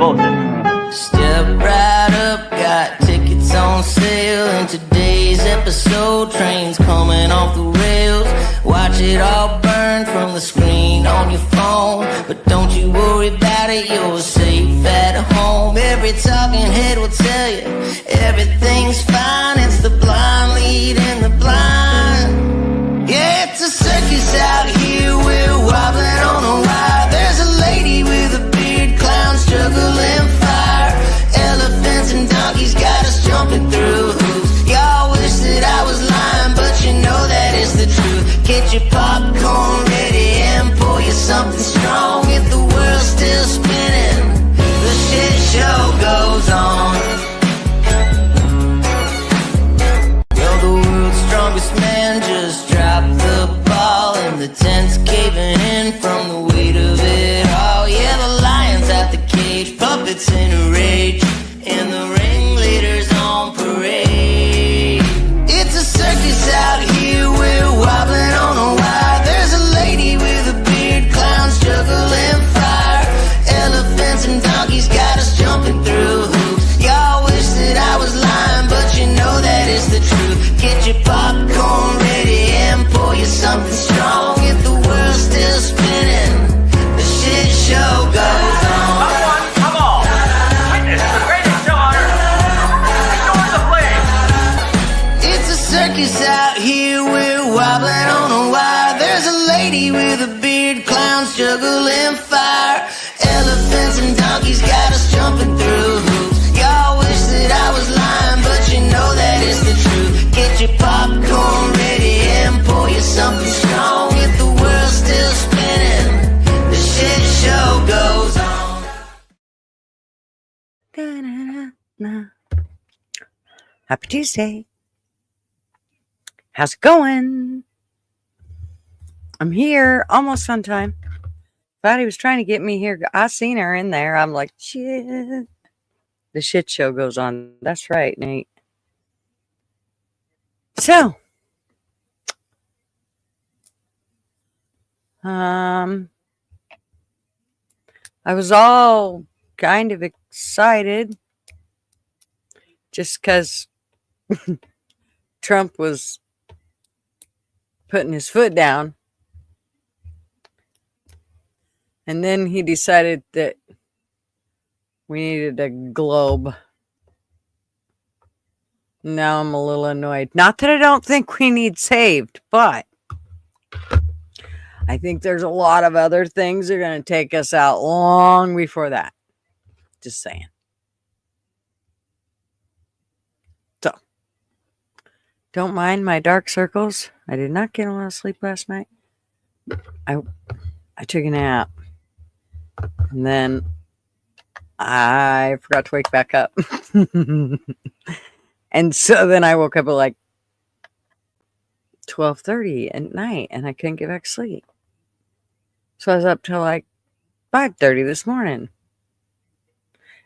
bullshit. Step right up, got tickets on sale. In today's episode, trains coming off the rails. Watch it all burn from the screen on your phone. But don't you worry about it, you're safe at home. Every talking head will tell you everything's fine. It's the blind leading the blind. Yeah, it's a circus out here, we're wobbling on a wire. There's a lady with a beard, clowns juggling fire. Elephants and donkeys got us jumping through hoops. Y'all wish that I was lying, but you know that is the truth. Get your popcorn ready and pour you something strong. If the world's still spinning, the shit show goes on. Well, the world's strongest man just dropped the ball, and the tent's caving in from the weight of it all. Yeah, the lion's out the cage, puppets in a rage, and the ringleader's on parade. It's a circus out here, we're wobbling on a wire. There's a lady with a beard, clowns juggling fire. Elephants and donkeys got us jumping through hoops. Y'all wish that I was lying, but you know that is the truth. Get your popcorn ready and pour you something strong. If the world's still spinning, the shit show goes on. Come on! Witness the greatest show on earth! Ignore the flames! It's a circus out here, we're wobbling on a wire. There's a lady with a beard, clowns juggling fire. Elephants and donkeys got us jumping through hoops. Y'all wish that I was lying, but you know that is the truth. Get your popcorn ready and pour you something strong. If the world's still spinning, the shit show goes on. Da-na-na-na. Happy Tuesday. How's it going? I'm here almost on time. Fatty was trying to get me here. I seen her in there. I'm like, shit. The shit show goes on. That's right, Nate. So, I was all kind of excited just because Trump was putting his foot down. And then he decided that we needed a globe. Now I'm a little annoyed. Not that I don't think we need saved, but I think there's a lot of other things that are going to take us out long before that. Just saying. So, don't mind my dark circles. I did not get a lot of sleep last night. I took a nap. And then I forgot to wake back up. And so then I woke up at like 12:30 at night and I couldn't get back to sleep. So I was up till like 5:30 this morning.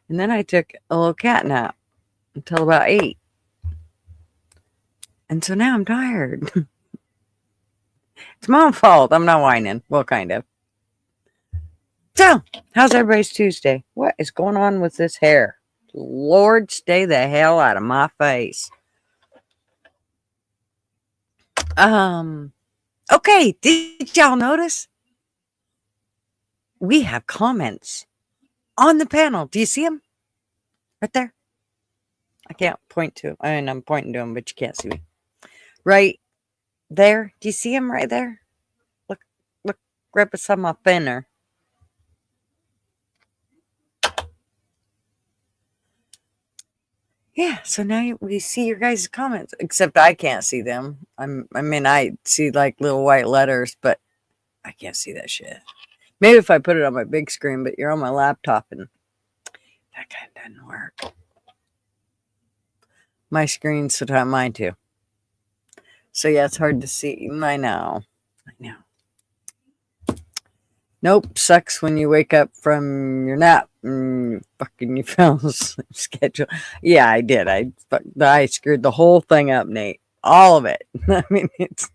And then I took a little cat nap until about 8. And so now I'm tired. It's my own fault. I'm not whining. Well, kind of. So, how's everybody's Tuesday? What is going on with this hair? Lord, stay the hell out of my face. Okay, did y'all notice? We have comments on the panel. Do you see them? Right there? I can't point to them. I mean, I'm pointing to them, but you can't see me. Right there. Do you see them right there? Look right beside my fender. Yeah, so now we see your guys' comments, except I can't see them. I see like little white letters, but I can't see that shit. Maybe if I put it on my big screen, but you're on my laptop and that kind of doesn't work. My screen's so tight, mine too. So yeah, it's hard to see. I know. Nope, sucks when you wake up from your nap and you fell asleep schedule. Yeah, I did. I screwed the whole thing up, Nate. All of it. I mean, it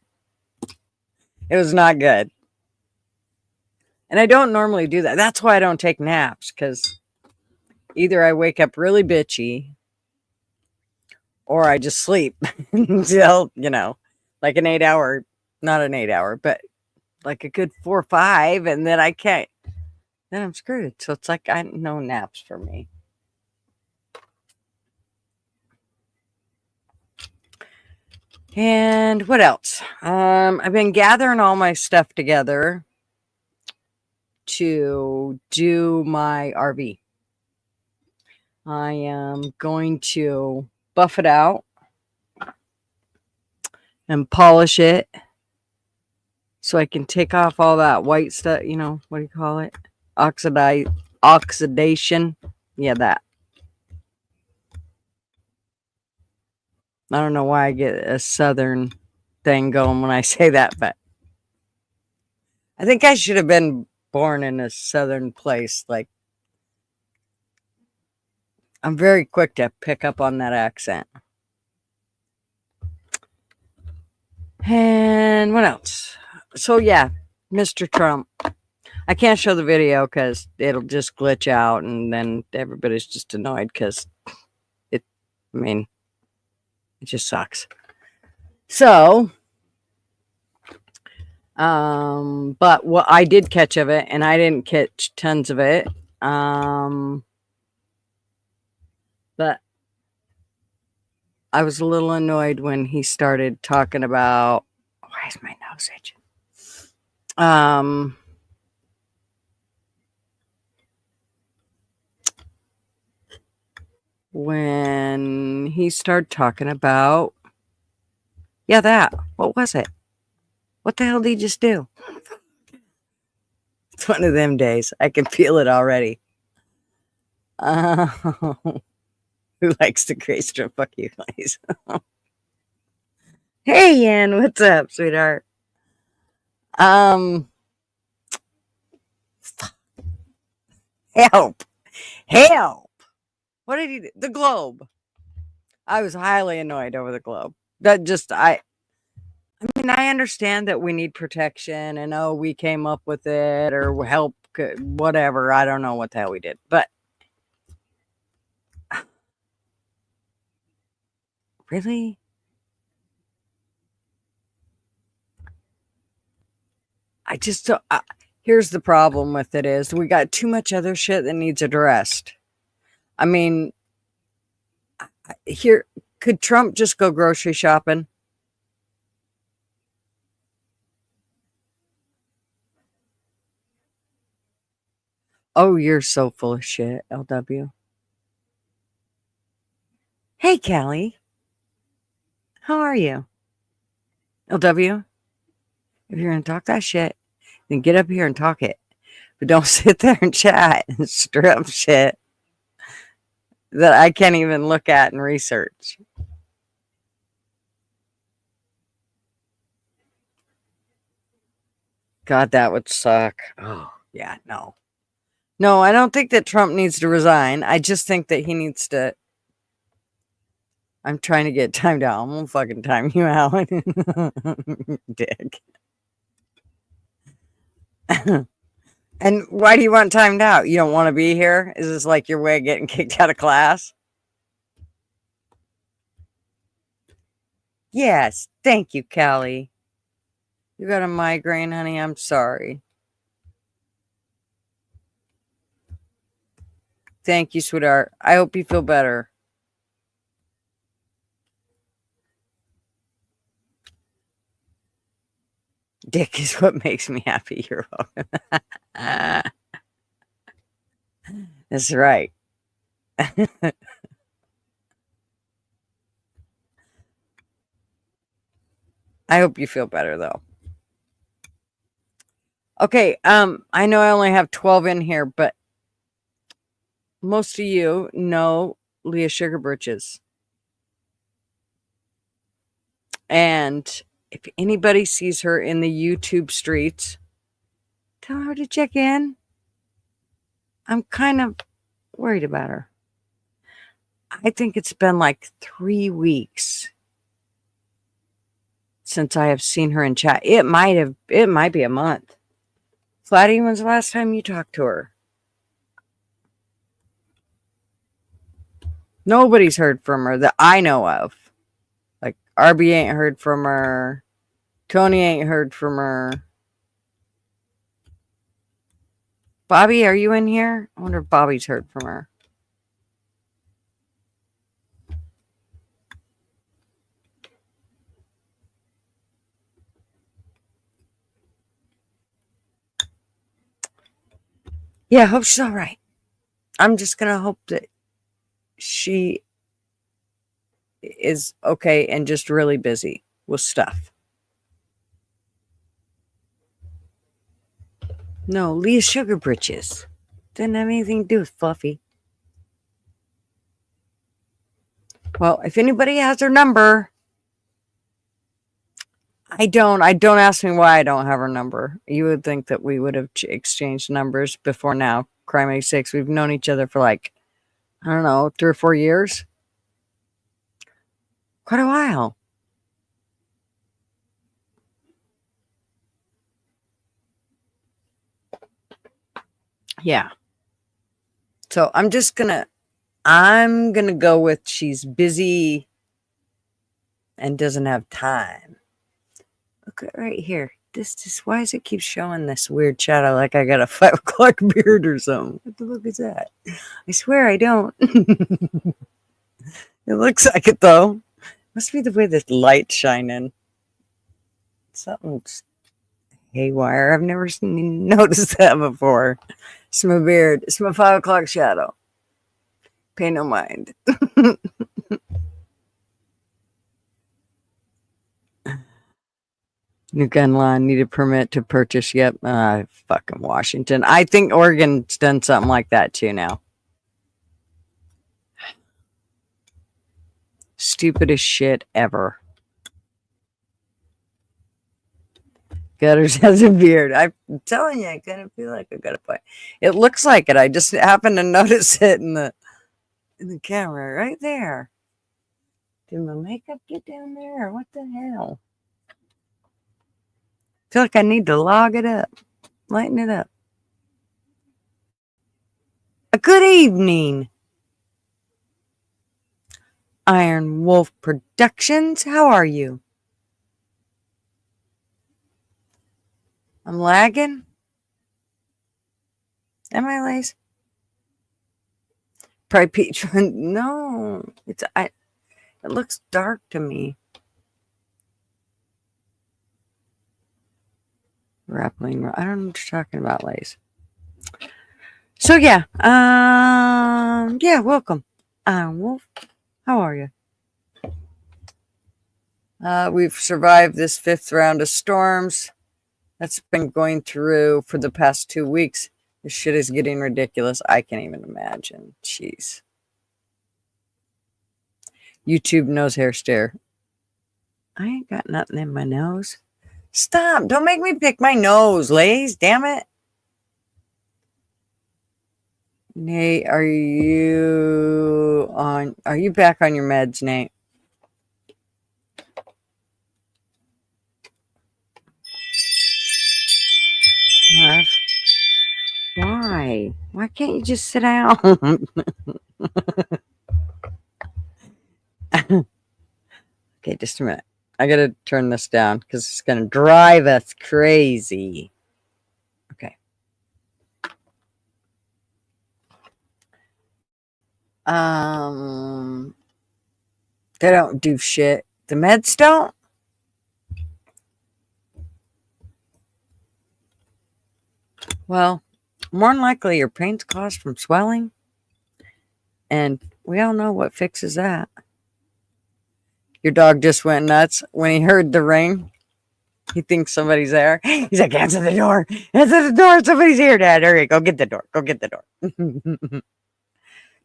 was not good. And I don't normally do that. That's why I don't take naps, because Either I wake up really bitchy or I just sleep until, like an 8 hour, not an 8 hour, but like a good 4 or 5. And then I can't, then I'm screwed. So it's like, no naps for me. And what else? I've been gathering all my stuff together to do my RV. I am going to buff it out and polish it so I can take off all that white stuff. What do you call it? Oxidation. Yeah, that. I don't know why I get a southern thing going when I say that, but I think I should have been born in a southern place. Like, I'm very quick to pick up on that accent. And what else? So yeah, Mr. Trump. I can't show the video because it'll just glitch out, and then everybody's just annoyed because it just sucks. So, but what I did catch of it, and I didn't catch tons of it. But I was a little annoyed when he started talking about, why is my nose itching? When he started talking about, what was it? What the hell did he just do? It's one of them days. I can feel it already. Who likes the gray strip? Fuck you guys. Hey, Ann, what's up, sweetheart? Help. What did he do? The globe. I was highly annoyed over the globe. I understand that we need protection and, we came up with it or help, whatever. I don't know what the hell we did, but really? I just, here's the problem with it is we got too much other shit that needs addressed. I mean, could Trump just go grocery shopping? Oh, you're so full of shit, LW. Hey, Callie. How are you? LW, if you're going to talk that shit, then get up here and talk it. But don't sit there and chat and stir up shit that I can't even look at and research. God, that would suck. Oh, yeah, no. No, I don't think that Trump needs to resign. I just think that he needs to. I'm trying to get timed out. I'm going to fucking time you out. Dick. And why do you want timed out? You don't want to be here? Is this like your way of getting kicked out of class? Yes. Thank you, Callie. You got a migraine, honey? I'm sorry. Thank you, sweetheart. I hope you feel better. Dick is what makes me happy. You're welcome. That's right. I hope you feel better, though. Okay, I know I only have 12 in here, but most of you know Leah Sugar Britches. And if anybody sees her in the YouTube streets, tell her to check in. I'm kind of worried about her. I think it's been like 3 weeks since I have seen her in chat. It might be a month. Flatty, when's the last time you talked to her? Nobody's heard from her that I know of. Like, Arby ain't heard from her. Tony ain't heard from her. Bobby, are you in here? I wonder if Bobby's heard from her. Yeah, I hope she's all right. I'm just going to hope that she is okay and just really busy with stuff. No, Leah Sugar Britches. Didn't have anything to do with Fluffy. Well, if anybody has her number, I don't ask me why I don't have her number. You would think that we would have exchanged numbers before now. Crime 86. We've known each other for like, I don't know, 3 or 4 years. Quite a while. Yeah. So I'm gonna go with she's busy and doesn't have time. Look at right here. This why does it keep showing this weird shadow like I got a 5 o'clock beard or something? What the fuck is that? I swear I don't. It looks like it though. Must be the way this light's shining. Something's haywire. I've never noticed that before. It's my beard. It's my 5 o'clock shadow. Pay no mind. New gun law, need a permit to purchase. Yep. Fucking Washington. I think Oregon's done something like that too now. Stupidest shit ever. Gutters has a beard. I'm telling you, I kind of feel like I got a point. It looks like it. I just happened to notice it in the camera right there. Did my makeup get down there? What the hell? I feel like I need to log it up. Lighten it up. A good evening. Iron Wolf Productions. How are you? I'm lagging. Am I, Lace? Probably peach. No, it looks dark to me. Rappling. I don't know what you're talking about, Lace. So yeah, welcome, Iron Wolf. How are you? We've survived this 5th round of storms that's been going through for the past 2 weeks. This shit is getting ridiculous. I can't even imagine. Jeez. YouTube nose hair stare. I ain't got nothing in my nose. Stop. Don't make me pick my nose, Lays. Damn it. Nate, are you back on your meds, Nate? Marv? Why? Why can't you just sit down? Okay, just a minute. I gotta turn this down because it's gonna drive us crazy. Okay. They don't do shit. The meds don't? Well, more than likely your pain's caused from swelling. And we all know what fixes that. Your dog just went nuts when he heard the ring. He thinks somebody's there. He's like, answer the door. Answer the door. Somebody's here, Dad. Hurry, go get the door. Go get the door.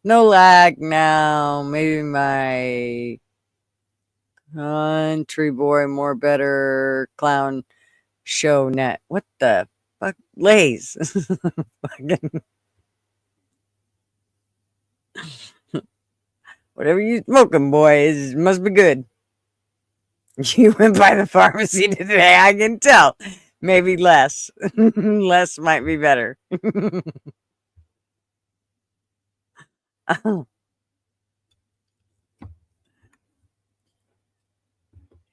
No lag now. Maybe my country boy more better clown show net. What the fuck? Lays. Whatever you smoking, boys, must be good. You went by the pharmacy today. I can tell. Maybe less. Less might be better. Oh.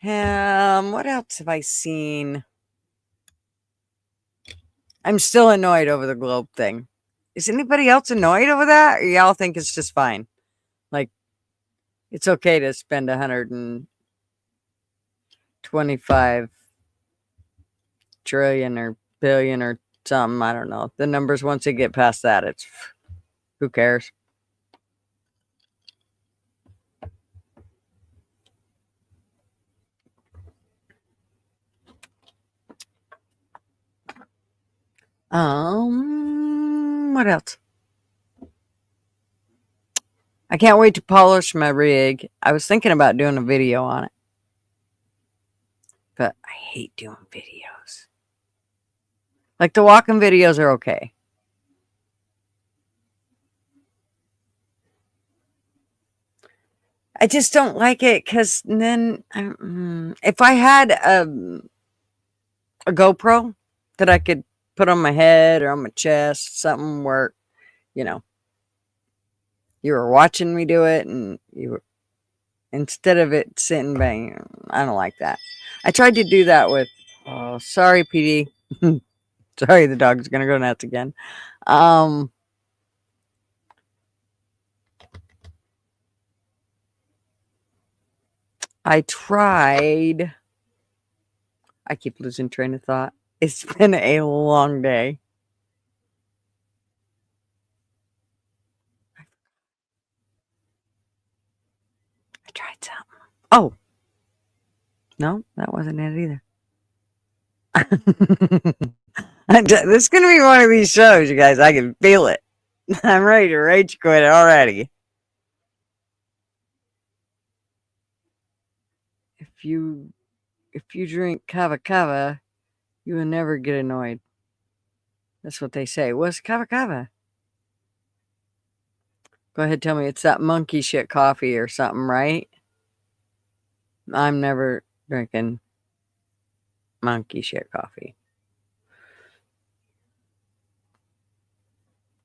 What else have I seen? I'm still annoyed over the globe thing. Is anybody else annoyed over that? Or y'all think it's just fine? Like, it's okay to spend 125 trillion or billion or something. I don't know. The numbers, once they get past that, it's who cares? What else? I can't wait to polish my rig. I was thinking about doing a video on it, but I hate doing videos. Like the walking videos are okay. I just don't like it because then if I had a GoPro that I could put on my head or on my chest, something where, you know, you were watching me do it and you were, instead of it sitting bang, I don't like that. I tried to do that with, oh, sorry, PD. Sorry, the dog's going to go nuts again. I tried. I keep losing train of thought. It's been a long day. I tried something. Oh. No, that wasn't it either. This is going to be one of these shows, you guys. I can feel it. I'm ready to rage quit already. If you drink kava kava, you will never get annoyed. That's what they say. What's kava kava? Go ahead, tell me it's that monkey shit coffee or something, right? I'm never drinking monkey shit coffee.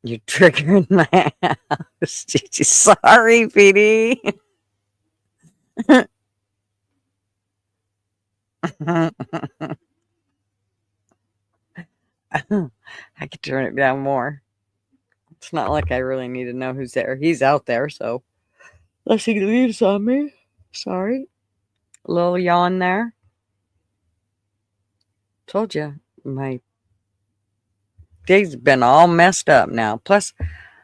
You're triggering my house. Sorry, PD. I could turn it down more. It's not like I really need to know who's there. He's out there, so unless he leaves on me. Sorry. A little yawn there. Told you, my day's been all messed up now. Plus,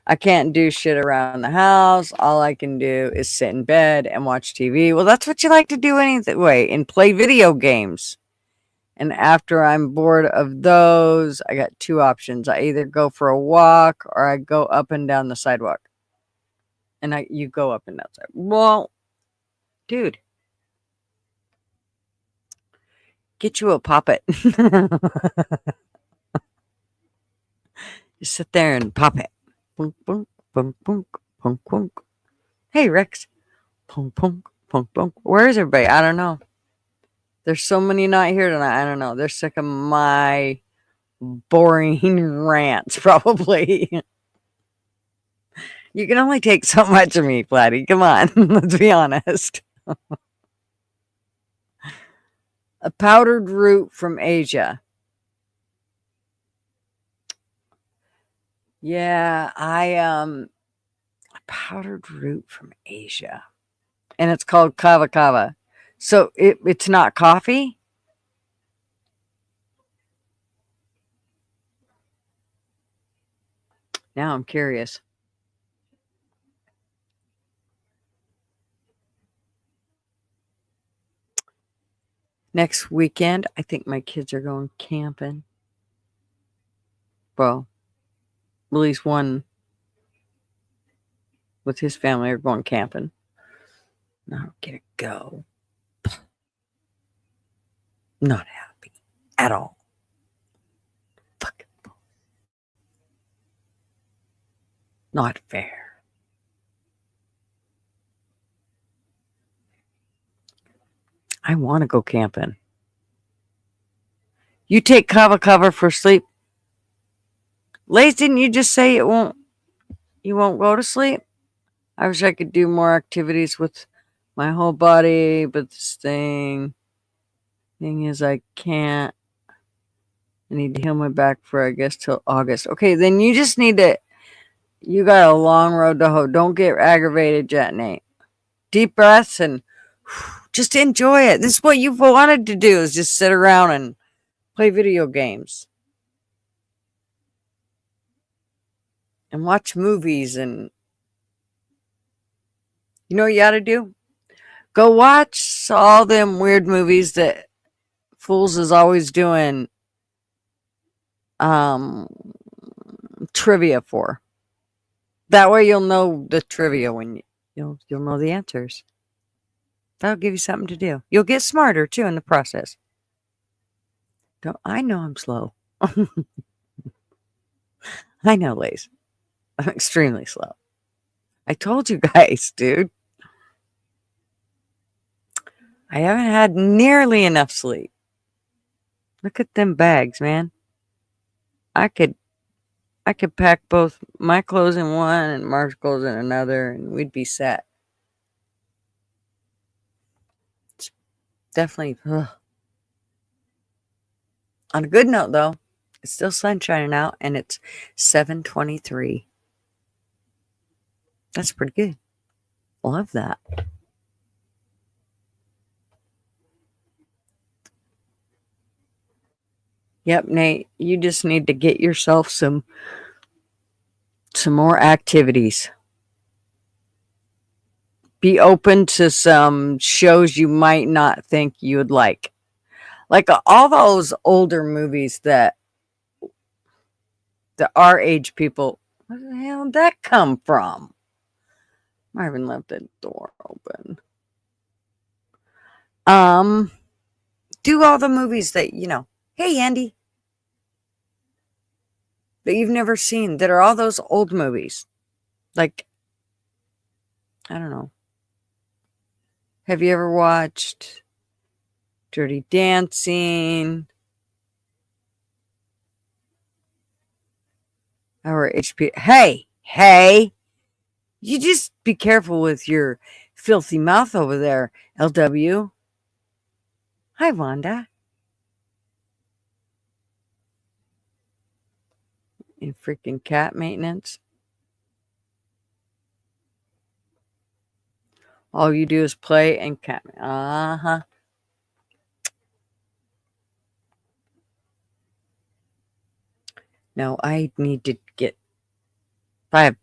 I can't do shit around the house. All I can do is sit in bed and watch TV. Well, that's what you like to do anyway, and play video games. And after I'm bored of those, I got two options. I either go for a walk or I go up and down the sidewalk. And you go up and down the sidewalk. Well, dude, get you a poppet. Just sit there and pop it. Punk, punk, punk, punk, punk, punk. Hey, Rex. Punk, punk, punk, punk. Where is everybody? I don't know. There's so many not here tonight. I don't know. They're sick of my boring rants, probably. You can only take so much of me, Platty. Come on. Let's be honest. A powdered root from Asia. Yeah, a powdered root from Asia. And it's called kava kava. So it's not coffee? Now I'm curious. Next weekend, I think my kids are going camping. Well, at least one with his family are going camping. I don't get to go. Not happy at all. Fucking not fair. I want to go camping. You take kava kava for sleep. Lace, didn't you just say you won't go to sleep? I wish I could do more activities with my whole body, but this thing. Thing is, I can't. I need to heal my back for, I guess, till August. Okay, then you just need to. You got a long road to hoe. Don't get aggravated yet, Nate. Deep breaths and just enjoy it. This is what you've wanted to do, is just sit around and play video games and watch movies. And you know what you ought to do? Go watch all them weird movies that Fools is always doing um, trivia for. That way you'll know the trivia when you'll know the answers. That'll give you something to do. You'll get smarter too in the process. Don't I know I'm slow. I know, Lace. I'm extremely slow. I told you guys, dude. I haven't had nearly enough sleep. Look at them bags, man. I could pack both my clothes in one and Mark's clothes in another, and we'd be set. It's definitely. Ugh. On a good note, though, it's still sun shining out, and it's 7:23. That's pretty good. Love that. Yep, Nate, you just need to get yourself some more activities. Be open to some shows you might not think you would like. Like all those older movies that our age people, where the hell did that come from? Marvin left the door open. Do all the movies that, hey, Andy, that you've never seen, that are all those old movies. Like, I don't know. Have you ever watched Dirty Dancing? Or HP? Hey, you just be careful with your filthy mouth over there, LW. Hi, Wanda. In freaking cat maintenance. All you do is play and cat. Uh-huh. No, I need to get I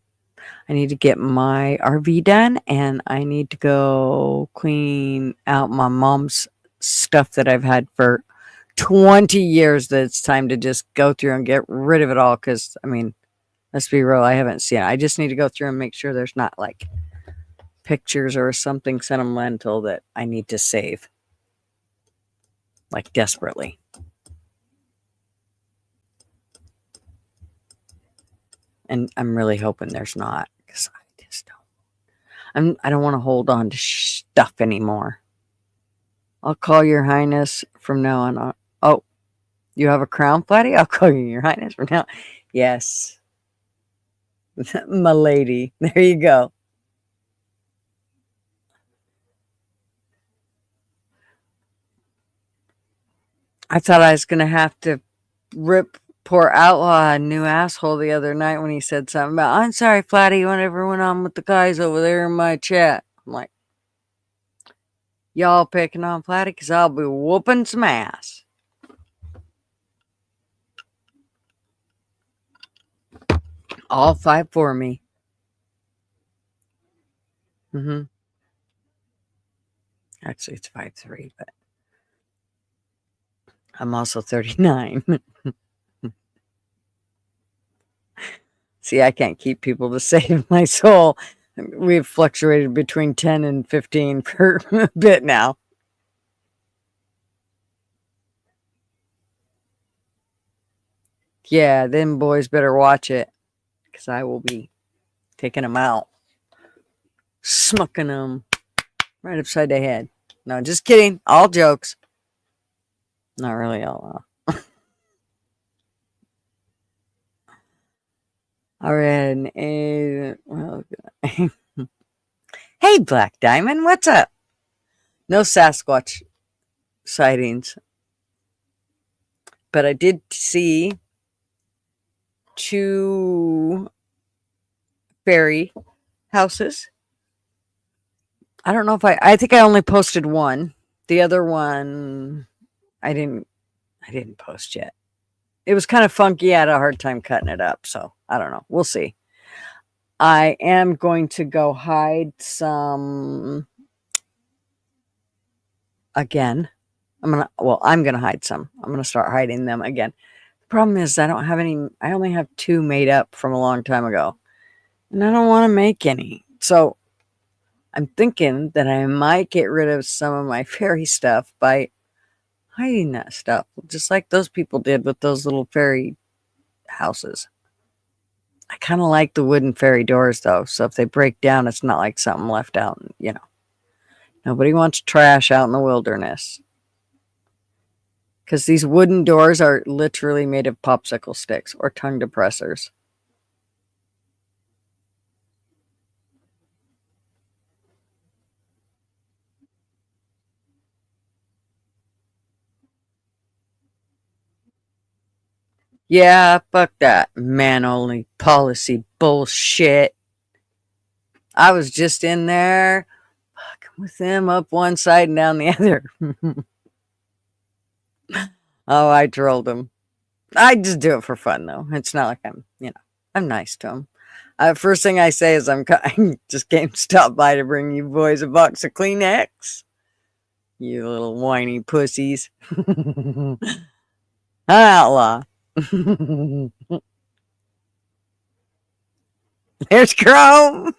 need to get my RV done, and I need to go clean out my mom's stuff that I've had for 20 years, that it's time to just go through and get rid of it all. Because, I mean, let's be real, I haven't seen it. I just need to go through and make sure there's not like pictures or something sentimental that I need to save, like desperately. And I'm really hoping there's not, because I just don't. I don't want to hold on to stuff anymore. I'll call your highness from now on. Oh, you have a crown, Flatty? I'll call you your highness from now. Yes. My lady. There you go. I thought I was going to have to rip poor Outlaw a new asshole the other night when he said something about, I'm sorry, Flatty, whatever went on with the guys over there in my chat. I'm like, y'all picking on Flatty, because I'll be whooping some ass. All 5 for me. Actually, it's 5'3", but I'm also 39. See, I can't keep people to save my soul. We've fluctuated between 10 and 15 for a bit now. Yeah, them boys better watch it, because I will be taking them out. Smucking them right upside the head. No, just kidding. All jokes. Not really all. All right. Well, hey, Black Diamond, what's up? No Sasquatch sightings but I did see 2 fairy houses. I don't know if I think I only posted one. The other one I didn't post yet. It was kind of funky. I had a hard time cutting it up, so I don't know. We'll see. I am going to go hide some again. I'm going to hide some. I'm going to start hiding them again. The problem is I don't have any. I only have 2 made up from a long time ago, and I don't want to make any. So I'm thinking that I might get rid of some of my fairy stuff by hiding that stuff, just like those people did with those little fairy houses. I kind of like the wooden fairy doors, though, so if they break down, it's not like something left out, Nobody wants trash out in the wilderness. Because these wooden doors are literally made of popsicle sticks or tongue depressors. Yeah, fuck that man-only policy bullshit. I was just in there fucking with them up one side and down the other. Oh, I trolled them. I just do it for fun, though. It's not like I'm nice to them. First thing I say is I just came to stop by to bring you boys a box of Kleenex. You little whiny pussies. Outlaw. There's Chrome.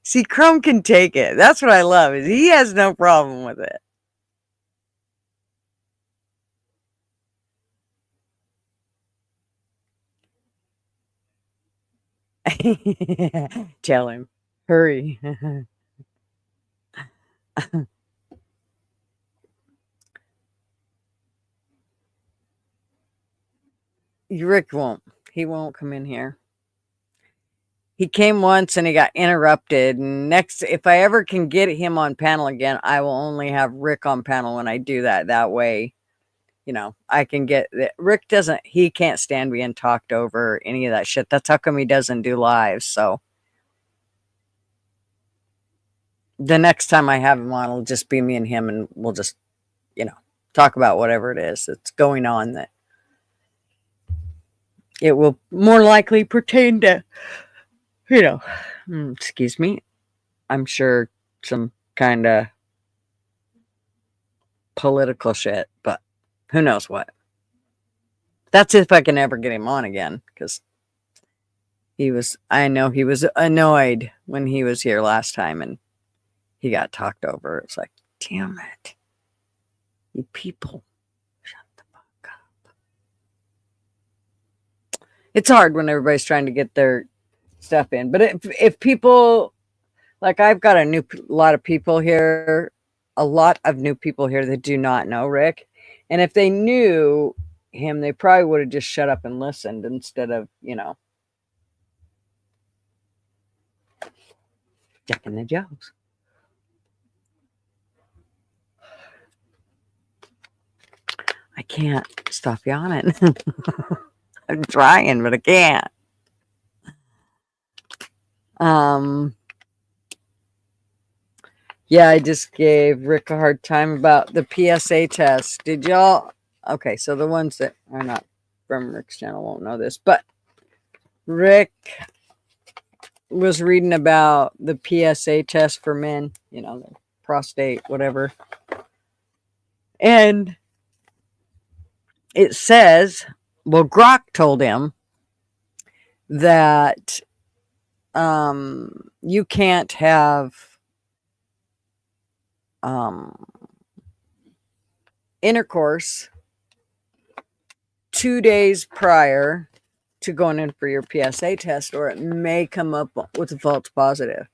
See, Chrome can take it. That's what I love. Is he has no problem with it. Tell him. Hurry. Rick won't. He won't come in here. He came once and he got interrupted. And next, if I ever can get him on panel again, I will only have Rick on panel when I do that. That way, I can get Rick he can't stand being talked over, any of that shit. That's how come he doesn't do lives. So the next time I have him on, it'll just be me and him, and we'll just, talk about whatever it is that's going on that it will more likely pertain to, excuse me, I'm sure some kind of political shit, but who knows what. That's if I can ever get him on again, because I know he was annoyed when he was here last time and he got talked over. It's like, damn it. You people, shut the fuck up. It's hard when everybody's trying to get their stuff in. But if people, like I've got a lot of new people here that do not know Rick. And if they knew him, they probably would have just shut up and listened instead of, jacking the jokes. I can't stop yawning. I'm trying, but I can't. Yeah, I just gave Rick a hard time about the PSA test. Did y'all? Okay, so the ones that are not from Rick's channel won't know this, but Rick was reading about the PSA test for men, the prostate, whatever. And it says, well, Grok told him that you can't have intercourse 2 days prior to going in for your PSA test, or it may come up with a false positive.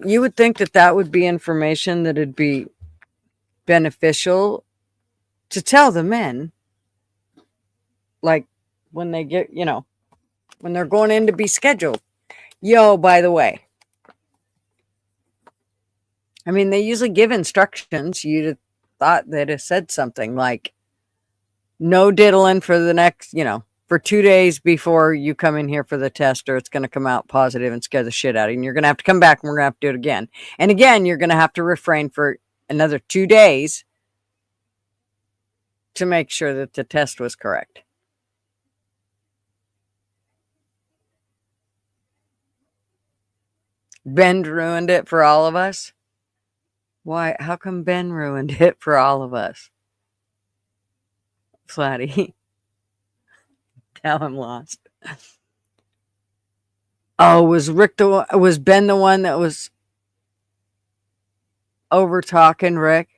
You would think that would be information that would be beneficial to tell the men, like when they get, when they're going in to be scheduled. Yo, by the way, I mean, they usually give instructions. You'd have thought they'd have said something like, no diddling for the next, for 2 days before you come in here for the test, or it's going to come out positive and scare the shit out of you. And you're going to have to come back and we're going to have to do it again. And again, you're going to have to refrain for another 2 days to make sure that the test was correct. Ben ruined it for all of us. Why? How come Ben ruined it for all of us? Flatty. Now I'm lost. Oh, was Ben the one that was over talking Rick?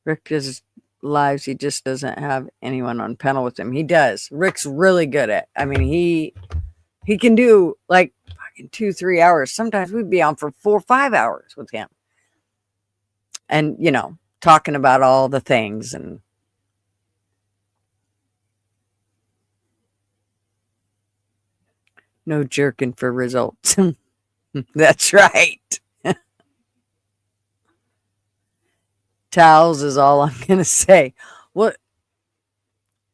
Rick does lives. He just doesn't have anyone on panel with him. He does. Rick's really good at. I mean, he can do like fucking 2-3 hours. Sometimes we'd be on for 4 or 5 hours with him, and talking about all the things and. No jerking for results. That's right. Towels is all I'm going to say. What?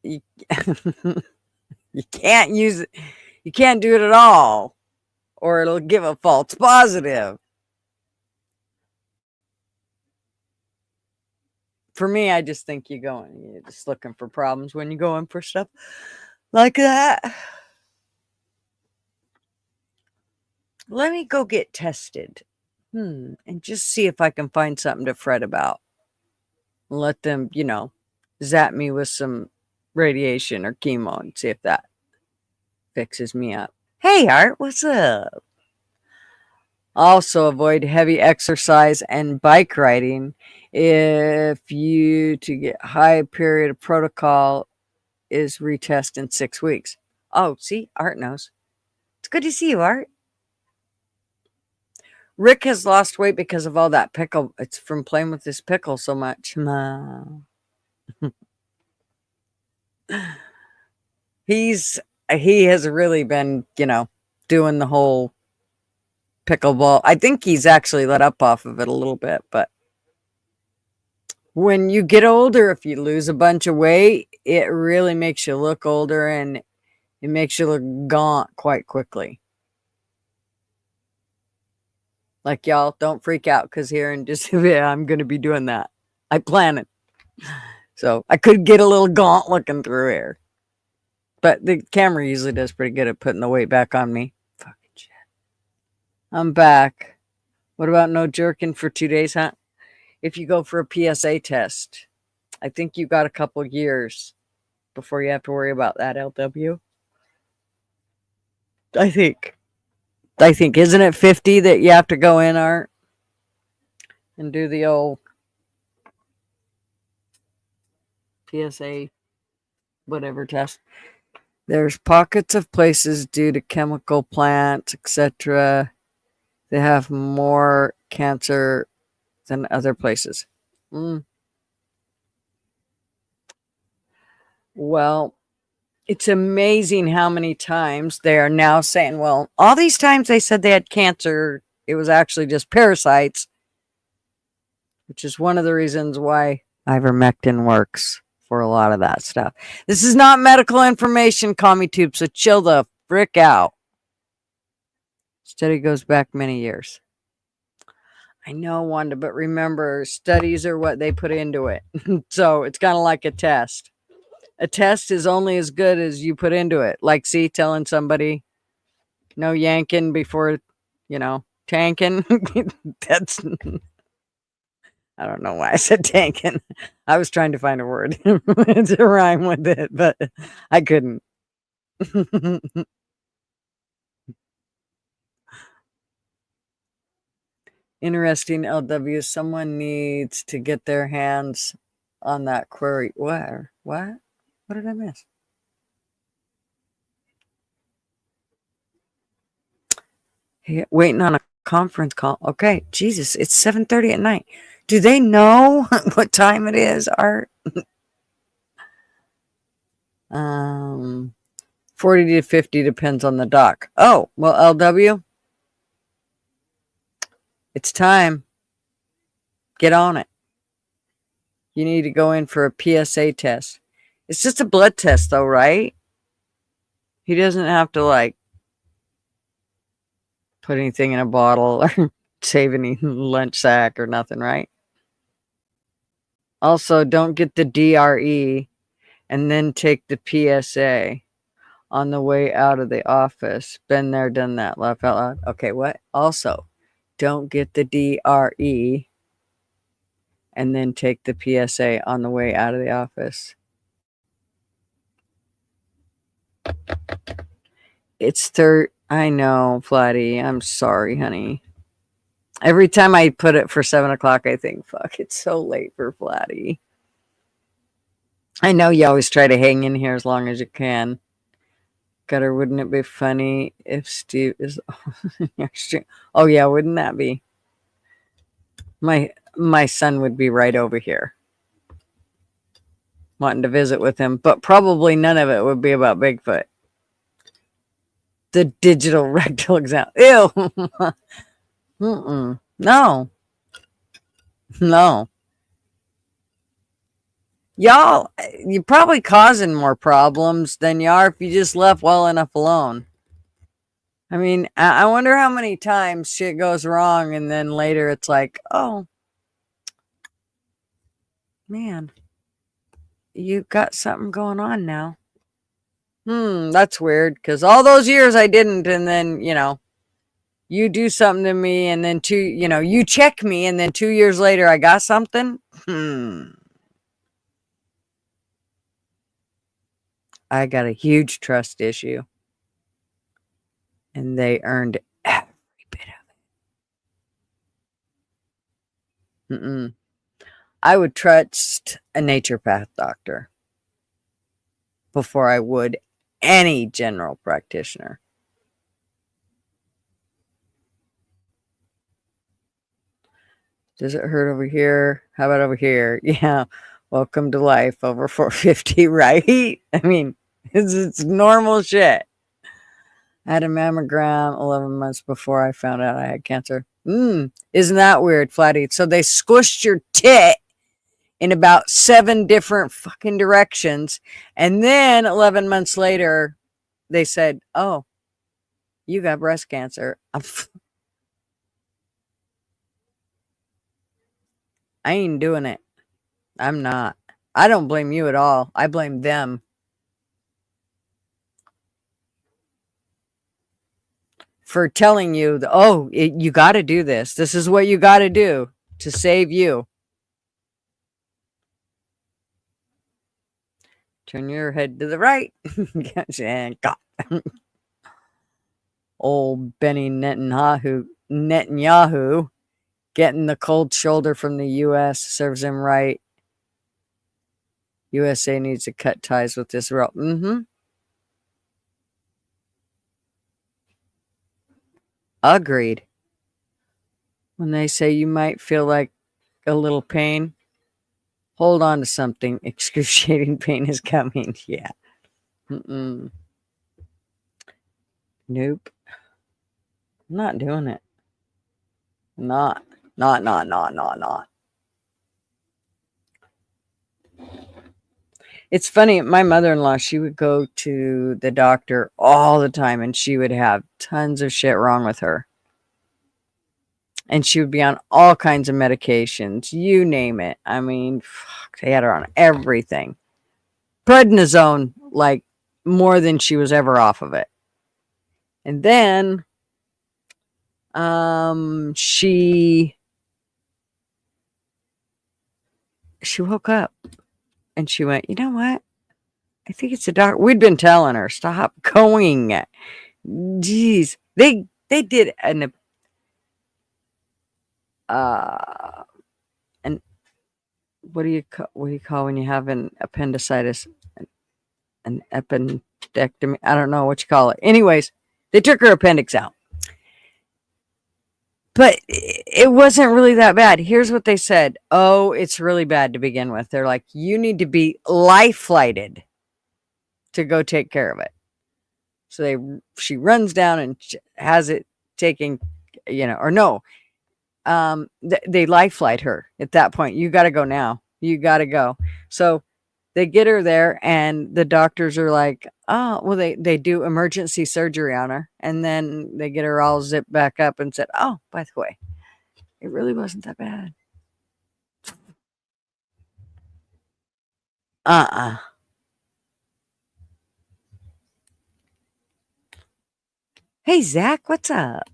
You, you can't use it. You can't do it at all, or it'll give a false positive. For me, I just think you're just looking for problems when you go in for stuff like that. Let me go get tested. And just see if I can find something to fret about. Let them, zap me with some radiation or chemo and see if that fixes me up. Hey, Art, what's up? Also, avoid heavy exercise and bike riding. If you to get high period of protocol is retest in 6 weeks. Oh, see, Art knows. It's good to see you, Art. Rick has lost weight because of all that pickle. It's from playing with this pickle so much. He has really been, doing the whole pickleball. I think he's actually let up off of it a little bit, but when you get older, if you lose a bunch of weight, it really makes you look older and it makes you look gaunt quite quickly. Like, y'all, don't freak out because here in just a bit, I'm going to be doing that. I plan it. So I could get a little gaunt looking through here. But the camera usually does pretty good at putting the weight back on me. Fucking shit. I'm back. What about no jerking for 2 days, huh? If you go for a PSA test, I think you got a couple years before you have to worry about that, LW. I think, isn't it 50 that you have to go in, Art? And do the old PSA whatever test. There's pockets of places due to chemical plants, etc. They have more cancer than other places. Well, it's amazing how many times they are now saying, well, all these times they said they had cancer, it was actually just parasites, which is one of the reasons why ivermectin works for a lot of that stuff. This is not medical information, commie tube, so chill the frick out. Study goes back many years. I know, Wanda, but remember, studies are what they put into it. So it's kind of like a test. A test is only as good as you put into it. Like, see, telling somebody no yanking before, tanking. That's, I don't know why I said tanking. I was trying to find a word to rhyme with it, but I couldn't. Interesting, LW. Someone needs to get their hands on that query. Where? What? What did I miss? Hey, waiting on a conference call. Okay, Jesus, it's 7:30 at night. Do they know what time it is, Art? 40 to 50 depends on the doc. Oh, well, LW, it's time. Get on it. You need to go in for a PSA test. It's just a blood test, though, right? He doesn't have to, like, put anything in a bottle or save any lunch sack or nothing, right? Also, don't get the DRE and then take the PSA on the way out of the office. Been there, done that. Laugh out loud. Okay, what? Also, don't get the DRE and then take the PSA on the way out of the office. It's I know, Flatty. I'm sorry, honey. Every time I put it for 7 o'clock, I think, fuck, it's so late for Flatty. I know you always try to hang in here as long as you can. Gutter, wouldn't it be funny if Steve is on your stream? Oh, yeah, wouldn't that be? My son would be right over here wanting to visit with him, but probably none of it would be about Bigfoot. The digital rectal exam. Ew. Mm-mm. No. No. Y'all, you're probably causing more problems than you are if you just left well enough alone. I mean, I wonder how many times shit goes wrong and then later it's like, oh, man, you got something going on now. That's weird because all those years I didn't, and then, you do something to me and then you check me and then 2 years later I got something. I got a huge trust issue. And they earned every bit of it. I would trust a naturopath doctor before I would any general practitioner. Does it hurt over here? How about over here? Yeah. Welcome to life over 450, right? I mean, it's normal shit. I had a mammogram 11 months before I found out I had cancer. Isn't that weird, Flatty? So they squished your tit in about 7 different fucking directions. And then 11 months later, they said, oh, you got breast cancer. I ain't doing it. I'm not. I don't blame you at all. I blame them. For telling you, you got to do this. This is what you got to do to save you. Turn your head to the right. Old Benny Netanyahu getting the cold shoulder from the U.S. serves him right. USA needs to cut ties with Israel. Agreed. When they say you might feel like a little pain, hold on to something. Excruciating pain is coming. Yeah. Nope. I'm not doing it. Not. It's funny. My mother-in-law, she would go to the doctor all the time and she would have tons of shit wrong with her. And she would be on all kinds of medications. You name it. I mean, fuck, they had her on everything. Prednisone, like, more than she was ever off of it. And then, she woke up and she went, you know what? I think it's a doctor. We'd been telling her, stop going. Jeez. They did and what do you call when you have an appendicitis? An appendectomy? I don't know what you call it. Anyways, they took her appendix out. But it wasn't really that bad. Here's what they said. Oh, it's really bad to begin with. They're like, you need to be life flighted to go take care of it. So she runs down and has it taken, or no. they life flight her at that point. You got to go now. You got to go. So they get her there, and the doctors are like, oh, well, they do emergency surgery on her, and then they get her all zipped back up and said, oh, by the way, it really wasn't that bad. Uh-uh. Hey, Zach, what's up?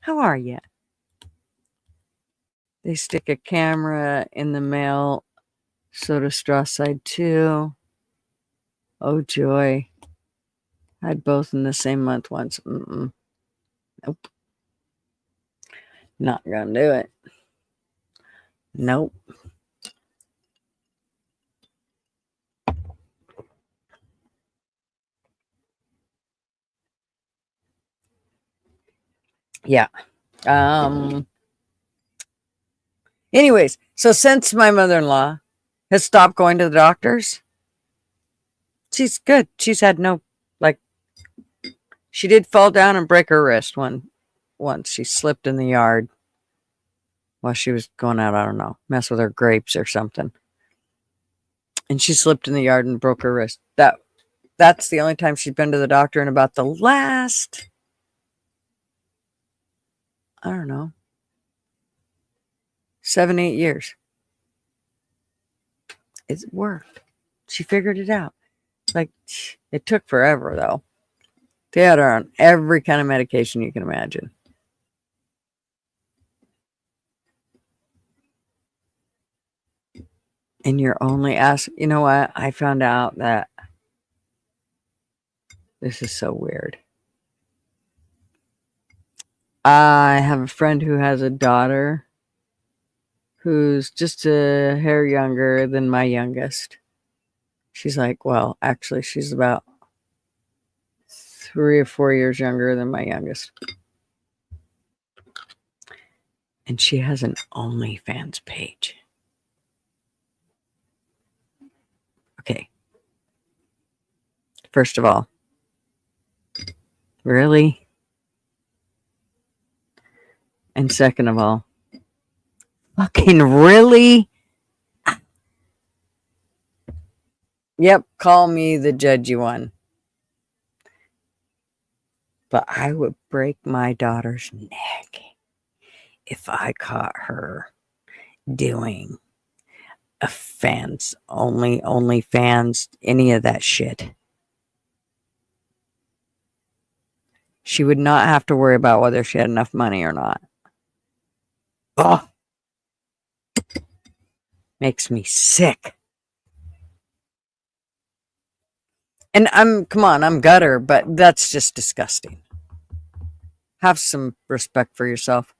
How are you? They stick a camera in the mail. Soda straw side 2. Oh, joy. Had both in the same month once. Nope. Not gonna do it. Nope. Yeah. Anyways, so since my mother-in-law has stopped going to the doctors, she's good. She's had no, like, she did fall down and break her wrist once. She slipped in the yard while she was going out, I don't know, mess with her grapes or something. And she slipped in the yard and broke her wrist. That's the only time she's been to the doctor in about the last, I don't know, 7, 8 years. It worked. She figured it out. Like, it took forever, though. They had her on every kind of medication you can imagine. And you're only asked, you know what? I found out that this is so weird. I have a friend who has a daughter who's just a hair younger than my youngest. She's like, well, actually, she's about 3 or 4 years younger than my youngest. And she has an OnlyFans page. Okay. First of all, really? And second of all, fucking really? Yep, call me the judgy one. But I would break my daughter's neck if I caught her doing a OnlyFans, any of that shit. She would not have to worry about whether she had enough money or not. Oh, makes me sick. And come on, I'm gutter, but that's just disgusting. Have some respect for yourself.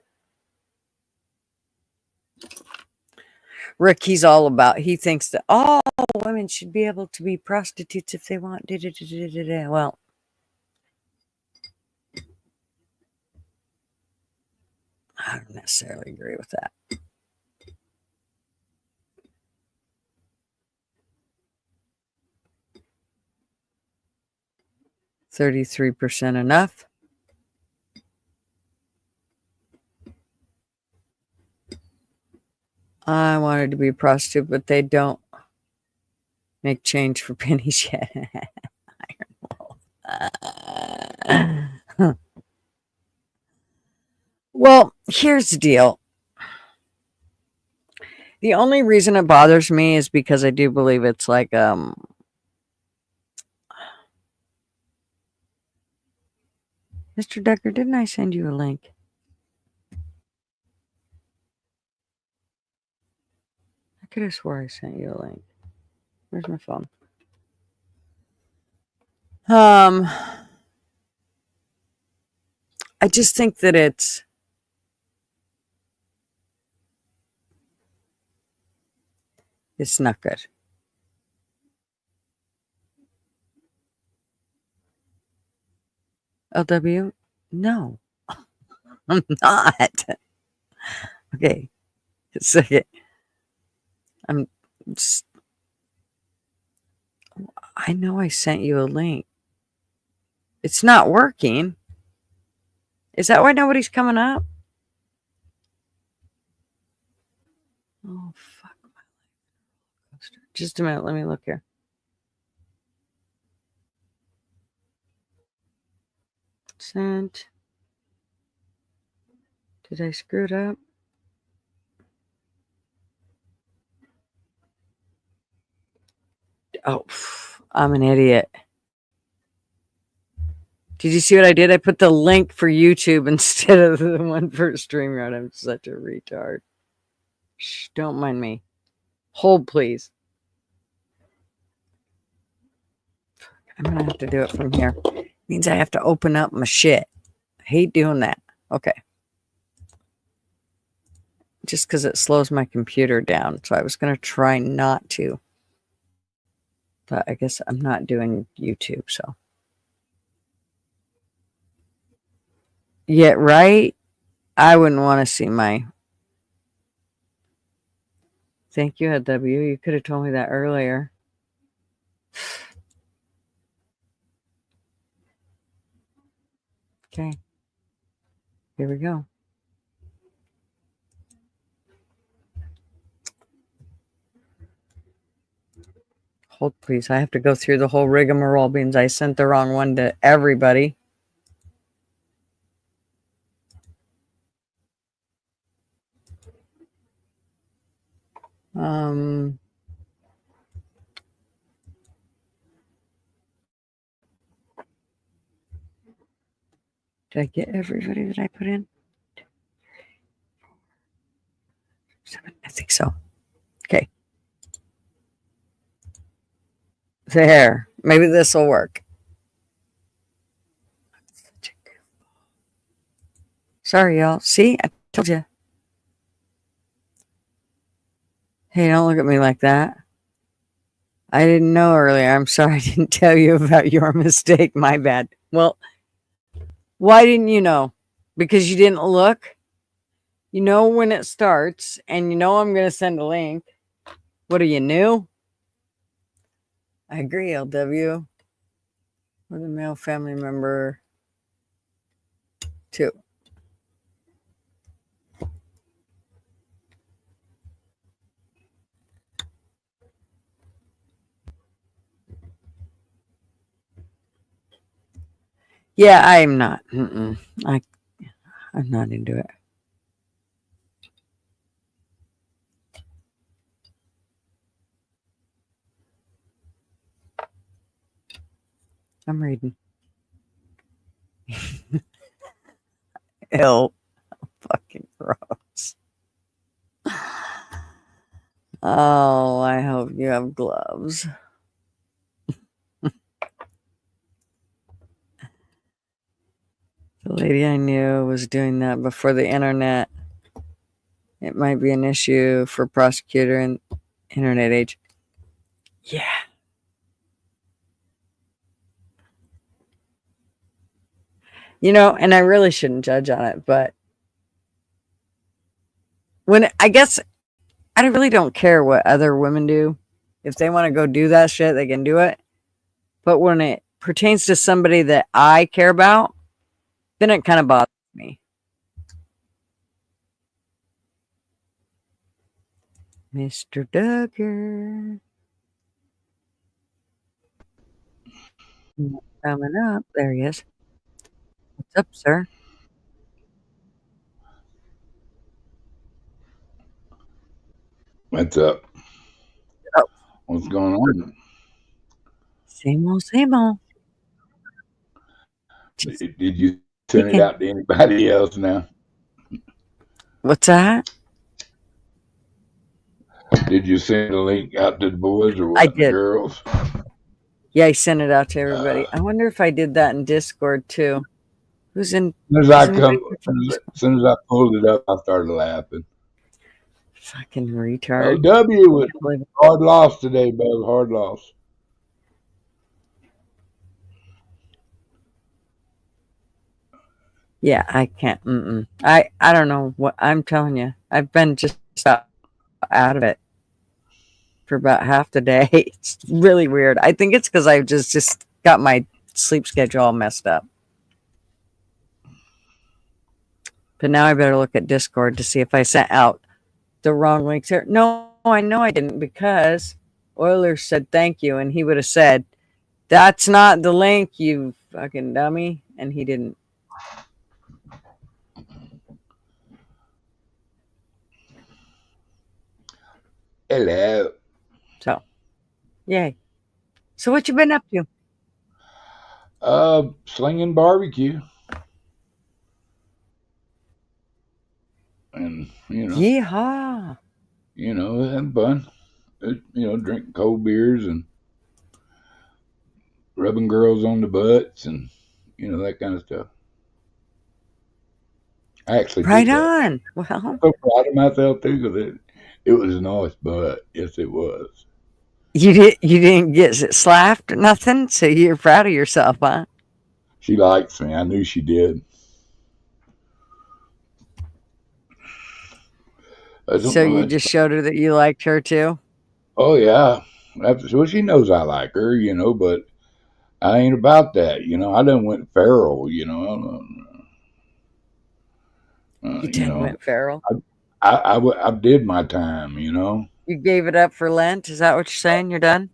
Rick, he's all about, he thinks that all women should be able to be prostitutes if they want. Well, I don't necessarily agree with that. $33% enough. I wanted to be a prostitute, but they don't make change for pennies yet. Well, here's the deal. The only reason it bothers me is because I do believe it's like Mr. Decker, didn't I send you a link? I could have swore I sent you a link. Where's my phone? I just think that it's not good. LW? No. I'm not. Okay. Second. I know I sent you a link. It's not working. Is that why nobody's coming up? Oh, fuck my life. Just a minute. Let me look here. Sent. Did I screw it up? Oh, I'm an idiot. Did you see what I did? I put the link for YouTube instead of the one for StreamYard. I'm such a retard. Shh, don't mind me. Hold, please. I'm going to have to do it from here. Means I have to open up my shit. I hate doing that. Okay. Just because it slows my computer down. So I was going to try not to. But I guess I'm not doing YouTube, so. Yeah, right? I wouldn't want to see my... Thank you, W. You could have told me that earlier. Okay. Here we go. Hold, please. I have to go through the whole rigmarole beans. I sent the wrong one to everybody. Did I get everybody that I put in? 7, I think so. Okay. There. Maybe this will work. Sorry, y'all. See? I told you. Hey, don't look at me like that. I didn't know earlier. I'm sorry I didn't tell you about your mistake. My bad. Well, why didn't you know? Because you didn't look? You know when it starts, and you know I'm going to send a link. What are you, new? I agree, LW. With a male family member, too. Yeah, I'm not. I'm not into it. I'm reading. Ew. Fucking gross. Oh, I hope you have gloves. The lady I knew was doing that before the internet. It might be an issue for prosecutor in internet age. Yeah. You know, and I really shouldn't judge on it, but I guess I really don't care what other women do. If they want to go do that shit, they can do it. But when it pertains to somebody that I care about, then it kind of bothers me. Mr. Duggar. Coming up. There he is. What's up, sir? What's up? Oh. What's going on? Same old, same old. Did you send it out to anybody else now? What's that? Did you send the link out to the boys or what? I did. The girls? Yeah, I sent it out to everybody. I wonder if I did that in Discord too. Who's in? As soon as I pulled it up, I started laughing. Fucking retard. Hey, W was hard loss today, Buzz. Hard loss. Yeah, I can't. I don't know what I'm telling you. I've been just out of it for about half the day. It's really weird. I think it's because I've just got my sleep schedule all messed up. But now I better look at Discord to see if I sent out the wrong links here. No, I know I didn't because Oilers said thank you, and he would have said, "That's not the link, you fucking dummy," and he didn't. Hello. So, yay. So, what you been up to? Slinging barbecue. And, Yeehaw! having fun. Drinking cold beers and rubbing girls on the butts and, that kind of stuff. I actually Right did that. on. Well, I'm so proud of myself, too, because it was a nice butt. Yes, it was. you didn't get slapped or nothing, so you're proud of yourself, huh? She likes me. I knew she did. I don't So know. you just showed her that you liked her too. Oh, yeah. Well, she knows I like her, but I ain't about that. I done went feral, You you done know. went feral. I did my time. You gave it up for Lent. Is that what you're saying? You're done.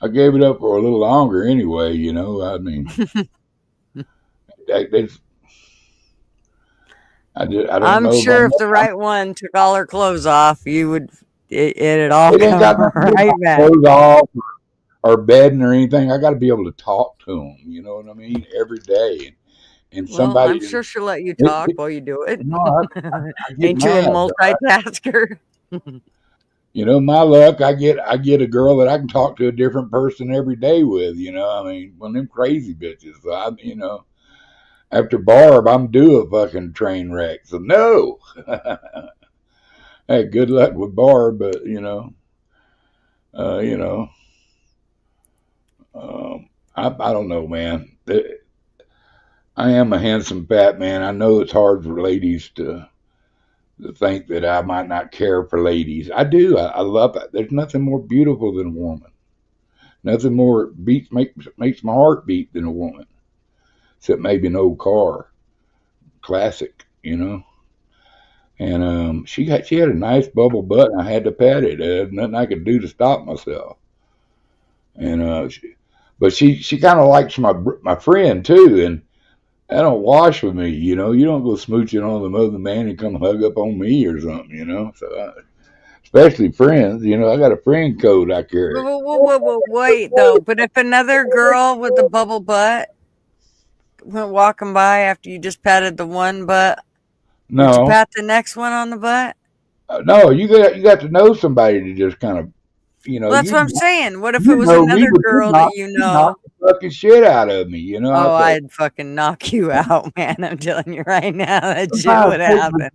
I gave it up for a little longer anyway. I mean, that's, I don't I'm know if sure if the right one took all her clothes off, you would. It'd all it ain't got come nothing to do with right my back. clothes off or bedding or anything. I got to be able to talk to them. You know what I mean? Every day, and Well, I'm somebody, sure she'll let you it, talk it, while you do it. I get Ain't you a mad. multitasker? My luck, I get a girl that I can talk to a different person every day with. I mean, one of them crazy bitches. So after Barb, I'm due a fucking train wreck. So no. Hey, good luck with Barb, but uh, you know, I don't know, man. I am a handsome fat man. I know it's hard for ladies to think that I might not care for ladies. I do. I love it. There's nothing more beautiful than a woman. Nothing more makes my heart beat than a woman. Except maybe an old car, classic. And she had a nice bubble butt, and I had to pat it. There's nothing I could do to stop myself. And but she kind of likes my friend too, and that don't wash with me. You don't go smooching on the other man and come hug up on me or something. So especially friends. I got a friend code I carry. Wait though. But if another girl with a bubble butt went walking by after you just patted the one butt, would you No, pat the next one on the butt? no, you got to know somebody to just kind of you know Well, that's you what I'm saying. What if it you was know me, another but girl that you you know? knock the fucking shit out of me. Oh, So I'd fucking knock you out, man. I'm telling you right now, that shit sometimes would happen.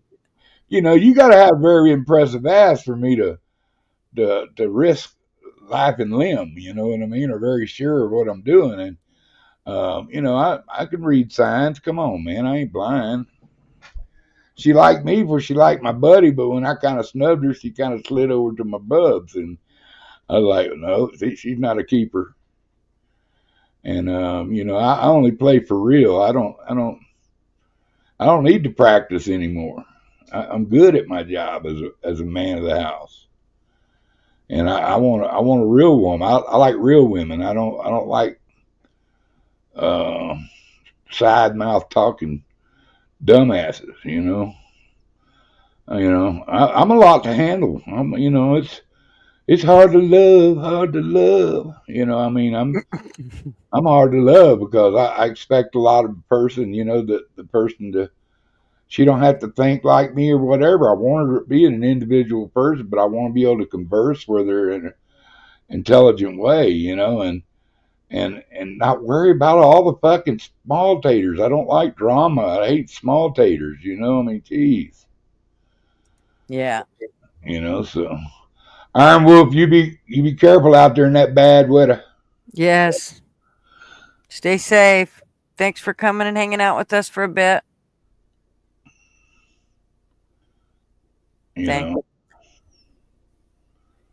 you got to have very impressive ass for me to risk life and limb. You know what I mean? Or very sure of what I'm doing. And I can read signs. Come on, man, I ain't blind. She liked me before she liked my buddy, but when I kind of snubbed her, she kind of slid over to my bubs, and I was like, no, she's not a keeper. And I only play for real. I don't need to practice anymore. I'm good at my job as a man of the house, and I want a real woman. I like real women. I don't like uh, side mouth talking dumbasses. I'm a lot to handle. It's hard to love, hard to love. I mean, I'm hard to love because I expect a lot of the person. That the person to she don't have to think like me or whatever. I want her to be an individual person, but I want to be able to converse with her in an intelligent way. And not worry about all the fucking small taters. I don't like drama. I hate small taters. I mean, geez. Yeah. So Iron Wolf, you be careful out there in that bad weather. Yes. Stay safe. Thanks for coming and hanging out with us for a bit. You Thanks. know.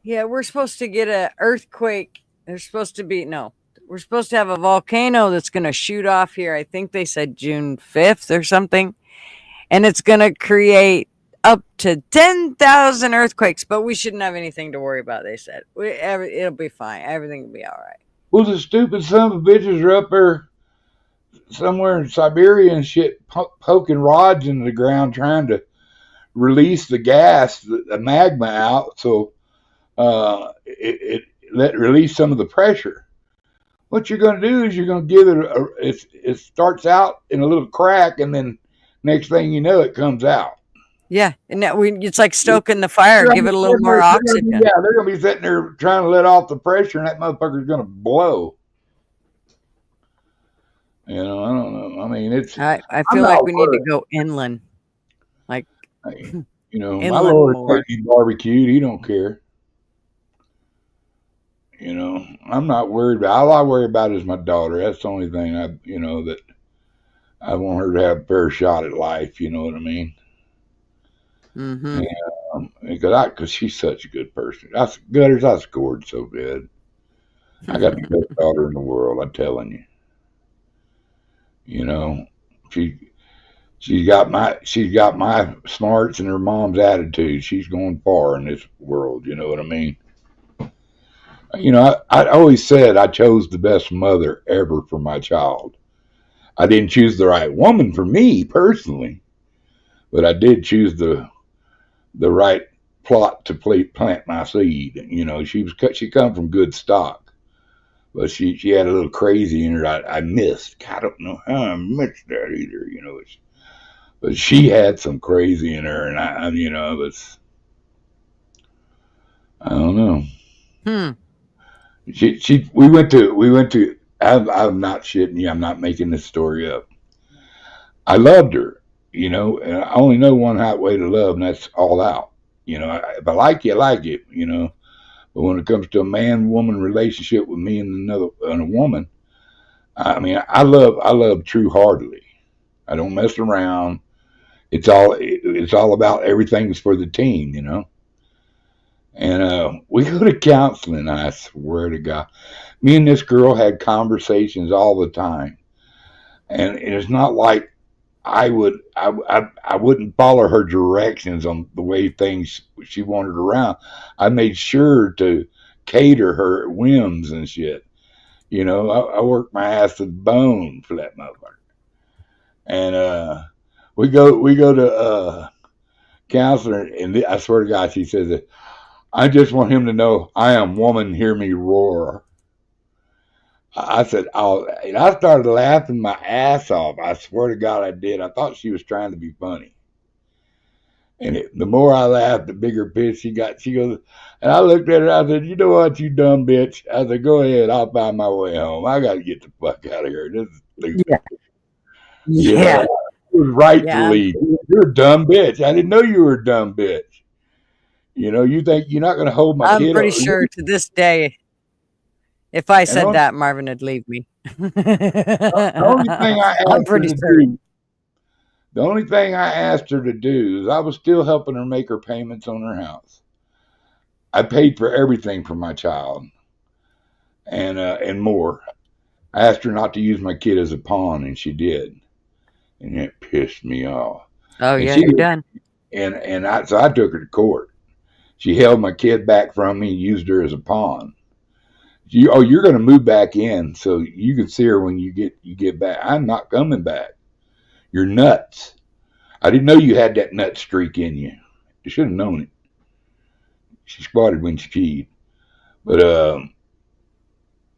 Yeah, we're supposed to get a earthquake. There's supposed to be no. We're supposed to have a volcano that's going to shoot off here. I think they said June 5th or something. And it's going to create up to 10,000 earthquakes, but we shouldn't have anything to worry about, they said. It'll be fine. Everything will be all right. Well, the stupid son of bitches are up there somewhere in Siberia and shit, poking rods into the ground trying to release the gas, the magma out, so it let release some of the pressure. What you're going to do is you're going to give it it starts out in a little crack, and then next thing you know, it comes out. Yeah, and it's like stoking the fire. Give it a little more oxygen. Yeah, they're going to be sitting there trying to let off the pressure, and that motherfucker's going to blow. You know, I don't know. I mean, it's. I feel like we need to go inland. Like, you know, my inland Lord more. take me barbecued. He don't care. You know, I'm not worried about. All I worry about is my daughter. That's the only thing that I want her to have a fair shot at life. You know what I mean? Mm-hmm. Because she's such a good person. Gutters, I scored so good. I got the best daughter in the world. I'm telling you. You know, she's got my smarts and her mom's attitude. She's going far in this world. You know what I mean? You know, I always said I chose the best mother ever for my child. I didn't choose the right woman for me personally, but I did choose the right plot to plant my seed. You know, she come from good stock, but she had a little crazy in her. I missed. I don't know how I missed that either. You know, but she had some crazy in her, and I don't know. We went to. I'm not shitting you. I'm not making this story up. I loved her, you know, and I only know one hot way to love, and that's all out. You know, if I like you, I like you, you know. But when it comes to a man-woman relationship with me and a woman, I mean, I love true-heartedly. I don't mess around. It's all about everything's for the team, you know. And we go to counseling. I swear to God, me and this girl had conversations all the time, and it's not like I wouldn't follow her directions on the way things she wanted around. I made sure to cater her whims and shit. You know, I worked my ass to the bone for that motherfucker. And we go to counselor, and I swear to God, she says that I just want him to know I am woman. Hear me roar. I said, oh, and I started laughing my ass off. I swear to God, I did. I thought she was trying to be funny. And the more I laughed, the bigger bitch she got. She goes, and I looked at her. I said, you know what, you dumb bitch. I said, go ahead. I'll find my way home. I got to get the fuck out of here. This is stupid. Yeah. It was right to leave. You're a dumb bitch. I didn't know you were a dumb bitch. You know, you think you're not going to hold my kid? I'm pretty sure to this day, if I said that, Marvin would leave me. The only thing I asked her to do, the only thing I asked her to do is I was still helping her make her payments on her house. I paid for everything for my child, and more. I asked her not to use my kid as a pawn, and she did, and it pissed me off. Oh, and you're done. So I took her to court. She held my kid back from me and used her as a pawn. You're going to move back in so you can see her when you get back. I'm not coming back. You're nuts. I didn't know you had that nut streak in you. You should have known it. She spotted when she peed. But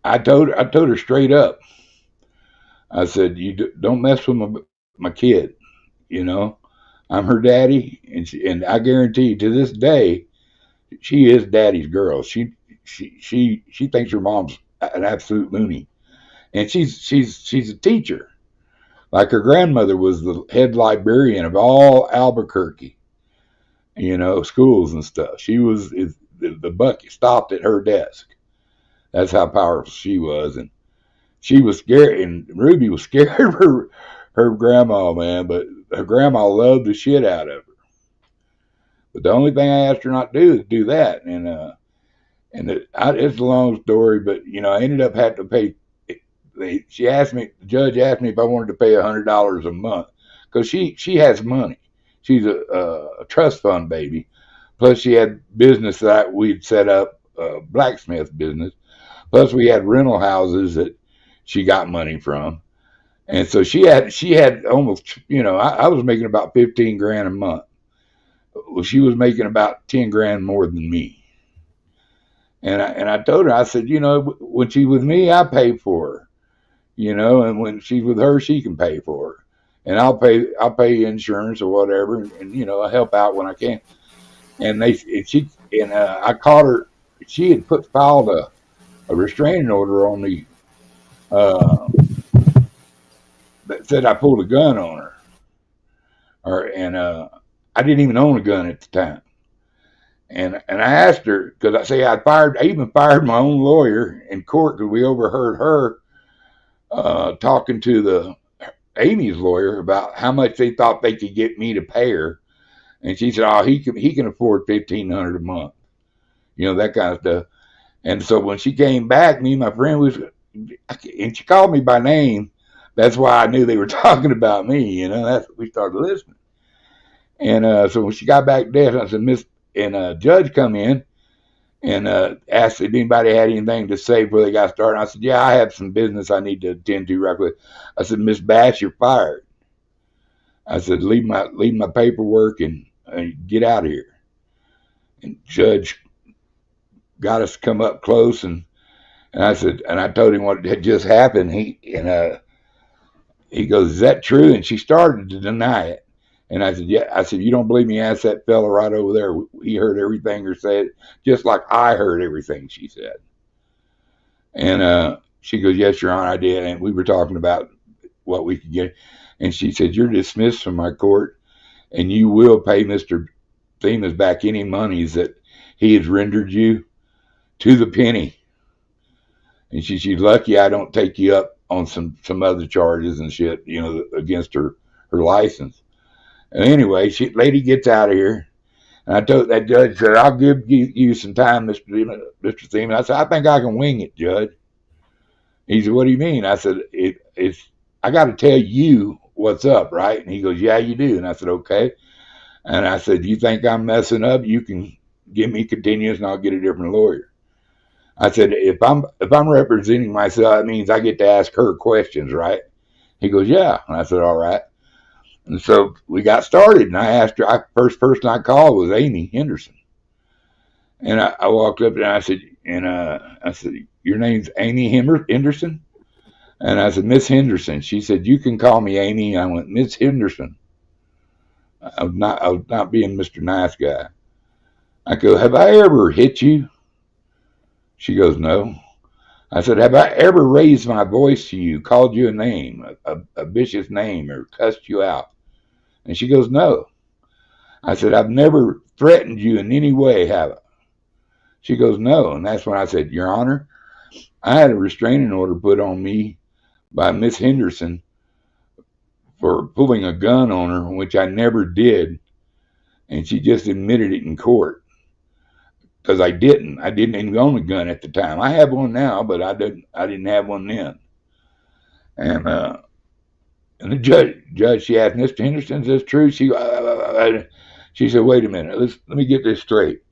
I told her straight up. I said, you don't mess with my kid. You know, I'm her daddy, and I guarantee you, to this day, she is daddy's girl. She thinks her mom's an absolute loony, and she's a teacher. Like her grandmother was the head librarian of all Albuquerque, you know, schools and stuff. She was the buck stopped at her desk. That's how powerful she was, and she was scared. And Ruby was scared of her grandma, man. But her grandma loved the shit out of her. But the only thing I asked her not to do is do that, and it's a long story, but you know, I ended up having to pay. The judge asked me if I wanted to pay $100 a month because she has money. she's a trust fund baby. Plus, she had business that we'd set up, blacksmith business. Plus, we had rental houses that she got money from, and so she had almost, I was making about 15 grand a month. Well, she was making about 10 grand more than me. And I told her, I said, when she's with me, I pay for her, and when she's with her, she can pay for her, and I'll pay insurance or whatever, and I help out when I can. And I caught her. She had filed a restraining order on me, uh, that said I pulled a gun on her, and I didn't even own a gun at the time. And I asked her, because I even fired my own lawyer in court because we overheard her talking to Amy's lawyer about how much they thought they could get me to pay her. And she said, "Oh, he can afford $1,500 a month, that kind of stuff." And so when she came back, me and my friend and she called me by name. That's why I knew they were talking about me. We started listening. And so when she got back there, I said, a judge come in and asked if anybody had anything to say before they got started. I said, "Yeah, I have some business I need to attend to right quick." I said, "Miss Bass, you're fired." I said, leave my paperwork and get out of here." And judge got us to come up close, and I said, and I told him what had just happened. He goes, "Is that true?" And she started to deny it. And I said, "Yeah." I said, "You don't believe me? Ask that fella right over there. He heard everything her said, just like I heard everything she said." And she goes, "Yes, Your Honor, I did." And we were talking about what we could get. And she said, "You're dismissed from my court, and you will pay Mr. Themis back any monies that he has rendered you to the penny." And she's lucky I don't take you up on some other charges and shit, against her license. And anyway, lady gets out of here. And I told that judge, said, "I'll give you some time, Mr. Themis." I said, "I think I can wing it, Judge." He said, "What do you mean?" I said, I got to tell you what's up, right?" And he goes, "Yeah, you do." And I said, "Okay." And I said, "You think I'm messing up? You can give me continuance and I'll get a different lawyer." I said, if I'm representing myself, that means I get to ask her questions, right?" He goes, "Yeah." And I said, "All right." And so we got started, and I asked her. First person I called was Amy Henderson. And I walked up and I said, "Your name's Amy Henderson?" And I said, "Miss Henderson." She said, "You can call me Amy." And I went, "Miss Henderson." I was not being Mr. Nice Guy. I go, "Have I ever hit you?" She goes, "No." I said, "Have I ever raised my voice to you, called you a name, a vicious name, or cussed you out?" And she goes, "No." I said, "I've never threatened you in any way, have I?" She goes, "No." And that's when I said, "Your Honor, I had a restraining order put on me by Miss Henderson for pulling a gun on her, which I never did. And she just admitted it in court. Because I didn't even own a gun at the time. I have one now, but I didn't have one then." And the judge, she asked, "Mr. Henderson, is this true?" She said, "Wait a minute, let me get this straight.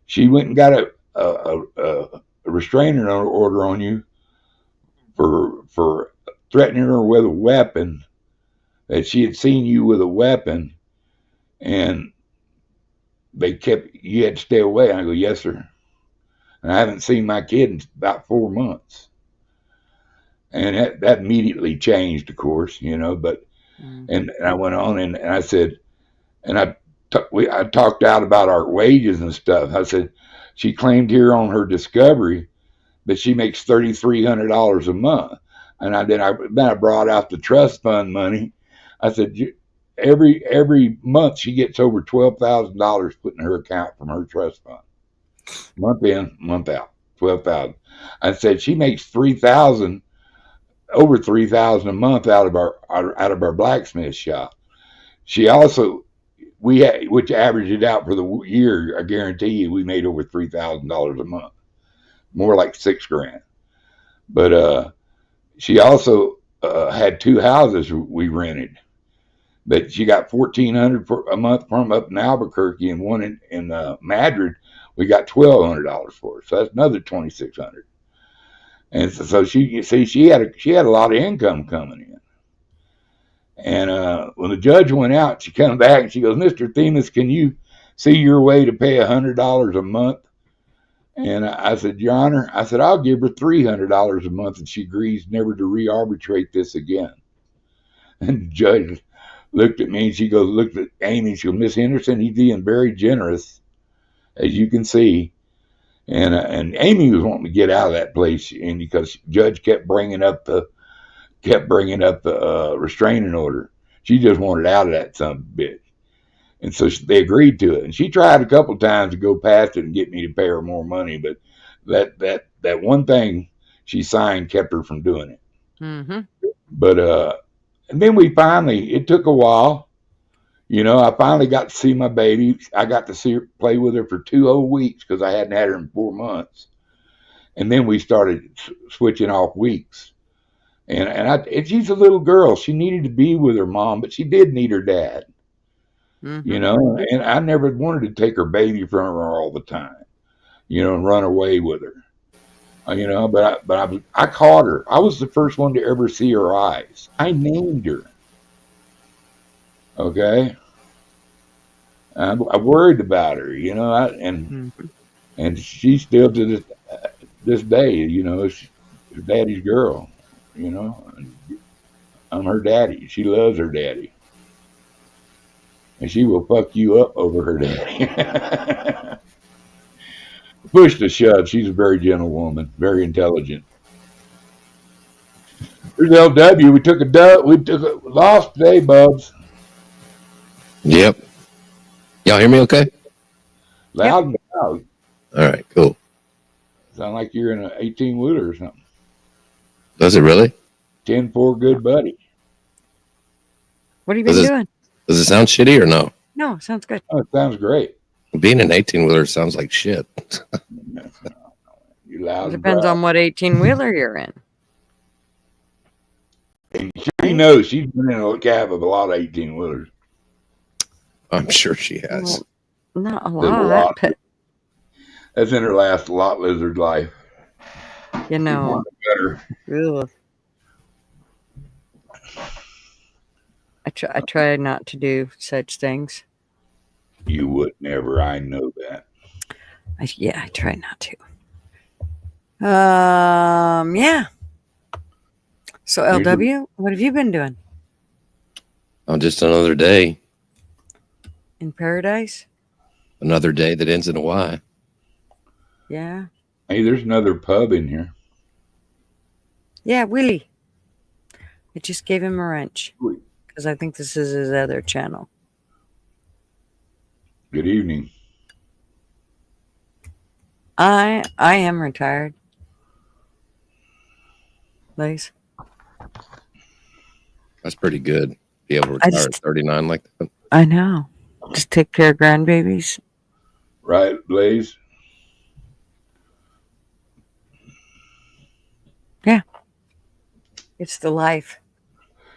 She went and got a restraining order on you for threatening her with a weapon, that she had seen you with a weapon, and you had to stay away." And I go, "Yes, sir." And I haven't seen my kid in about 4 months. And that immediately changed, of course, but, and I went on and I said, and I talked out about our wages and stuff. I said, she claimed here on her discovery that she makes $3,300 a month. And then I brought out the trust fund money. I said, every month she gets over $12,000 put in her account from her trust fund. Month in, month out, 12,000. I said, she makes over $3,000 a month out of our blacksmith shop. She also, which averaged it out for the year, I guarantee you, we made over $3,000 a month, more like $6,000. But she also had 2 houses we rented. But she got 1,400 for a month from up in Albuquerque, and one in Madrid, we got $1,200 for her. So that's another 2,600. And so she had a lot of income coming in. And when the judge went out, she come back and she goes, "Mr. Themis, can you see your way to pay $100 a month?" And I said, "Your Honor," I said, "I'll give her $300 a month if she agrees never to re-arbitrate this again." And the judge looked at me and she goes, looked at Amy, she goes, "Miss Henderson, he's being very generous, as you can see." And Amy was wanting to get out of that place, and because the judge kept bringing up the restraining order, she just wanted out of that son of a bitch. And so they agreed to it. And she tried a couple of times to go past it and get me to pay her more money, but that one thing she signed kept her from doing it. Mm-hmm. But and then it took a while. I finally got to see my baby. I got to see her, play with her for 2 whole weeks because I hadn't had her in 4 months. And then we started switching off weeks. And she's a little girl. She needed to be with her mom, but she did need her dad. Mm-hmm. And I never wanted to take her baby from her all the time, and run away with her. But I caught her. I was the first one to ever see her eyes. I named her. Okay. I worried about her, and she's still to this day, she's daddy's girl, and I'm her daddy. She loves her daddy. And she will fuck you up over her daddy. Push to shove. She's a very gentle woman, very intelligent. Here's LW. We took a loss today, Bubs. Yep. Y'all hear me okay? Loud and loud. All right, cool. Sound like you're in an 18-wheeler or something. Does it really? 10-4 good buddy. What have you been doing? Does it sound shitty or no? No, sounds good. Oh, it sounds great. Being an 18-wheeler sounds like shit. You loud. It depends on what 18-wheeler you're in. She knows she's been in a cab of a lot of 18-wheelers. I'm sure she has. Well, not a There's lot, but that's in her last lot lizard life. Better. Ugh. I try not to do such things. You would never. I know that. I try not to. Yeah. So LW, what have you been doing? Oh, just another day. In paradise? Another day that ends in a Y. Yeah. Hey, there's another pub in here. Yeah, Willie. I just gave him a wrench because I think this is his other channel. Good evening. I am retired. Lace. That's pretty good. Be able to retire at 39 like that. I know. Just take care of grandbabies. Right, Blaze? Yeah. It's the life.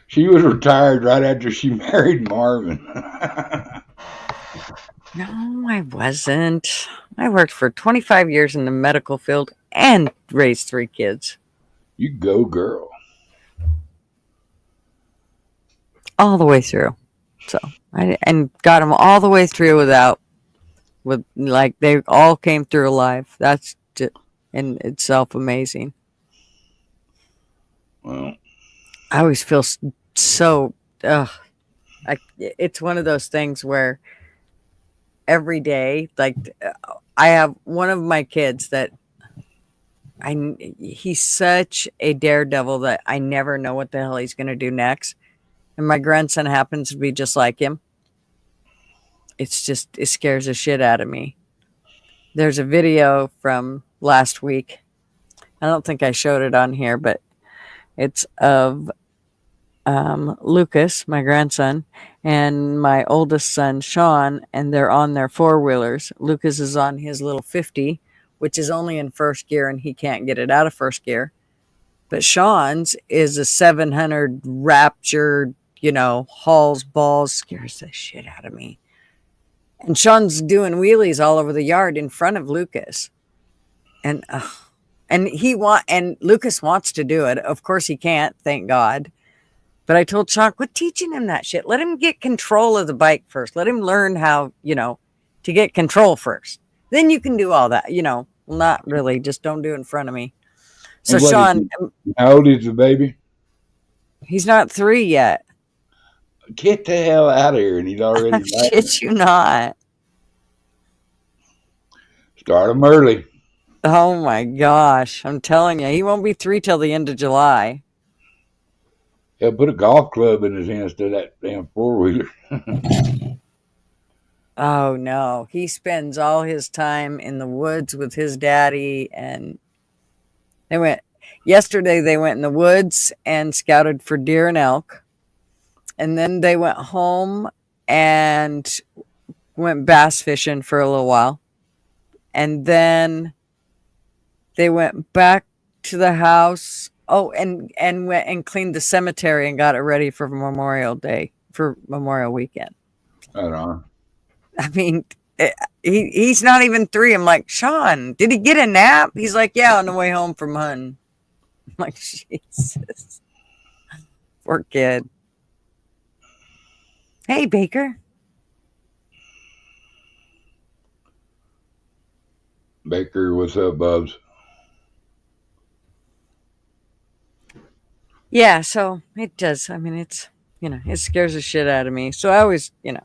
She was retired right after she married Marvin. No, I wasn't. I worked for 25 years in the medical field and raised 3 kids. You go, girl. All the way through. So and got them all the way through with they all came through alive. That's just in itself amazing. Well, I always feel so. It's one of those things where every day, I have one of my kids that he's such a daredevil that I never know what the hell he's going to do next. And my grandson happens to be just like him. It scares the shit out of me. There's a video from last week. I don't think I showed it on here, but it's of Lucas, my grandson, and my oldest son, Sean, and they're on their 4-wheelers. Lucas is on his little 50, which is only in first gear, and he can't get it out of first gear. But Sean's is a 700 Rapture, hauls balls, scares the shit out of me. And Sean's doing wheelies all over the yard in front of Lucas. And and Lucas wants to do it. Of course he can't, thank God. But I told Sean, quit teaching him that shit. Let him get control of the bike first. Let him learn how, to get control first. Then you can do all that, well, not really. Just don't do it in front of me. So Sean, how old is the baby? He's not 3 yet. Get the hell out of here. And he's already Shit you not. Start him early. Oh my gosh. I'm telling you, he won't be 3 till the end of July. He'll put a golf club in his hand instead of that damn 4-wheeler. Oh no. He spends all his time in the woods with his daddy, and yesterday they went in the woods and scouted for deer and elk. And then they went home and went bass fishing for a little while. And then they went back to the house. Oh, and went and cleaned the cemetery and got it ready for Memorial Day, for Memorial Weekend. Right on. I mean, he's not even 3. I'm like, Sean, did he get a nap? He's like, yeah, on the way home from hunting. I'm like, Jesus. Poor kid. Hey, Baker. Baker, what's up, Bubs? Yeah, so it does. I mean, it's, it scares the shit out of me. So I always, it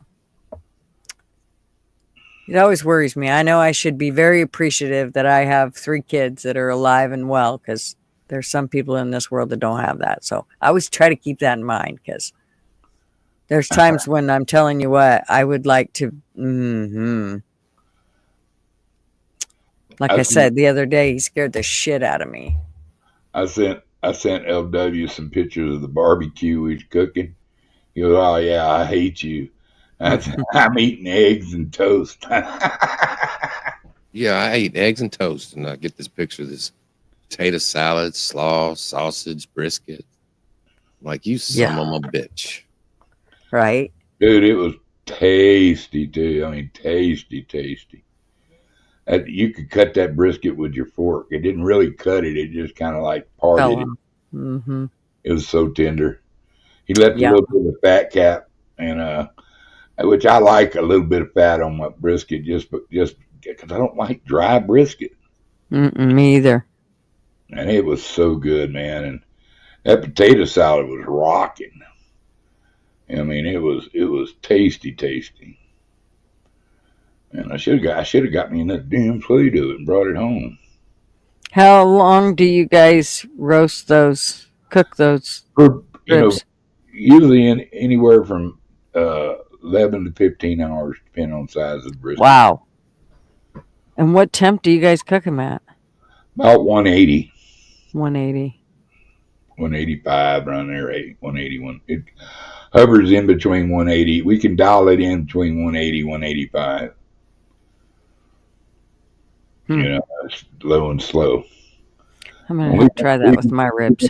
always worries me. I know I should be very appreciative that I have 3 kids that are alive and well, because there's some people in this world that don't have that. So I always try to keep that in mind, because there's times when I'm telling you what, I would like to, like I said, the other day, he scared the shit out of me. I sent LW some pictures of the barbecue we was cooking. He goes, oh yeah, I hate you. I'm eating eggs and toast. Yeah, I ate eggs and toast, and I get this picture of this potato salad, slaw, sausage, brisket. I'm like, you son of a bitch. Right? Dude, it was tasty, too. I mean, tasty. You could cut that brisket with your fork. It didn't really cut it. It just kind of like parted it. Mm-hmm. It was so tender. He left a little bit of the fat cap, and which I like a little bit of fat on my brisket, just because I don't like dry brisket. Me either. And it was so good, man. And that potato salad was rocking. I mean, it was tasty. And I should have got me in that damn Play-Doh and brought it home. How long do you guys cook those ribs? Usually anywhere from 11 to 15 hours, depending on the size of the brisket. Wow. And what temp do you guys cook them at? About 180. 180. 185 around there, 181. It hovers in between 180. We can dial it in between 180, 185. It's low and slow. I'm going to have to try that with my ribs.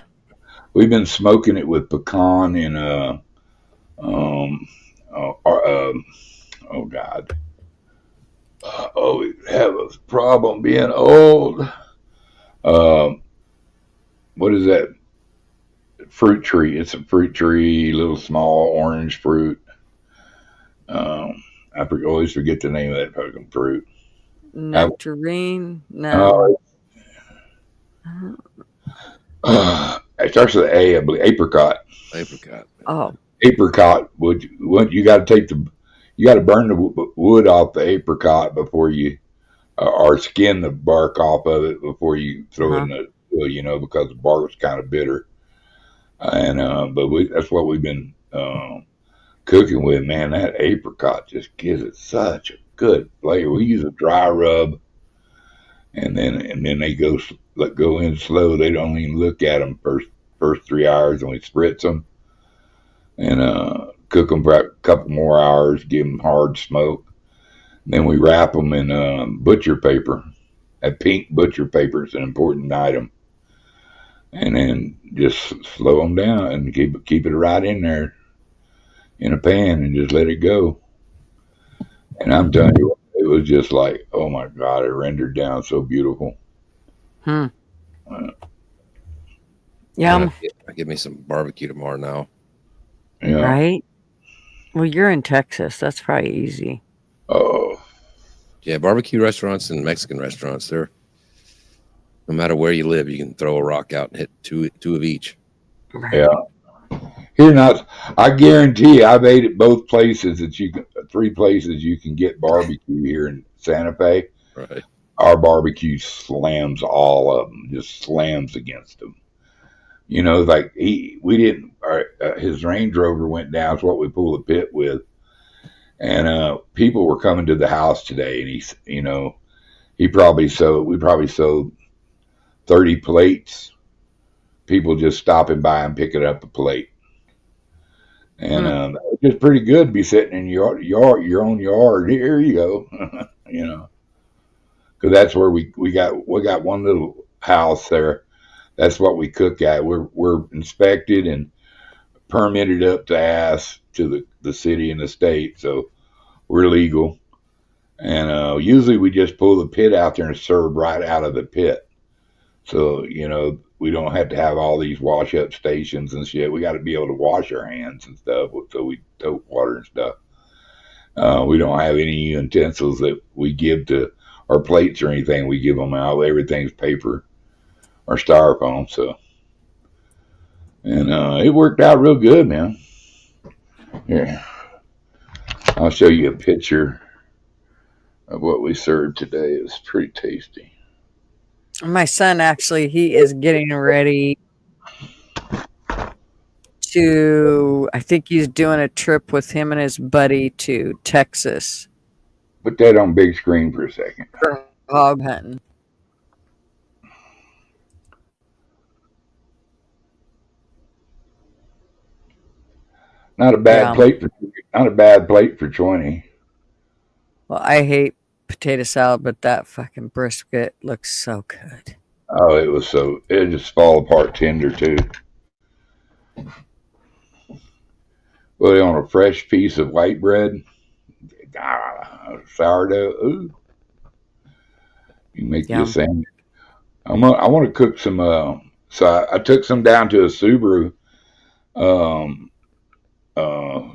We've been smoking it with pecan and oh God. We have a problem being old. What is that? Fruit tree. It's a fruit tree, little small orange fruit. I always forget the name of that fucking fruit. Nectarine? No. It starts with A, I believe. Apricot. Oh. Apricot. You got to burn the wood off the apricot before you, or skin the bark off of it before you throw it in the oil, because the bark is kind of bitter. And but that's what we've been cooking with, man. That apricot just gives it such a good flavor. We use a dry rub, and then they go in slow. They don't even look at them first 3 hours, and we spritz them and cook them for a couple more hours. Give them hard smoke. And then we wrap them in butcher paper. That pink butcher paper is an important item. And then just slow them down and keep it right in there. in a pan and just let it go. And I'm telling you, it was just like, oh my God, it rendered down so beautiful. Hmm. Man, Yum. I get me some barbecue tomorrow now. Yeah. Right? Well, you're in Texas. That's probably easy. Oh, Yeah, barbecue restaurants and Mexican restaurants, they're no matter where you live, you can throw a rock out and hit two of each. Right. yeah. Here not, I guarantee you, I've ate at both places that you can, 3 places you can get barbecue here in Santa Fe. Right. Our barbecue slams all of them, just slams against them. You know, like his Range Rover went down. It's what we pull the pit with. And people were coming to the house today, and we probably sold 30 plates. People just stopping by and picking up a plate. And it's just pretty good to be sitting in your own yard. Here you go, because that's where we got one little house there. That's what we cook at. We're inspected and permitted up to ass to the city and the state, so we're legal. And usually we just pull the pit out there and serve right out of the pit. So we don't have to have all these wash up stations and shit. We got to be able to wash our hands and stuff. So we tote water and stuff. We don't have any utensils that we give to our plates or anything. We give them out. Everything's paper or styrofoam. So, and it worked out real good, man. Here, I'll show you a picture of what we served today. It was pretty tasty. My son actually, he is getting ready to, I think he's doing a trip with him and his buddy to Texas. Put that on big screen for a second. For hog hunting. Not a bad plate for 20. Well, I hate potato salad, but that fucking brisket looks so good. Oh, it just fall apart tender too. Put it on a fresh piece of white bread. Sourdough. Ooh. You can make you a sandwich. I want to cook some. So I took some down to a Subaru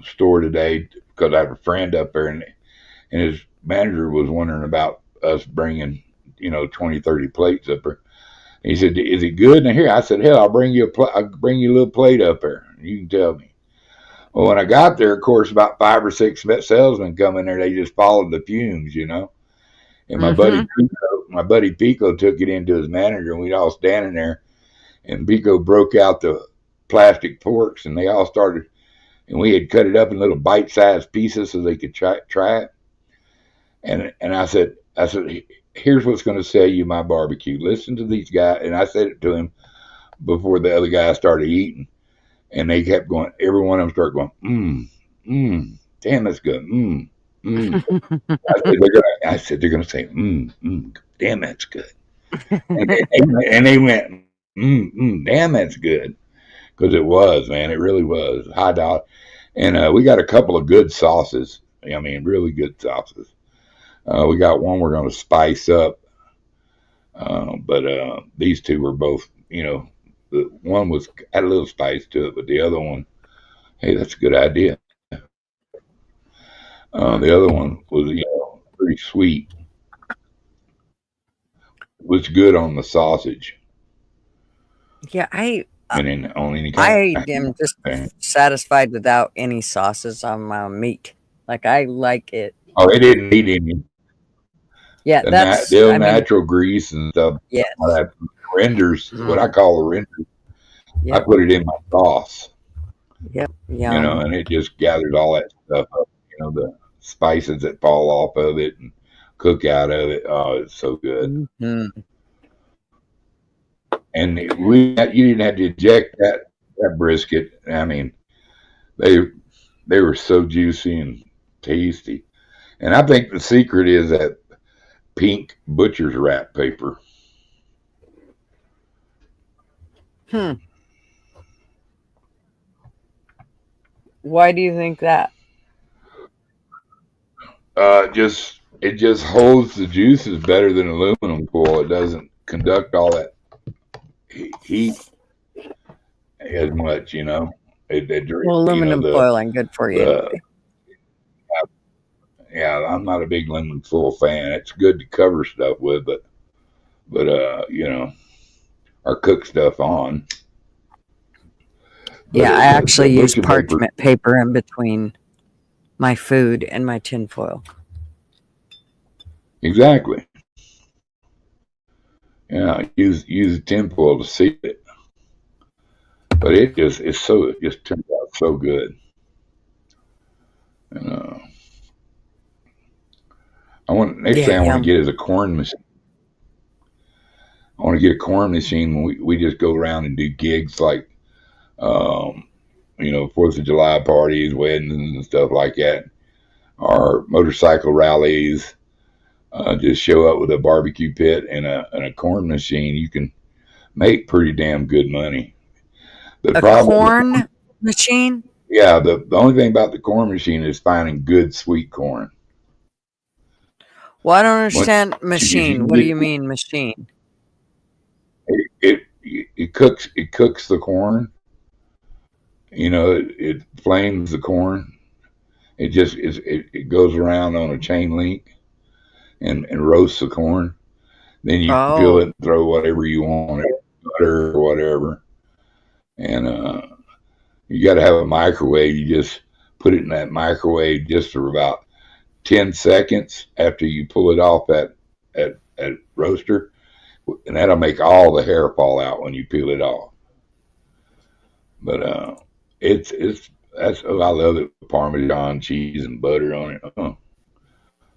store today because I have a friend up there, and his manager was wondering about us bringing 20, 30 plates up there. And he said, "Is it good?" And here I said, "Hell, I'll bring you a little plate up there. You can tell me." Well, when I got there, of course, about 5 or 6 salesmen come in there. They just followed the fumes, And my buddy Pico took it into his manager, and we all standing there. And Pico broke out the plastic forks, and they all started. And we had cut it up in little bite-sized pieces so they could try it. And I said, here's what's going to sell you my barbecue. Listen to these guys. And I said it to him before the other guys started eating. And they kept going. Every one of them started going, damn, that's good. I said, they're going to say, damn, that's good. And they went, damn, that's good. Because it was, man. It really was. High dollar. And we got a couple of good sauces. I mean, really good sauces. We got one we're going to spice up. But these two were both, the one had a little spice to it, but the other one, hey, that's a good idea. The other one was, pretty sweet. It was good on the sausage. Yeah, I am just satisfied without any sauces on my meat. Like, I like it. Oh, it didn't need any. Yeah, the natural grease and stuff. Yes. That renders, what I call the renders. Yep. I put it in my sauce. Yep. And it just gathers all that stuff up. The spices that fall off of it and cook out of it. Oh, it's so good. Mm-hmm. And you didn't have to eject that brisket. I mean, they were so juicy and tasty. And I think the secret is that pink butcher's wrap paper. Why do you think that? It just holds the juices better than aluminum foil. It doesn't conduct all that heat as much, you know. Well, You know, aluminum foil ain't good for you the anyway. yeah, I'm not a big aluminum foil fan. It's good to cover stuff with, but you know, or cook stuff on. But Yeah, I the actually use butcher paper, parchment paper in between my food and my tin foil. exactly. Yeah, use tin foil to seal it. But it just turned out so good. And next Yeah, thing I want to yum. get is a corn machine. I want to get a corn machine when we just go around and do gigs like, um, you know, 4th of July parties, weddings, and stuff like that, or motorcycle rallies. Just show up with a barbecue pit and a corn machine. You can make pretty damn good money. The A problem, corn machine? yeah, the only thing about the corn machine is finding good sweet corn. Well, I don't Once understand if you machine. can What do get you mean machine? it cooks the corn. You know, it flames the corn. It goes around on a chain link and roasts the corn. Then you peel it Oh, and throw whatever you want, butter or whatever. And you got to have a microwave. You just put it in that microwave just for about 10 seconds after you pull it off that roaster, and that'll make all the hair fall out when you peel it off. But it's that's I love it. Parmesan cheese and butter on it.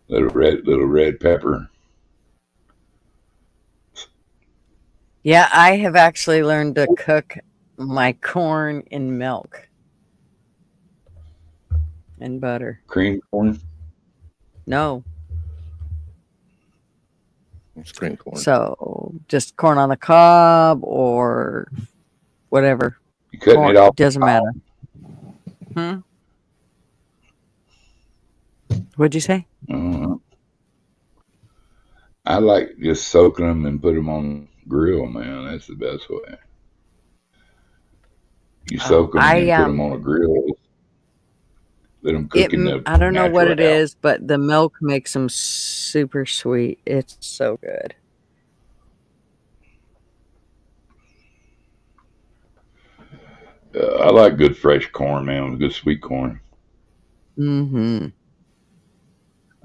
Little red pepper. yeah, I have actually learned to cook my corn in milk and butter. Cream corn. No. Screen corn. So just corn on the cob or whatever. You cutting Corn, it off it the doesn't top. matter. Hmm? What'd you say? Uh, I like just soaking them and put them on the grill, man. That's the best way. You Oh, soak them and then put them on a grill. Let them cook in the I don't know what natural it house. is, but the milk makes them super sweet. It's so good. I like good fresh corn, man. Good sweet corn. Mm-hmm.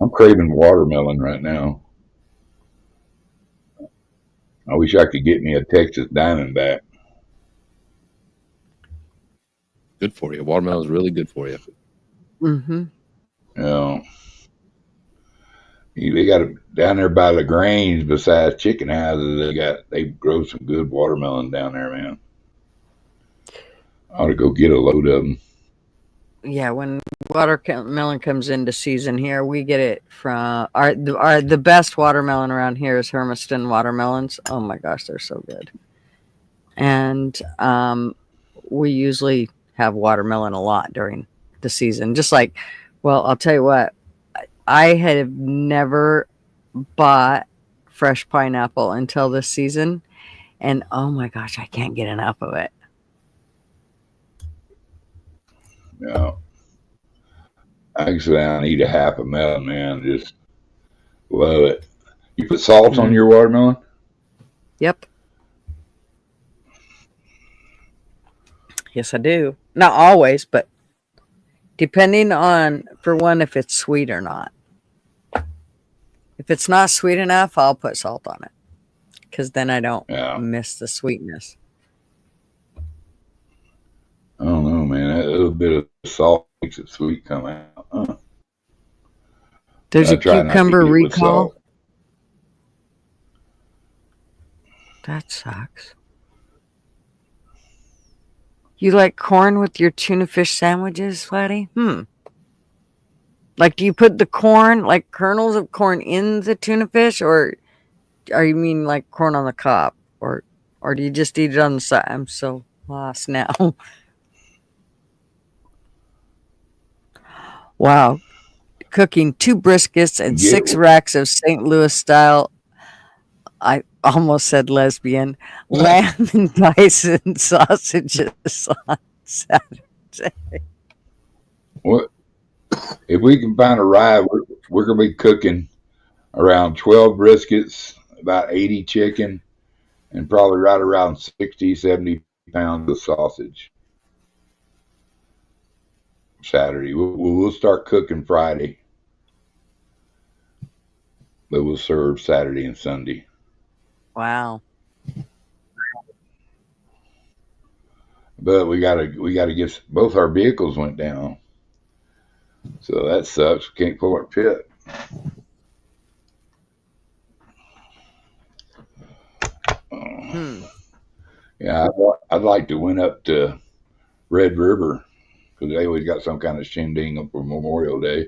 I'm craving watermelon right now. I wish I could get me a Texas Diamondback. Good for you. Watermelon is really good for you. Mm-hmm. You know, they got down there by Lagrange. Besides chicken houses, they grow some good watermelon down there, man. I ought to go get a load of them. Yeah, when watermelon comes into season here, we get it from the best watermelon around here is Hermiston watermelons. Oh my gosh, they're so good. And we usually have watermelon a lot during the season. Just like, well, I'll tell you what, I have never bought fresh pineapple until this season, and oh my gosh, I can't get enough of it. You know, I can sit down and eat a half a melon, man. Just love it. You put salt on Mm. your watermelon? Yep. Yes, I do. Not always, but depending on, for one, if it's sweet or not. If it's not sweet enough, I'll put salt on it because then I don't Yeah. miss the sweetness. I don't know, man. A little bit of salt makes it sweet come out. There's I a try not to cucumber eat it with recall. salt. That sucks. You like corn with your tuna fish sandwiches, Flatty? Like, do you put the corn, like kernels of corn, in the tuna fish, or are you mean like corn on the cob, or do you just eat it on the side? I'm so lost now. Wow. Cooking 2 briskets and Get 6 racks of St. Louis style, I almost said lesbian, lamb and bison sausages on Saturday. what if we can find a ride? We're gonna be cooking around 12 briskets, about 80 chicken, and probably right around 60, 70 pounds of sausage. Saturday. We'll start cooking Friday, but we'll serve Saturday and Sunday. Wow. But we gotta get both our vehicles went down, so that sucks. We can't pull our pit. Hmm. Yeah, I'd like to went up to Red River because they always got some kind of shindig up for Memorial Day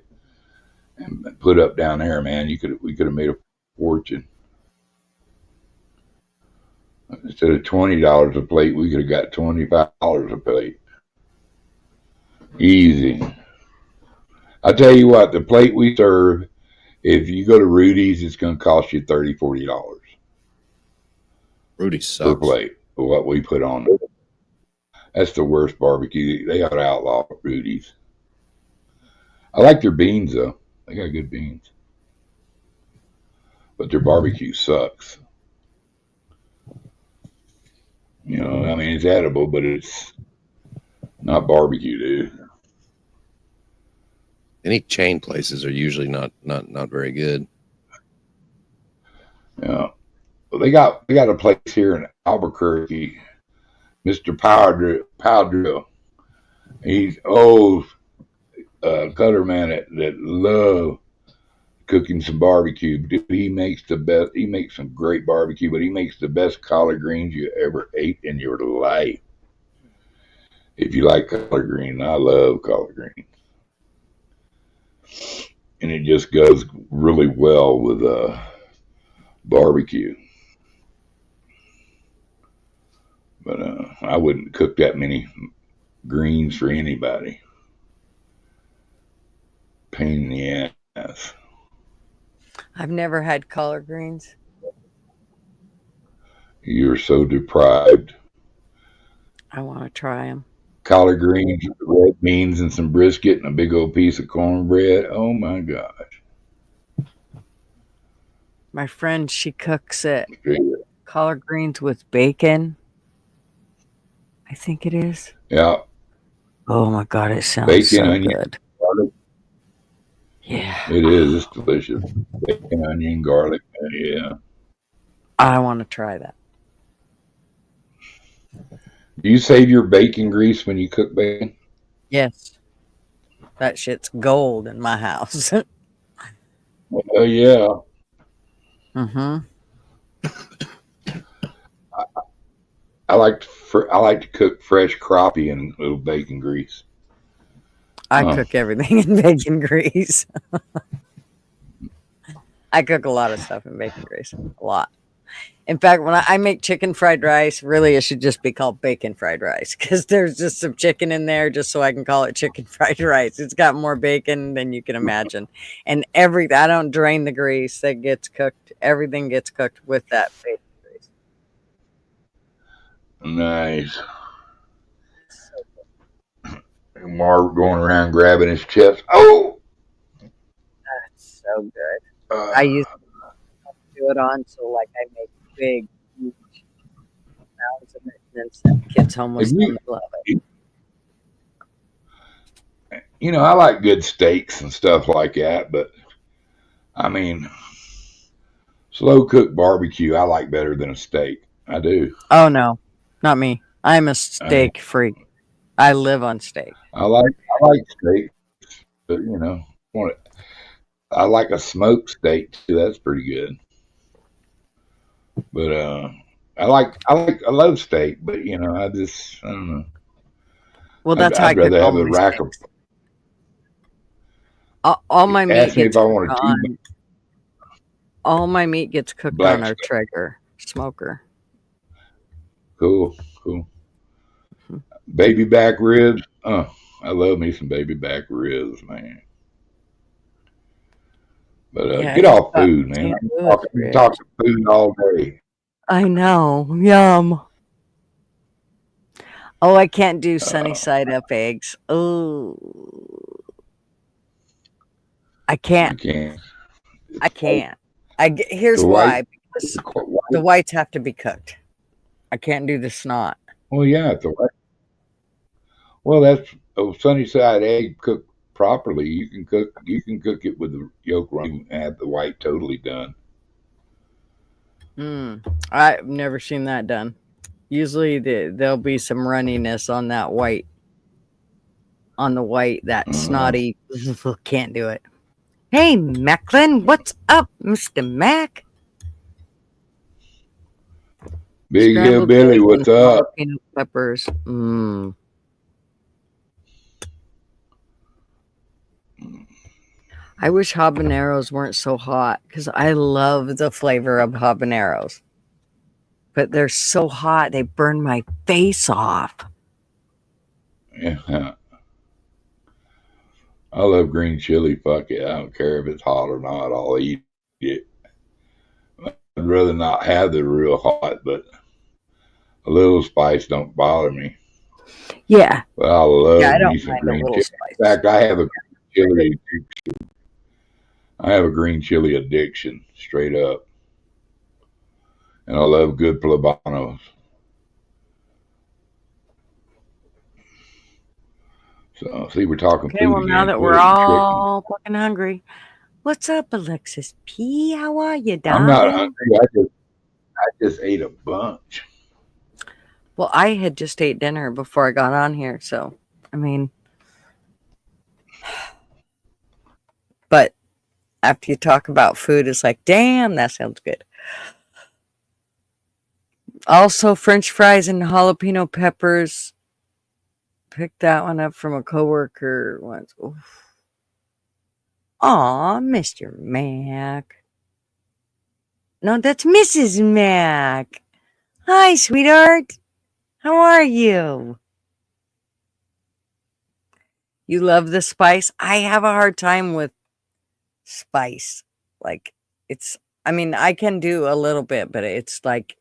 and put up down there. Man, we could have made a fortune. Instead of $20 a plate, we could have got $25 a plate. Easy. I tell you what, the plate we serve, if you go to Rudy's, it's going to cost you $30, $40 Rudy per sucks. plate for what we put on it. That's the worst barbecue. They ought to outlaw Rudy's. I like their beans though. They got good beans, but their barbecue sucks. You know, I mean, it's edible, but it's not barbecue, dude. Any chain places are usually not very good. Yeah, well, they got a place here in Albuquerque, Mr. Powdrill. He's old cutter man that love cooking some barbecue. Dude, he makes the best. He makes some great barbecue, but he makes the best collard greens you ever ate in your life. If you like collard greens, I love collard greens, and it just goes really well with barbecue. But I wouldn't cook that many greens for anybody. Pain in the ass. I've never had collard greens. You're so deprived. I want to try them. Collard greens, red beans, and some brisket, and a big old piece of cornbread. Oh my gosh. My friend, she cooks it. Yeah. Collard greens with bacon. I think it is. Yeah. Oh my God, it sounds Bacon, so onion, good. garlic. Yeah. It is. It's delicious. Bacon, onion, garlic. Yeah. I want to try that. Do you save your bacon grease when you cook bacon? Yes. That shit's gold in my house. Oh yeah. Mm-hmm. I like to cook fresh crappie in little bacon grease. I Huh. cook everything in bacon grease. I cook a lot of stuff in bacon grease. A lot. In fact, when I make chicken fried rice, really it should just be called bacon fried rice because there's just some chicken in there just so I can call it chicken fried rice. It's got more bacon than you can imagine. And I don't drain the grease that gets cooked. Everything gets cooked with that bacon grease. Nice. Marv going around grabbing his chest. Oh. That's so good. I used to do it on so like I make big, huge pounds of it and then send kids home with If some you- that love it. You know, I like good steaks and stuff like that, but I mean, slow cooked barbecue I like better than a steak. I do. Oh no, not me. I'm a steak freak. I live on steak. I like steak, but you know, I like a smoked steak too. That's pretty good. But I love steak, but you know, I don't know. Well, that's how I I'd cook rather all have a my rack steaks. of. All my meat Ask me gets if I cooked want a on. two All my meat gets cooked black on our steak. Traeger smoker. Cool. Baby back ribs. I love me some baby back ribs, man. But Yeah, I get just off got food, man. St. I'm Louis talking, I'm ribs. talking food all day. I know. Yum. Oh, I can't do sunny Uh, side up eggs. Oh, I can't. you can't. I It's white. can't. Here's The white, why. Because the white. whites have to be cooked. I can't do the snot. Well, yeah, it's the white. Well, that's a sunny side egg cooked properly. You can cook it with the yolk running and have the white totally done. I've never seen that done. Usually there'll be some runniness on that white, on the white, that Uh, snotty. Can't do it. Hey, Macklin, what's up, Mr. Mac? Big Scrambled Hillbilly, eggs and what's up? jalapeno peppers. I wish habaneros weren't so hot because I love the flavor of habaneros. But they're so hot, they burn my face off. Yeah, I love green chili. Fuck it. I don't care if it's hot or not. I'll eat it. I'd rather not have the real hot, but a little spice don't bother me. Yeah. But I Yeah, I love me don't some mind a green little chili. In spice. fact, I have a green chili. I have a green chili addiction, straight up, and I love good poblanos. So, see, we're talking Okay, food well, now again. that Quit we're it, you tricking. all fucking hungry, what's up, Alexis P? How are you, I'm not darling? hungry. I just ate a bunch. Well, I had just ate dinner before I got on here, so I mean, but after you talk about food, it's like, damn, that sounds good. Also, French fries and jalapeno peppers. Picked that one up from a coworker once. Oof. Aw, Mr. Mac. No, that's Mrs. Mac. Hi, sweetheart. How are you? You love the spice? I have a hard time with spice. Like, I mean, I can do a little bit, but it's like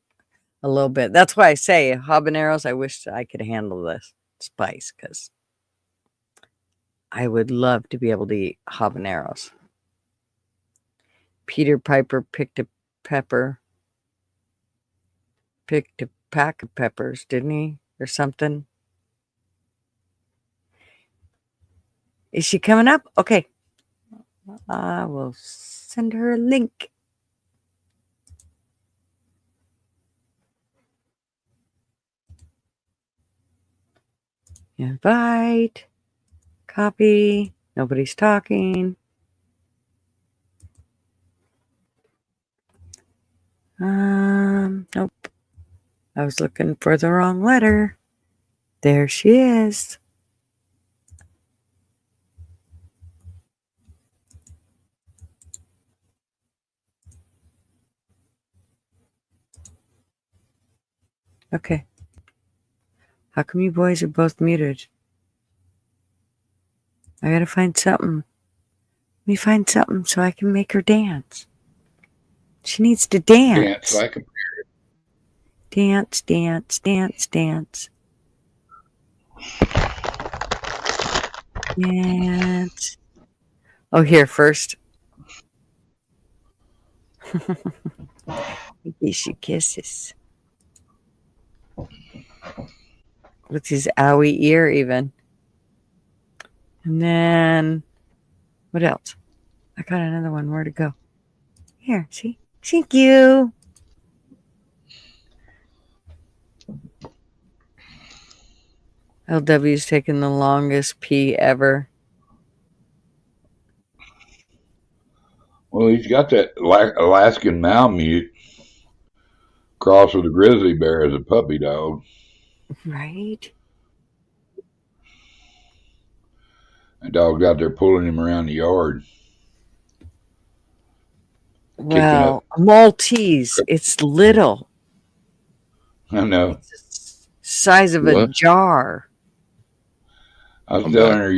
a little bit. That's why I say habaneros. I wish I could handle this spice because I would love to be able to eat habaneros. Peter Piper picked a pack of peppers, didn't he? Or something. Is she coming up? Okay. I will send her a link. Invite. Copy. Nobody's talking. Nope. I was looking for the wrong letter. There she is. Okay. How come you boys are both muted? I gotta find something. Let me find something so I can make her dance. She needs to Dance dance. like a Dance, dance, dance, dance. Dance. Oh, here first. Maybe she kisses. With his owie ear, even. And then, what else? I got another one. Where to go? Here, see? Thank you. LW's taking the longest pee ever. Well, he's got that Alaskan Malamute crossed with a grizzly bear as a puppy dog. Right? The dog's out there pulling him around the yard, kicking up. Well, Maltese. It's little. I know. It's the size of a What? jar. I was I'm telling back. her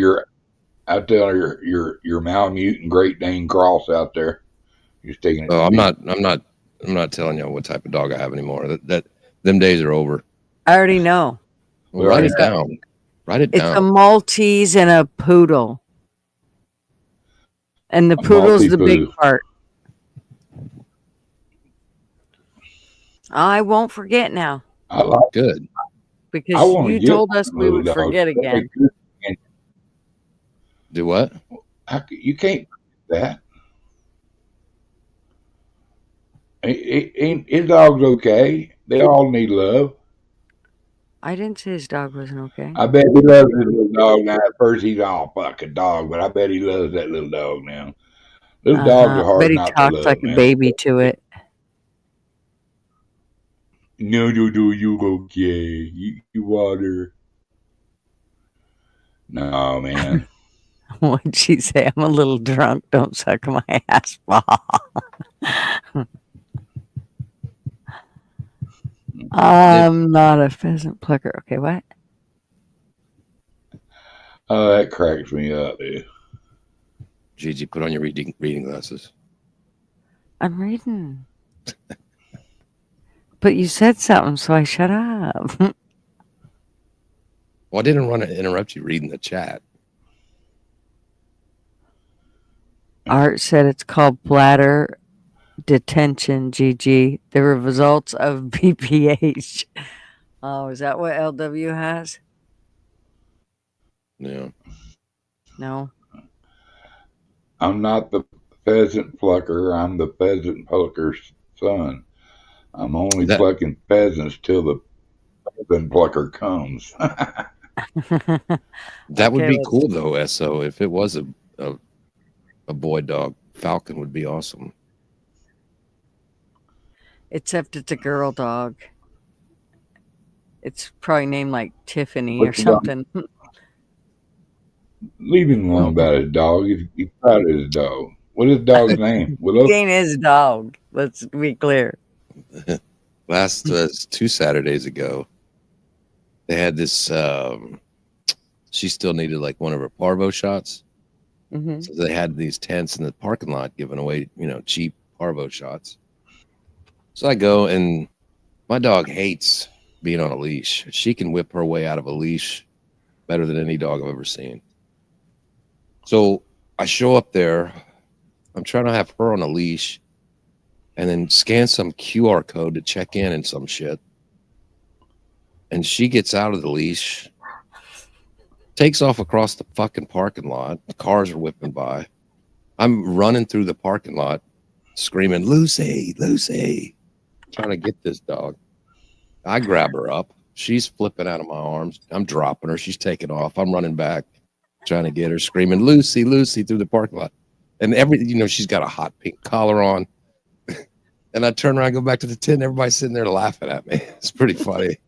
out there, your Malamute and Great Dane cross out there. You're taking it. Oh, I'm not telling you what type of dog I have anymore. That them days are over. I already know. Well, write it down. Write it It's a down. Maltese and a poodle. And the poodle's the big part. I won't forget now. I like Good. Because you told us we would forget again. Do what? You can't do that. His dog's okay. They all need love. I didn't say his dog wasn't okay. I bet he loves his little dog now. At first, he's all fucking dog, but I bet he loves that little dog now. Little dogs are hard bet he not to talks love, like man. a baby to it. No, you okay? You water. No, man. What'd she say? I'm a little drunk. Don't suck my ass ball. I'm not a pheasant plucker. Okay, what? Oh, that cracks me up, dude. Gigi, put on your reading glasses. I'm reading. But you said something, so I shut up. Well, I didn't want to interrupt you reading the chat. Art said it's called bladder detention, GG. The results of BPH. Oh, is that what LW has? Yeah. No. I'm not the pheasant plucker. I'm the pheasant plucker's son. I'm only plucking pheasants till the pheasant plucker comes. That would be cool, though, SO. If it was a boy dog, Falcon would be awesome. Except it's a girl dog. It's probably named like Tiffany or something. Leave him alone about his dog. He's proud of his dog. What is his dog's name? Willow? He ain't his dog. Let's be clear. Last 2 Saturdays ago, they had this. She still needed like one of her parvo shots. Mm-hmm. So they had these tents in the parking lot giving away, cheap parvo shots. So I go, and my dog hates being on a leash. She can whip her way out of a leash better than any dog I've ever seen. So I show up there. I'm trying to have her on a leash and then scan some QR code to check in and some shit. And she gets out of the leash, takes off across the fucking parking lot. The cars are whipping by. I'm running through the parking lot, screaming, Lucy, Lucy, trying to get this dog. I grab her up. She's flipping out of my arms. I'm dropping her. She's taking off. I'm running back, trying to get her, screaming, Lucy, Lucy, through the parking lot. And she's got a hot pink collar on. And I turn around, go back to the tent. Everybody's sitting there laughing at me. It's pretty funny.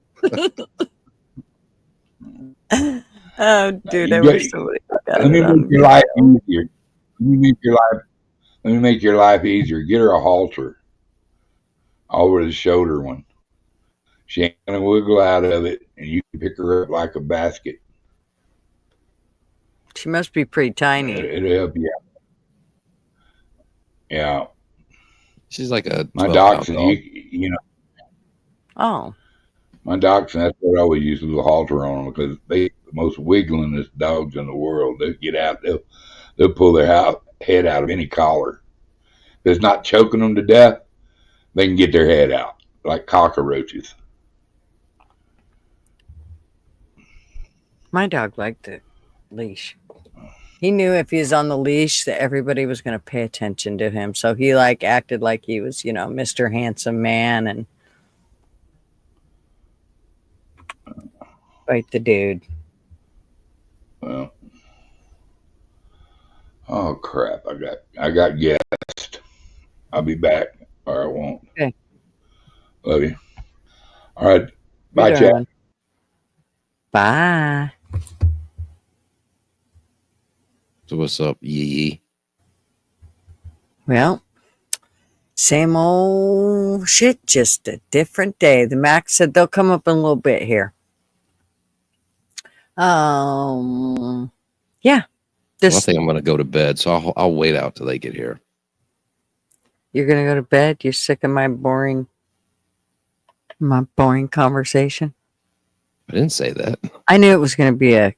Oh, dude, I wish somebody Let me make your life easier. Let me make your life easier. Get her a halter, over the shoulder one. She ain't gonna wiggle out of it, and you can pick her up like a basket. She must be pretty tiny. It'll help you out. Yeah. She's like my dachshund. Oh. My dachshund. That's what I always use, a little halter on them, because they the most wigglingest dogs in the world. They'll get out. They'll pull their head out of any collar. If it's not choking them to death, they can get their head out like cockroaches. My dog liked the leash. He knew if he was on the leash that everybody was going to pay attention to him. So he acted like he was, Mr. Handsome Man and fight the dude. Well, oh crap! I got guessed. I'll be back, or I won't. Okay. Love you. All right. Bye, chat. Bye. So what's up, Yee? Well, same old shit, just a different day. The Max said they'll come up in a little bit here. Yeah, I think I'm going to go to bed, so I'll wait out till they get here. You're gonna go to bed? You're sick of my boring conversation? I didn't say that. I knew it was gonna be a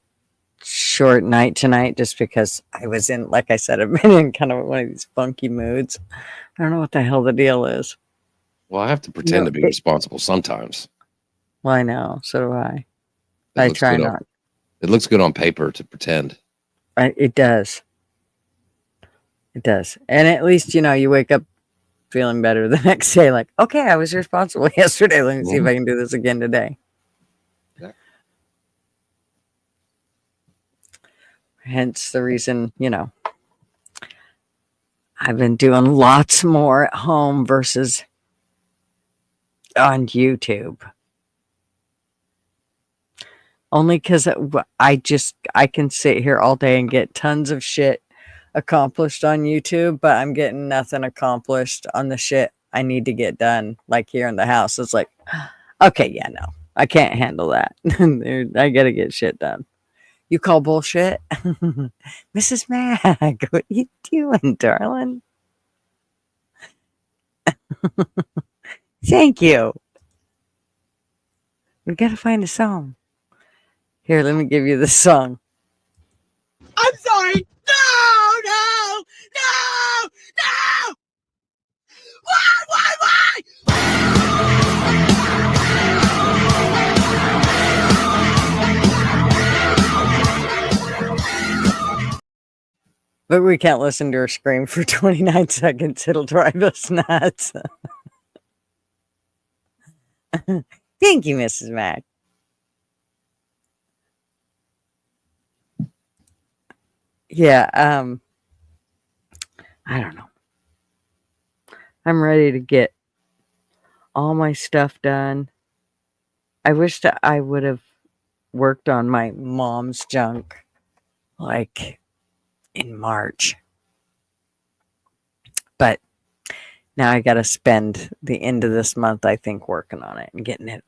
short night tonight just because I was in, like I said, I've been in kind of one of these funky moods. I don't know what the hell the deal is. Well, I have to pretend to be responsible sometimes. Well, I know. So do I. It I looks try good not. It looks good on paper to pretend. It does. It does. And at least, you wake up feeling better the next day. Like, okay, I was responsible yesterday. Let me see if I can do this again today. Yeah. Hence the reason, I've been doing lots more at home versus on YouTube. Only because I can sit here all day and get tons of shit accomplished on YouTube, but I'm getting nothing accomplished on the shit I need to get done, like here in the house. It's like, okay, yeah, no, I can't handle that. I gotta get shit done. You call bullshit? Mrs. Mag, what are you doing, darling? Thank you. We gotta find a song. Here, let me give you the song. I'm sorry. No, no, no, no. Why? But we can't listen to her scream for 29 seconds. It'll drive us nuts. Thank you, Mrs. Mac. Yeah, I don't know. I'm ready to get all my stuff done. I wish that I would have worked on my mom's junk like in March. But now I got to spend the end of this month, I think, working on it and getting it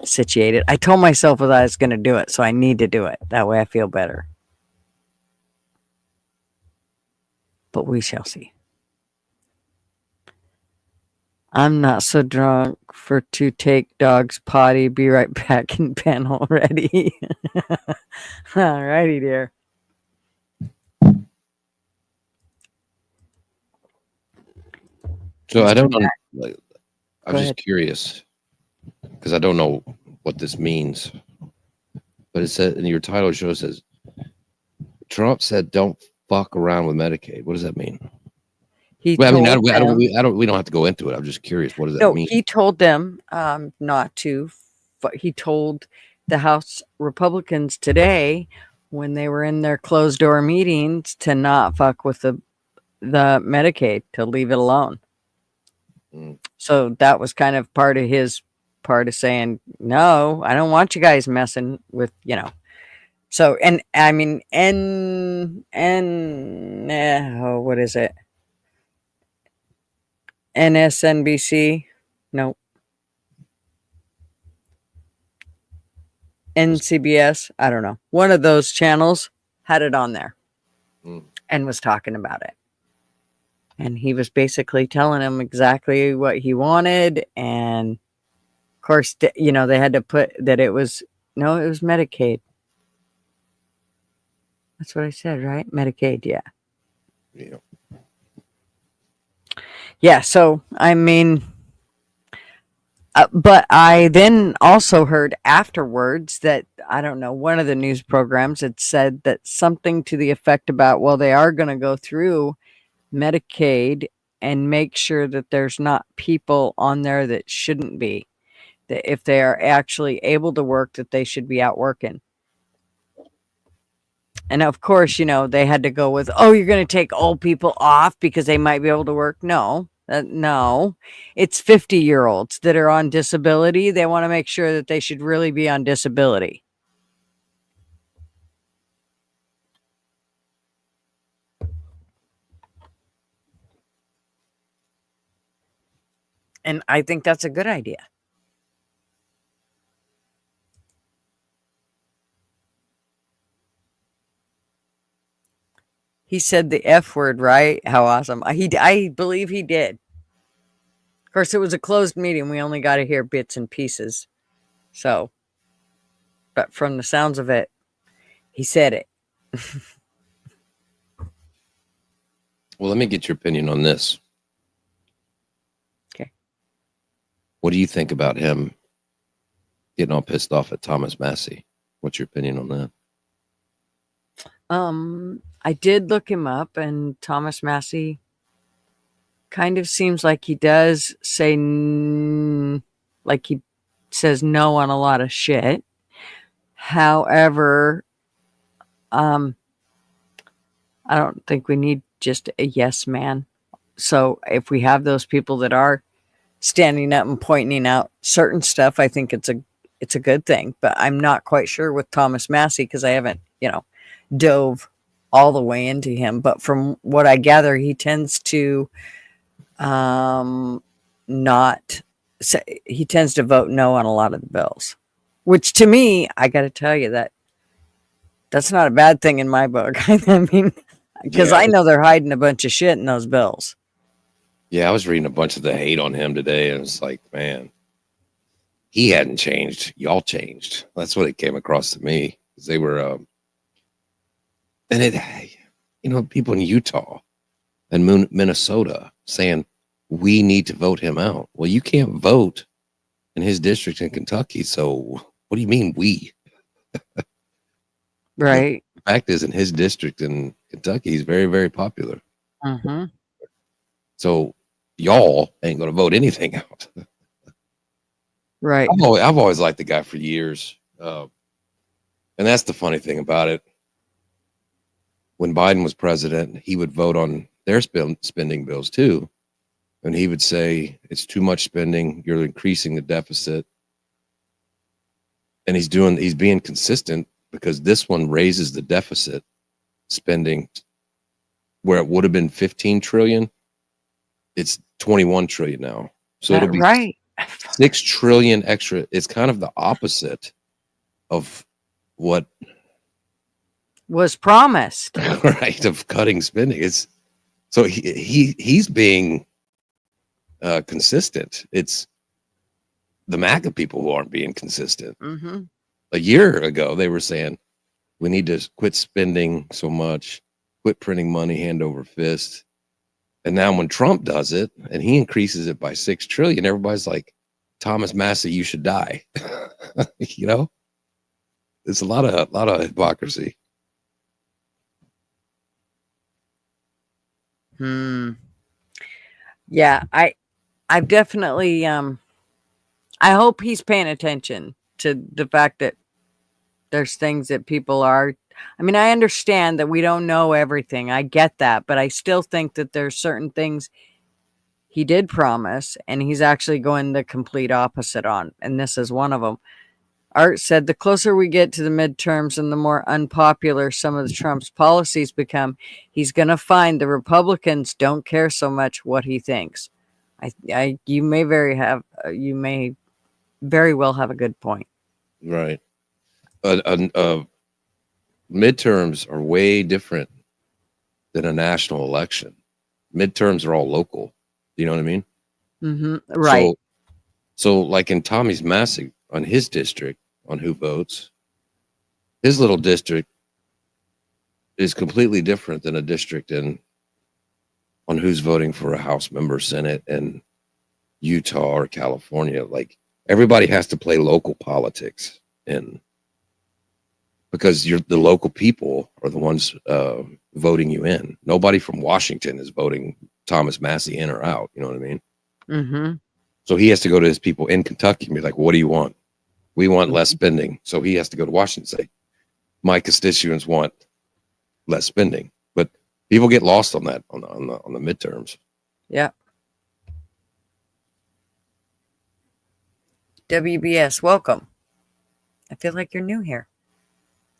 situated. I told myself that I was going to do it, so I need to do it. That way I feel better. But we shall see. I'm not so drunk for to take dog's potty. Be right back in panel ready. All righty, dear. So I don't know. I'm Go just ahead. curious because I don't know what this means. But it said in your title show says Trump said don't fuck around with Medicaid. What does that mean? He Well, I mean, told them, we don't have to go into it. I'm just curious. What does that no, mean? he told them not to. He told the House Republicans today when they were in their closed door meetings to not fuck with the Medicaid, to leave it alone. Mm. So that was kind of part of his part of saying, no, I don't want you guys messing with, So, and I mean, what is it? NSNBC? No. NCBS? I don't know. One of those channels had it on there and was talking about it. And he was basically telling him exactly what he wanted. And of course, they had to put that it was Medicaid. That's what I said, right? Medicaid, yeah. Yeah. Yeah, so, I mean, but I then also heard afterwards that, I don't know, one of the news programs had said that something to the effect about, well, they are going to go through Medicaid and make sure that there's not people on there that shouldn't be. That if they are actually able to work, that they should be out working. And of course, they had to go with, oh, you're going to take old people off because they might be able to work. No, it's 50-year-olds that are on disability. They want to make sure that they should really be on disability. And I think that's a good idea. He said the F word, right? How awesome. I believe he did. Of course, it was a closed meeting. We only got to hear bits and pieces. So, but from the sounds of it, he said it. Well, let me get your opinion on this. Okay. What do you think about him getting all pissed off at Thomas Massey? What's your opinion on that? I did look him up, and Thomas Massey kind of seems like he does say, like he says no on a lot of shit. However, I don't think we need just a yes man. So if we have those people that are standing up and pointing out certain stuff, I think it's a good thing. But I'm not quite sure with Thomas Massey because I haven't, dove all the way into him. But from what I gather, he tends to not say, he tends to vote no on a lot of the bills, which to me, I got to tell you that's not a bad thing in my book. I mean, because I know they're hiding a bunch of shit in those bills. Yeah, I was reading a bunch of the hate on him today, and it's like, man, he hadn't changed. Y'all changed. That's what it came across to me. They were, and it, people in Utah and Minnesota saying we need to vote him out. Well, you can't vote in his district in Kentucky. So what do you mean we? Right. The fact is, in his district in Kentucky, he's very, very popular. Mm-hmm. So y'all ain't going to vote anything out. Right. I've always liked the guy for years. And that's the funny thing about it. When Biden was president, he would vote on their spending bills too. And he would say, it's too much spending. You're increasing the deficit. And he's being consistent because this one raises the deficit spending where it would have been 15 trillion. It's 21 trillion now. So it'll be right. 6 trillion extra. It's kind of the opposite of what was promised. Right, of cutting spending. It's so he's being consistent. It's the MAGA people who aren't being consistent. Mm-hmm. A year ago, they were saying we need to quit spending so much, quit printing money hand over fist. And now when Trump does it and he increases it by 6 trillion, everybody's like, Thomas Massey, you should die. It's a lot of hypocrisy. Yeah, I've definitely I hope he's paying attention to the fact that there's things that people are. I mean, I understand that we don't know everything. I get that, but I still think that there's certain things he did promise and he's actually going the complete opposite on, and this is one of them. Art said the closer we get to the midterms and the more unpopular some of the Trump's policies become, he's going to find the Republicans don't care so much what he thinks. You may very well have a good point. Right. Midterms are way different than a national election. Midterms are all local. You know what I mean? Mm-hmm. Right. So like in Tommy's Massey on his district, on who votes, his little district is completely different than a district on who's voting for a House member, Senate in Utah or California. Like everybody has to play local politics because the local people are the ones voting you in. Nobody from Washington is voting Thomas Massey in or out. You know what I mean? Mm-hmm. So he has to go to his people in Kentucky and be like, what do you want? We want less spending. So he has to go to Washington and say, my constituents want less spending. But people get lost on that on the midterms. Yeah. WBS, welcome. I feel like you're new here.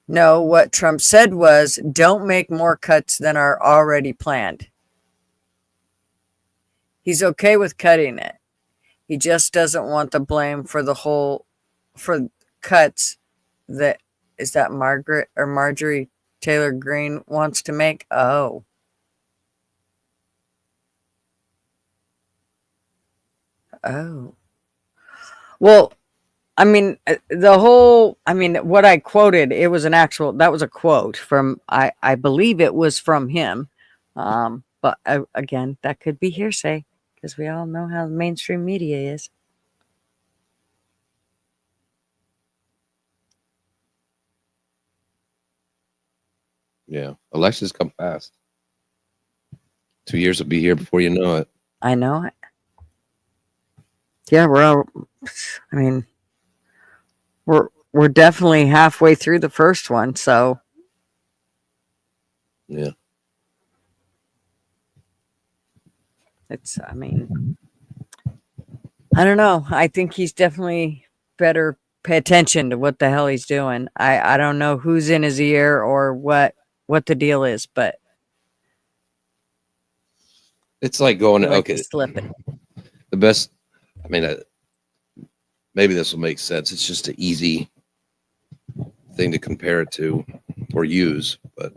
No, what Trump said was, don't make more cuts than are already planned. He's okay with cutting it. He just doesn't want the blame for cuts that is that Margaret or Marjorie Taylor Green wants to make. Oh. Oh. Well, I mean, what I quoted, it was that was a quote from, I believe it was from him. But again, that could be hearsay because we all know how the mainstream media is. Yeah. Elections come fast. 2 years will be here before you know it. I know it. Yeah, we're definitely halfway through the first one, so Yeah. it's, I don't know. I think he's definitely better pay attention to what the hell he's doing. I don't know who's in his ear or what the deal is, but It's like going, he likes okay, to slip it. the best, I mean, maybe this will make sense. It's just an easy thing to compare it to or use. But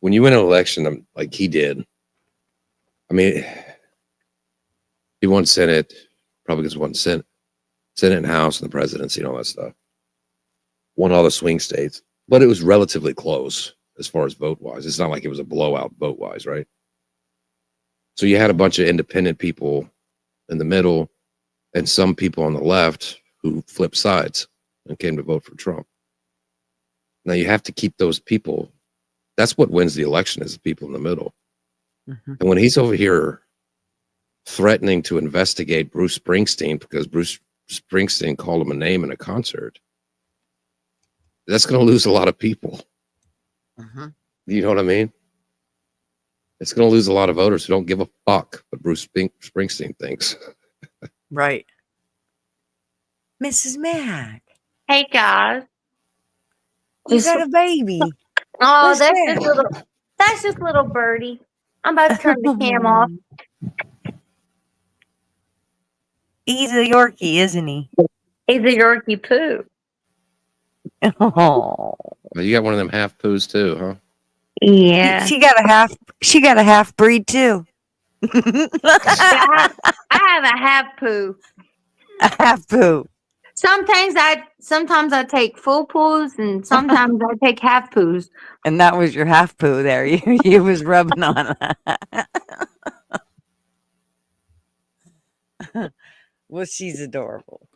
when you win an election, like he did, I mean, he won Senate, probably because he won Senate and House and the presidency and all that stuff. Won all the swing states, but it was relatively close as far as vote wise. It's not like it was a blowout vote wise, right? So you had a bunch of independent people in the middle and some people on the left who flipped sides and came to vote for Trump. Now you have to keep those people. That's what wins the election, is the people in the middle. Mm-hmm. And when he's over here threatening to investigate Bruce Springsteen because Bruce Springsteen called him a name in a concert, that's going to lose a lot of people. Mm-hmm. You know what I mean? It's going to lose a lot of voters who don't give a fuck what Bruce Springsteen thinks. Right. Mrs. Mack, Hey guys. you got a baby. Oh, What's that? that's just little birdie. I'm about to turn the cam off. He's a Yorkie, isn't he? He's a Yorkie poo. Oh. Well, you got one of them half poos too, huh? Yeah. She got a half breed too. I have a half poo. A half poo. Sometimes I take full poos and sometimes I take half poos. And that was your half poo there. You was rubbing on that. Well, she's adorable.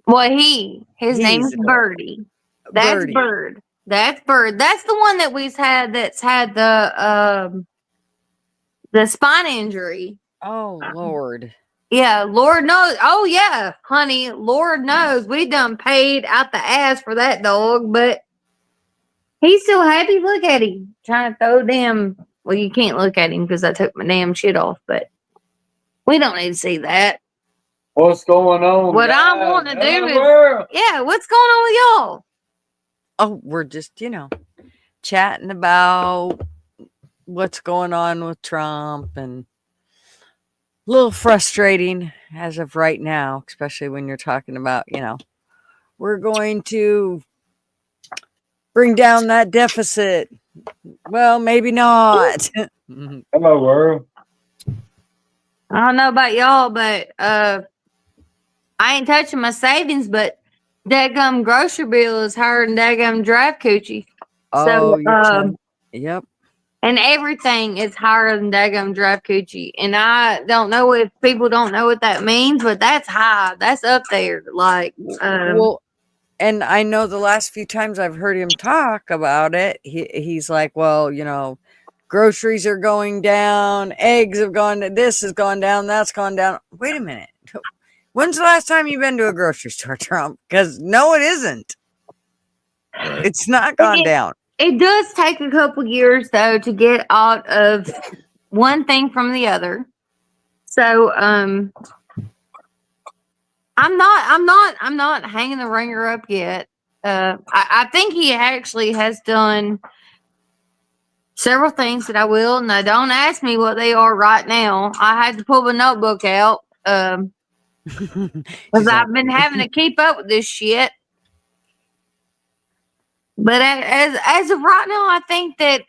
Well, his name He's is adorable. Birdie. That's Birdie. Bird. That's Bird. That's the one that we've had that's had the spine injury. Oh, Lord. Yeah, Lord knows. Oh yeah, honey, Lord knows we done paid out the ass for that dog, but he's still happy. Look at him trying to throw them. Well, you can't look at him because I took my damn shit off, but we don't need to see that. What's going on? What I guys? want to do In the is, world? yeah, what's going on with y'all? Oh, we're just, chatting about what's going on with Trump, and a little frustrating as of right now, especially when you're talking about, we're going to bring down that deficit. Well, maybe not. Hello, world. I don't know about y'all, but I ain't touching my savings, but daggum grocery bill is higher than daggum drive coochie. Oh, So, yep. and everything is higher than daggum drive coochie. And I don't know if people don't know what that means, but that's high. That's up there. Like, Well, and I know the last few times I've heard him talk about it, he's like, well, groceries are going down, eggs have gone, this has gone down, that's gone down. Wait a minute. When's the last time you've been to a grocery store, Trump? Because no, it isn't. Right. It's not gone down. it does take a couple years though to get out of one thing from the other. So, I'm not hanging the ringer up yet. I think he actually has done several things that I will. Now, don't ask me what they are right now. I had to pull my notebook out because I've been having to keep up with this shit. But as of right now, I think that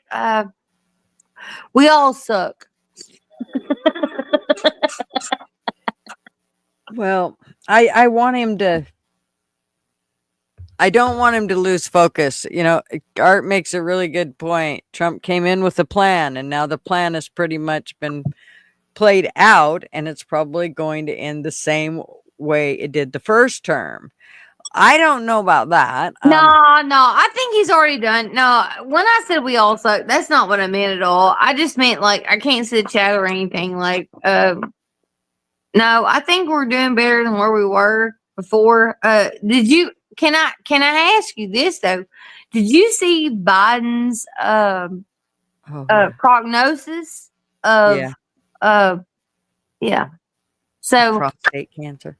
we all suck. Well, I want him to. I don't want him to lose focus. You know, Art makes a really good point. Trump came in with a plan, and now the plan has pretty much been played out, and it's probably going to end the same way it did the first term. I don't know about that. No, I think he's already done. No, when I said we all suck, that's not what I meant at all. I just meant like I can't see the chat or anything. Like, no, I think we're doing better than where we were before. Did you? Can I ask you this though? Did you see Biden's prognosis of yeah? So prostate cancer.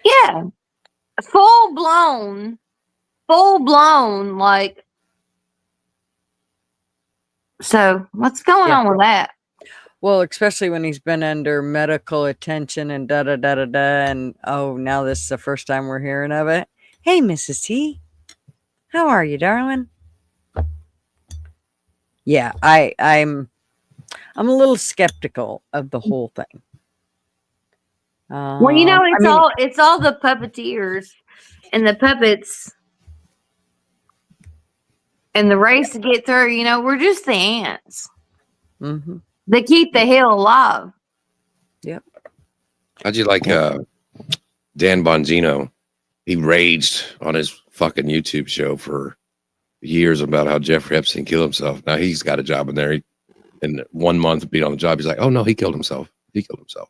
Yeah, full blown, like. So what's going on with that? Well, especially when he's been under medical attention and da da da da da, and now this is the first time we're hearing of it. Hey, Mrs. T, how are you, darling? Yeah, I'm a little skeptical of the whole thing. Well, it's all the puppeteers and the puppets and the race to get through. You know, we're just the ants. Mm-hmm. They keep the hill alive. Yep. How'd you like Dan Bongino? He raged on his fucking YouTube show for years about how Jeffrey Epstein killed himself. Now he's got a job in there. In 1 month of being on the job, he's like, "Oh no, he killed himself. He killed himself."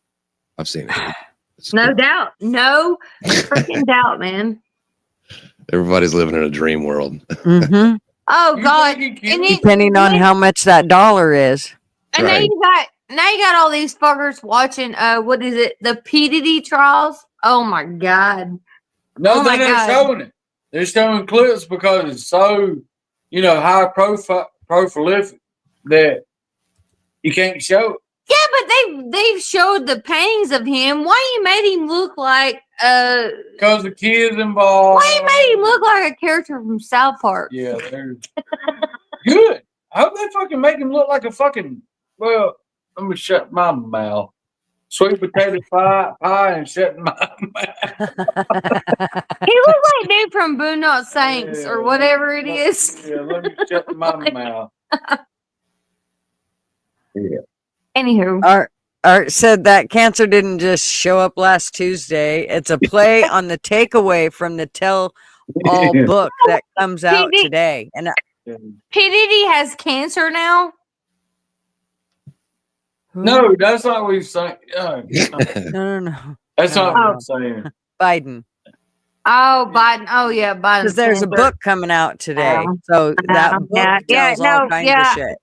I've seen it. No doubt. No freaking doubt, man. Everybody's living in a dream world. Mm-hmm. Oh God! Depending on how much that dollar is. And Right. now you got all these fuckers watching. What is it? The P Diddy trials. Oh my God! No, Oh my they're not God. showing it. They're showing clips because it's so, high prolific that you can't show it. Yeah, but they've showed the paintings of him. Why you made him look like Because the kids involved. Why you made him look like a character from South Park? Yeah, they're good. I hope they fucking make him look like a fucking. Well, let me shut my mouth. Sweet potato pie and shut my mouth. He looks like dude from Boondock Saints or whatever it is. Yeah, let me shut my mouth. Yeah. Anywho, Art said that cancer didn't just show up last Tuesday. It's a play on the takeaway from the Tell All book that comes out today. And P Diddy has cancer now. No, that's not what he's saying. no. That's not what Oh. I'm saying. Biden. Oh, Biden. Oh, yeah, Biden. Because there's a book coming out today. So that book tells all kinds of shit.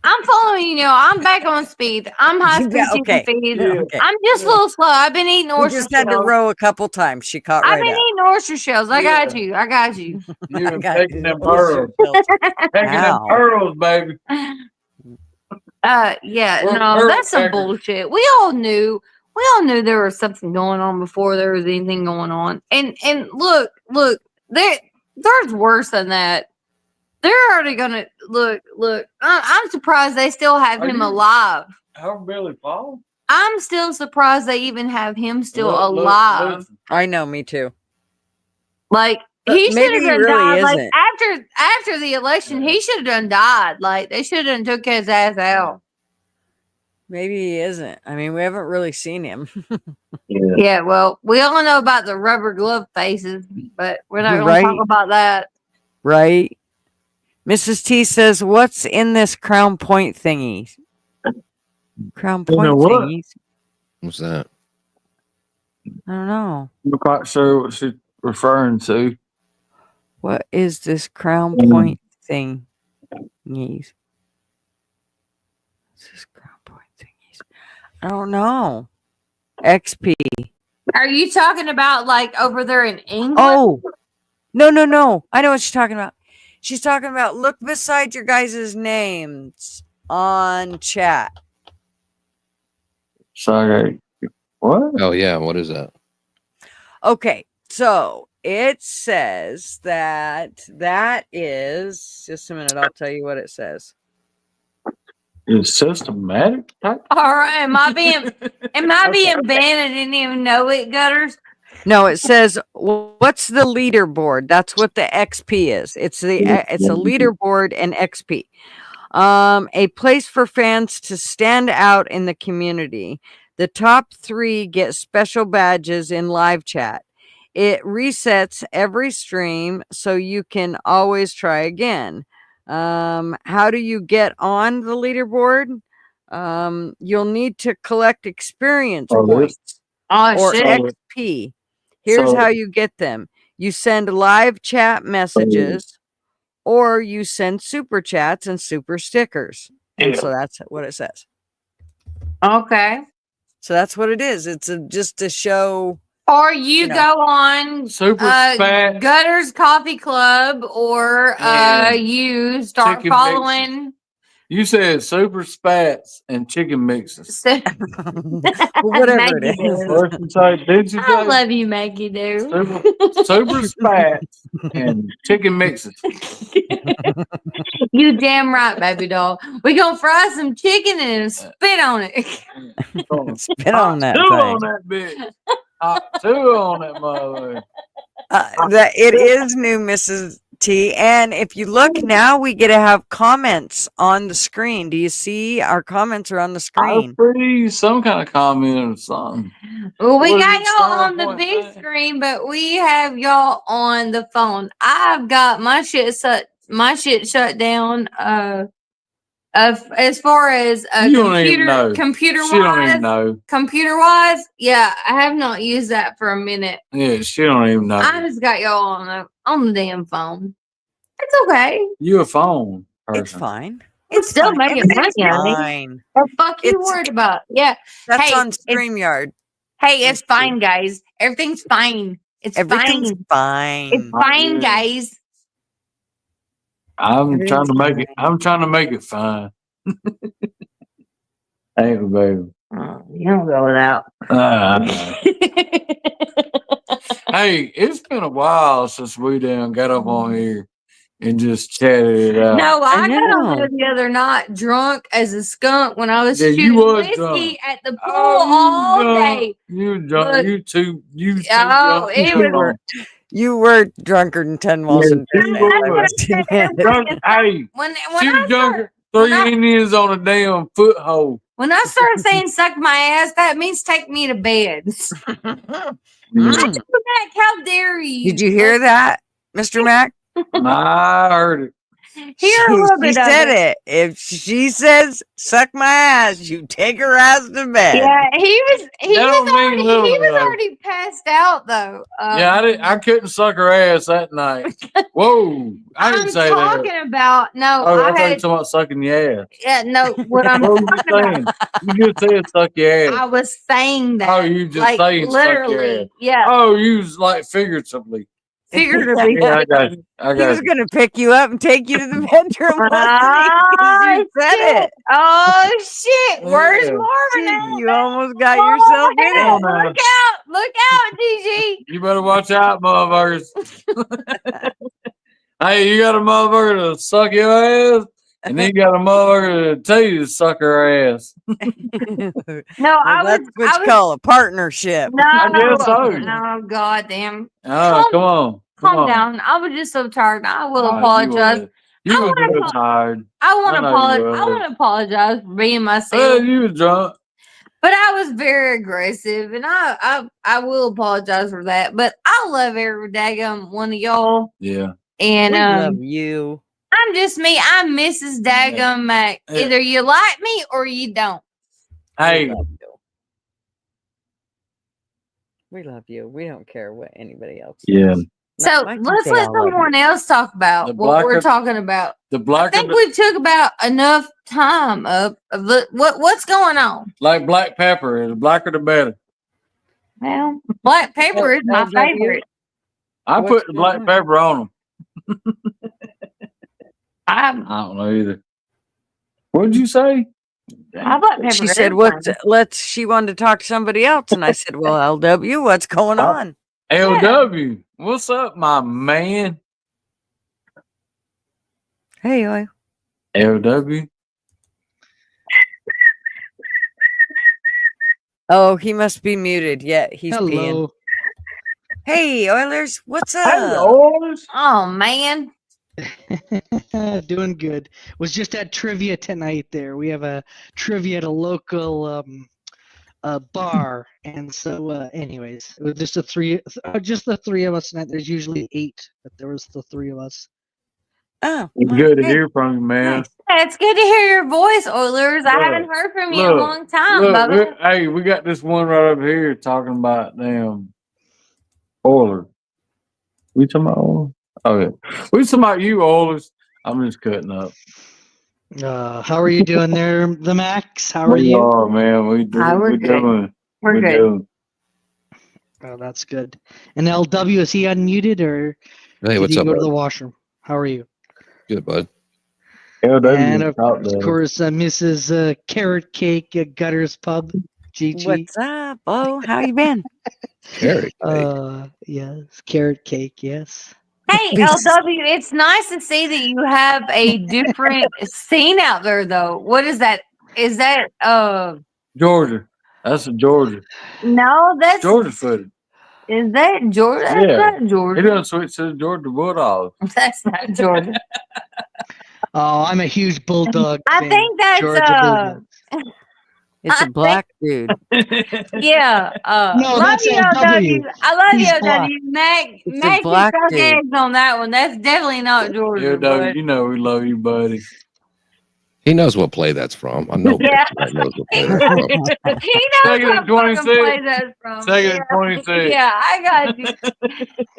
I'm following you. I'm back on speed. I'm high speed Okay. feed. Okay. I'm just a little slow. I've been eating We oyster just had to shells. row a couple times. She caught I've right been up. eating oyster shells. I got you. You I were got taking you. them pearls. Taking them Ow. pearls, baby. Yeah, Well, no, Earl that's some Packard. bullshit. We all knew there was something going on before there was anything going on. And look, there's worse than that. They're already gonna look. I'm surprised they still have him alive. How Billy Paul? I'm still surprised they even have him still Look, alive. listen. I know, me too. Like But he should maybe have he done really died. Like isn't. after the election, he should have done died. Like they should have done took his ass out. Maybe he isn't. I mean, we haven't really seen him. Yeah, well, we all know about the rubber glove faces, but we're not going Right. to talk about that. Right? Mrs. T says, what's in this crown point thingy? Crown point what? thingies? What's that? I don't know. I'm not quite sure what she's referring to. What is this crown point thing? What's this crown point thingies? I don't know. XP. Are you talking about like over there in England? Oh, no. I know what she's talking about. She's talking about look beside your guys' names on chat. Sorry. What? Oh yeah, what is that? Okay, so it says that is just a minute. I'll tell you what it says. It's systematic type. All right, am I being banned? I didn't even know it, Gutters. No, it says what's the leaderboard? That's what the XP is. It's a leaderboard and XP. A place for fans to stand out in the community. The top 3 get special badges in live chat. It resets every stream, so you can always try again. How do you get on the leaderboard? You'll need to collect experience points or shit. XP. Here's how you get them. You send live chat messages or you send super chats and super stickers. And so that's what it says. Okay. So that's what it is. It's just to show. Or you go on Super Spat. Gutters Coffee Club, or you start Chicken following. You said super spats and chicken mixes. Whatever it Maggie is. Doo. First you say, did you I say love you, Maggie Doo. super spats and chicken mixes? You damn right, baby doll. We gonna fry some chicken and spit on it. Spit on that Two thing. on that bitch. Two on that mother. That it is new, Mrs. T. And if you look now, we get to have comments on the screen. Do you see our comments are on the I screen? see some kind of comment or something. Well, we What got is it, y'all on the PowerPoint big thing? screen, but we have y'all on the phone. I've got my shit shut down. As far as You don't even know. computer She don't even know. computer wise, yeah, I have not used that for a minute. Yeah, she don't even know. I just got y'all on the damn phone. It's okay. You a phone person. It's fine. It's still fine. making Everything's money, honey. fine. What the fuck you It's- worried about? Yeah. That's Hey, on it's- StreamYard. Hey, it's fine, guys. Everything's fine. It's Everything's fine. It's fine. fine, guys. I'm trying to make fine. it. I'm trying to make it fine. Thank you, baby. Oh, you don't go without. Hey, it's been a while since we done got up on here and just chatted it out. No, I I got on know. there the other night drunk as a skunk when I was Yeah, you shooting was whiskey drunk. at the pool all day. You drunk. Look. You too. You too Oh, drunk. it You was- drunk. You were drunker than 10 Walls and Yeah, Two you Men. I were. was too mad. Drunk. Hey, When she I was start, drunk. when 3 I- Indians on a damn foothold. when I start saying suck my ass, that means take me to bed. Mm. Mac, how dare you? Did you hear that, Mr. Mac? I heard it. Hear a little bit She of said it. it. If she says suck my ass, you take her ass to bed. Yeah, he That don't mean literally, though. already passed out though. Yeah, I couldn't suck her ass that night. Whoa, I didn't I'm say talking that. about no. Oh, I I thought you had were talking about sucking your ass. yeah no. What I'm What were you talking about, saying? You just said suck your ass. I was saying that. Oh, you just like saying suck your ass. literally, yeah, Oh, you was like figuratively. figuratively. Yeah, I got you. I He was got you. going to pick you up and take you to the bedroom. wasn't Oh, he? You said shit. it. Oh shit! Where's Yeah. Marvin at? You almost got yourself in Oh, it. man. look out! Look out, DG! You better watch out, motherfuckers. Hey, you got a motherfucker to suck your ass, and then you got a motherfucker to tell you to suck her ass. No, Well, I that's was. what you call a partnership. No, I guess so. no, goddamn. Oh, come on. Calm down. I was just so tired. I will Oh, apologize. You I was wanna real apo- tired. I want I to know you apologize. was. I want to apologize for being Well, myself. you was drunk. But I was very aggressive, and I will apologize for that. But I love every daggum one of y'all, Yeah. and We love you. I'm just me. I'm Mrs. Daggum Mac. Yeah. Either you like me or you don't. Hey, We love you. We love you. We don't care what anybody else yeah. says. So I can let's say let I love you. someone else talk about The what we're blacker- talking about. The I blacker, think we took about enough time up. Of what's going on? like black pepper, the blacker the better. Well, black pepper is my LW? favorite. I What's put the black going on? pepper on them. I I don't know either. What'd you say? black pepper. She is said, fine. she wanted to talk to somebody else. And I said, well, LW, what's going Oh. on? LW, what's up, my man? Hey, Oil. LW. Oh, he must be muted. Yeah, he's peeing. Hello. Hey, Oilers, what's Hey, up? Oilers. Oh man. Doing good. Was just at trivia tonight there. We have a trivia at a local bar. And so anyways, it was just the three of us tonight. There's usually 8, but there was the 3 of us. Oh, It's well, good to hey, hear from you, man. nice. Yeah, it's good to hear your voice, Oilers. I Look, haven't heard from you in a look, long time, Look, Bubba. hey, we got this one right up here talking about damn Oilers. We talking about Oilers? Oh yeah, we talking about you, Oilers. I'm just cutting up. How are you doing there, the Max? How are We you? are, man. We do. We're We good. doing. We're we good. doing. Oh, that's good. And LW, is he unmuted or Hey, did what's he up, go to bud? the washroom? How are you? Good, bud. And of out there. course, Mrs. Carrot Cake Gutters Pub, Gigi. What's up? Oh, how you been? Carrot cake. Yes, Carrot Cake, yes. Hey, LW, it's nice to see that you have a different scene out there, though. What is that? Is that Georgia. That's a Georgia. no? That's Georgia footage. is that Georgia? That's Yeah. not He Georgia. done switch to the Georgia Bulldogs. That's not Georgia. Oh, I'm a huge Bulldog I fan. think that's Georgia Bulldogs. It's a black dude. yeah. No, Love that's you, LW. LW. I love He's you, black. LW. Mac, It's a Mac can black suck dude. eggs on that one. That's definitely not Georgia. LW, you know we love you, buddy. He knows what play that's from. I know Yeah. Mitch knows what play that's from. He knows Second what and 26. fucking place that's from. Second and 26. Yeah, I got you.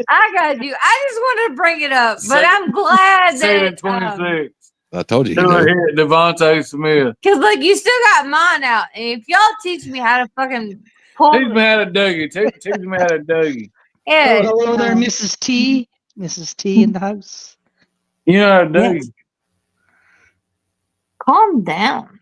I got you. I just wanted to bring it up, but I'm glad Second that and 26. I told you he Still knew. hit Devontae Smith. because look, you still got mine out, and if y'all teach me how to fucking pull, Teach me how to Dougie. Teach me how to Dougie. yeah, Oh, hello there, Mrs. T. Mrs. T in the house. You know how to Dougie. Yes. calm down.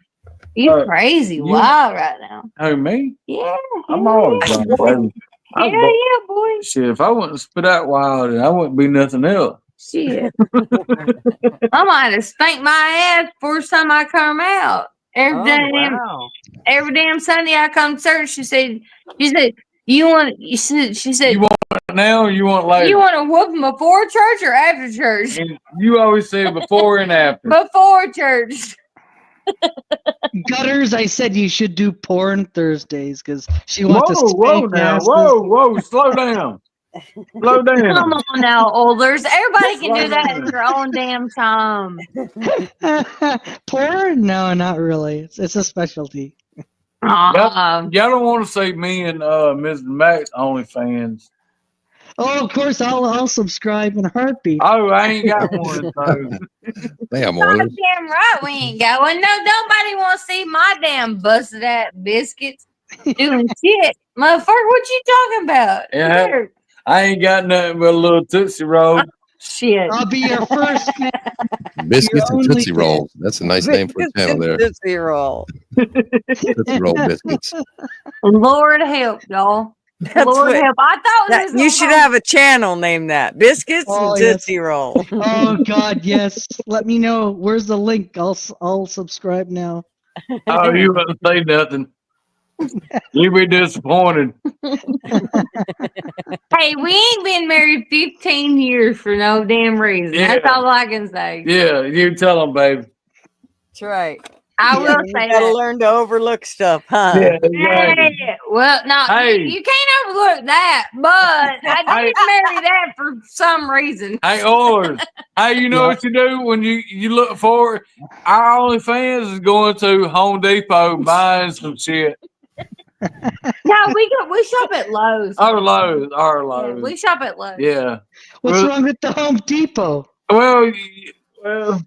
You crazy you- wild right now. Who, me? Yeah, I'm hell always yeah, trying to boy. Dougie. Hell yeah, boy. Shit, if I wouldn't spit out wild, I wouldn't be nothing else. Shit. I might have spanked my ass first time I come out. Oh, wow. Every damn Sunday I come to church, she said, you want, she said, You want it now or you want it later? you want to whoop them before church or after church? And you always say before and after. Before church. Gutters, I said you should do porn Thursdays because she wants to Whoa spank now. asses. Whoa, slow down. Slow Come down. on now, olders. Everybody can do that Slow at their own damn time. Porn? No, not really. It's a specialty. Uh-uh. Y'all don't want to say me and Mr. Max OnlyFans. Oh, of course, I'll subscribe in a heartbeat. Oh, I ain't got one. So. Damn, Oilers. Damn right we ain't got one. No, nobody want to see my damn busted ass biscuits doing shit. Motherfucker, what you talking about? Yeah. Here. I ain't got nothing but a little Tootsie Roll. Shit. I'll be your first fan. Biscuits and only Tootsie Rolls. That's a nice name for a channel there. Tootsie Roll. Tootsie Roll biscuits. Lord help, y'all. That's Lord what, help. I thought that, this you was should gonna- have a channel named that. Biscuits Oh, and yes. Tootsie Roll. Oh God, yes. Let me know. Where's the link? I'll subscribe now. Oh, you wouldn't say nothing. You be disappointed. Hey, we ain't been married 15 years for no damn reason. Yeah. That's all I can say. Yeah, you tell them, baby. That's right. I Yeah, will you say gotta that. learn to overlook stuff, huh? Yeah, exactly. Hey, well, no, Hey. you can't overlook that, but I did marry that for some reason. Hey, Oilers. Hey, you know what you do when you look for our OnlyFans is going to Home Depot buying some shit. No, we shop at Lowe's. Our Lowe's. Yeah, we shop at Lowe's. Yeah. What's Well- wrong with the Home Depot? Well, tell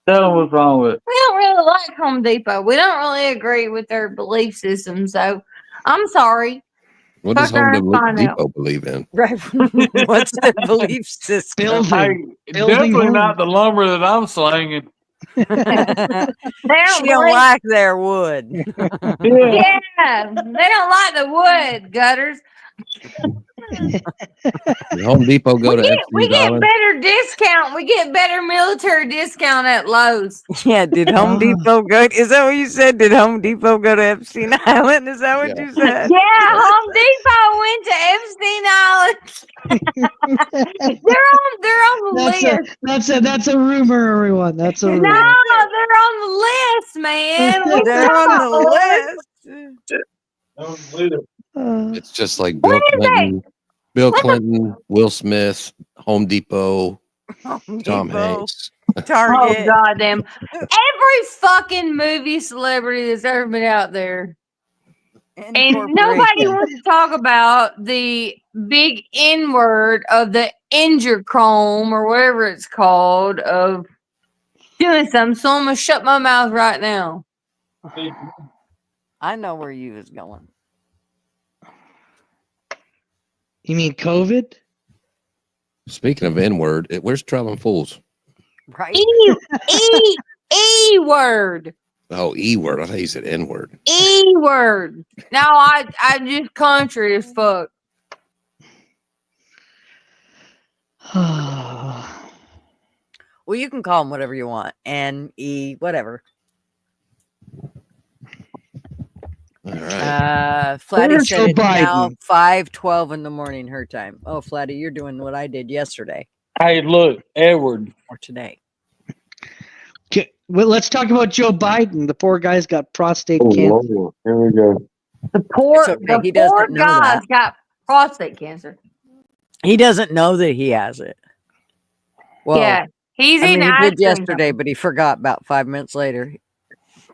them what's wrong with it. We don't really like Home Depot. We don't really agree with their belief system, so I'm sorry. What does Fuck her Home and find out. Depot believe in? Right. What's their belief system? Building. Hey, Building definitely homes. not the lumber that I'm slinging. They don't She don't believe- like their wood. Yeah. Yeah, they don't like the wood gutters. Did Home Depot go to We Epstein's get Island? better discount. We get better military discount at Lowe's. Yeah, did Home Depot go? Is that what you said? Did Home Depot go to Epstein Island? Is that what Yeah. you said? Yeah, Home Depot went to Epstein Island. They're on the list. That's a rumor, everyone. That's a No, rumor. they're on the list, man. What you They're talking on about, the Lord? list. It's just like What Bill is Clinton, Bill Clinton, Will Smith, Home Depot, Home Tom Depot, Hanks. Oh, Target. goddamn. Every fucking movie celebrity that's ever been out there. And nobody Incorporation. wants to talk about the big N word of the injurchrome or whatever it's called of doing something. So I'm going to shut my mouth right now. I know where you was going. You mean COVID? Speaking of N-word, where's Traveling Fools? Right? E word. Oh, E-word. I thought you said N-word. E word. No, I just country as fuck. Well, you can call them whatever you want. N-E, whatever. All right. Flatty Where's said Joe it's now Biden? 5:12 in the morning her time. Oh, Flatty, you're doing what I did yesterday Hey, look, Edward. or today. Okay, well, let's talk about Joe Biden. The poor guy's got prostate Oh, cancer. Lord. Here we go. The poor, It's okay, he the poor doesn't know guy's that. got prostate cancer. He doesn't know that he has it. Well, Yeah, he's I eating mean, he ice did cream. yesterday, but he forgot about 5 minutes later.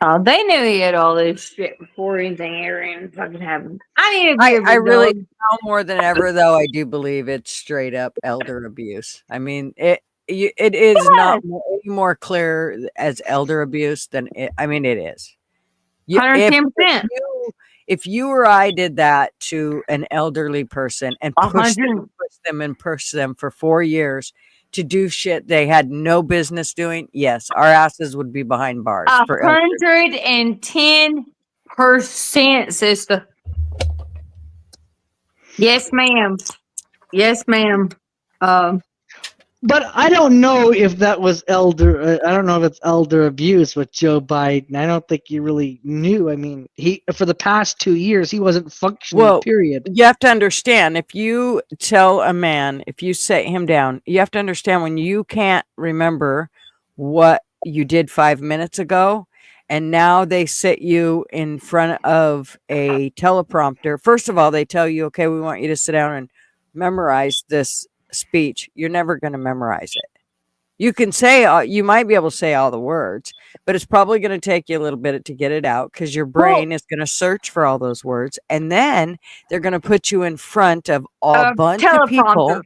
Oh, they knew he had all this shit before anything ever even fucking happened. I need a beer, I big really dog. now more than ever, though, I do believe it's straight up elder abuse. I mean, it is not any more clear as elder abuse than it. I mean, it is. If 110%. you or I did that to an elderly person and push them for 4 years to do shit they had no business doing, yes, our asses would be behind bars for elder. 110%, sister. Yes, ma'am. Yes, ma'am. But I don't know if that was elder. I don't know if it's elder abuse with Joe Biden. I don't think he really knew. I mean, he for the past 2 years he wasn't functioning. Well, period. you have to understand, if you tell a man, if you sit him down, you have to understand when you can't remember what you did 5 minutes ago, and now they sit you in front of a teleprompter. First of all, they tell you, okay, we want you to sit down and memorize this speech. You're never going to memorize it. You can say, you might be able to say all the words, but it's probably going to take you a little bit to get it out because your brain is going to search for all those words. And then they're going to put you in front of a bunch of people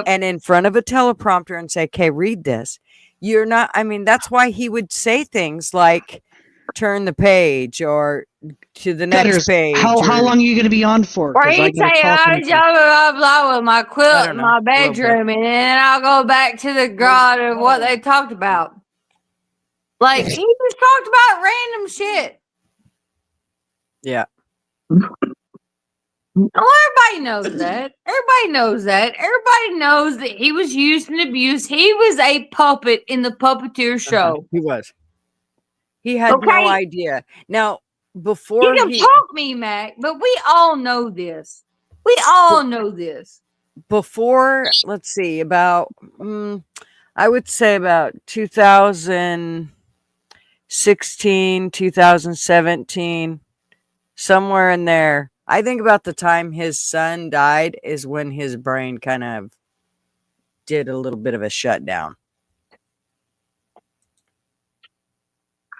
and in front of a teleprompter and say, okay, read this. You're not, I mean, that's why he would say things like turn the page or to the next Gutters, page. how long are you going to be on for? Or 'Cause I he'd say, gotta talk I into- blah, blah, blah, with my I quilt don't in know, my a little bit. bedroom, and then I'll go back to the god of what they talked about. Like, he just talked about random shit. Yeah. Everybody knows that. Everybody knows that. Everybody knows that he was used and abused. He was a puppet in the puppeteer show. He was. He had no Okay. idea. Now, You before can talk me, Mac, but we all know this. We all know this. before, let's see, about I would say about 2016, 2017, somewhere in there. I think about the time his son died is when his brain kind of did a little bit of a shutdown.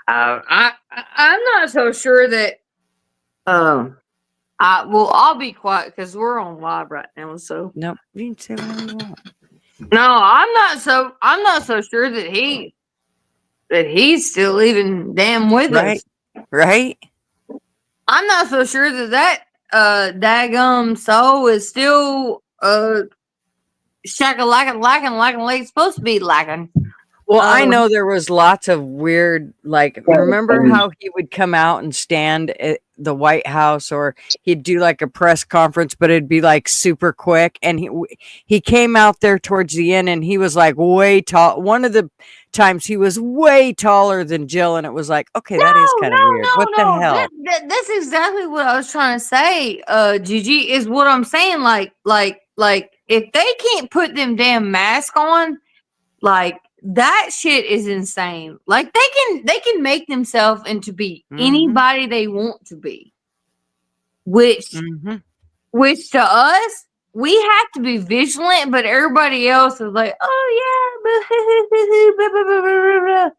I'm not so sure that. I'll be quiet because we're on live right now. So No, you can say whatever you want. no, I'm not so sure that he's still even damn with us. Right? I'm not so sure that daggum soul is still shackalacking like it's supposed to be lacking. Well, I know there was lots of weird, like, remember how he would come out and stand at the White House, or he'd do like a press conference, but it'd be like super quick. And he came out there towards the end, and he was like way tall. One of the times he was way taller than Jill, and it was like, okay, that is kind of weird. What the hell? That's exactly what I was trying to say. Gigi, is what I'm saying. Like if they can't put them damn mask on, like that shit is insane. Like they can make themselves into be anybody they want to be, which to us, we have to be vigilant, but everybody else is like, oh yeah.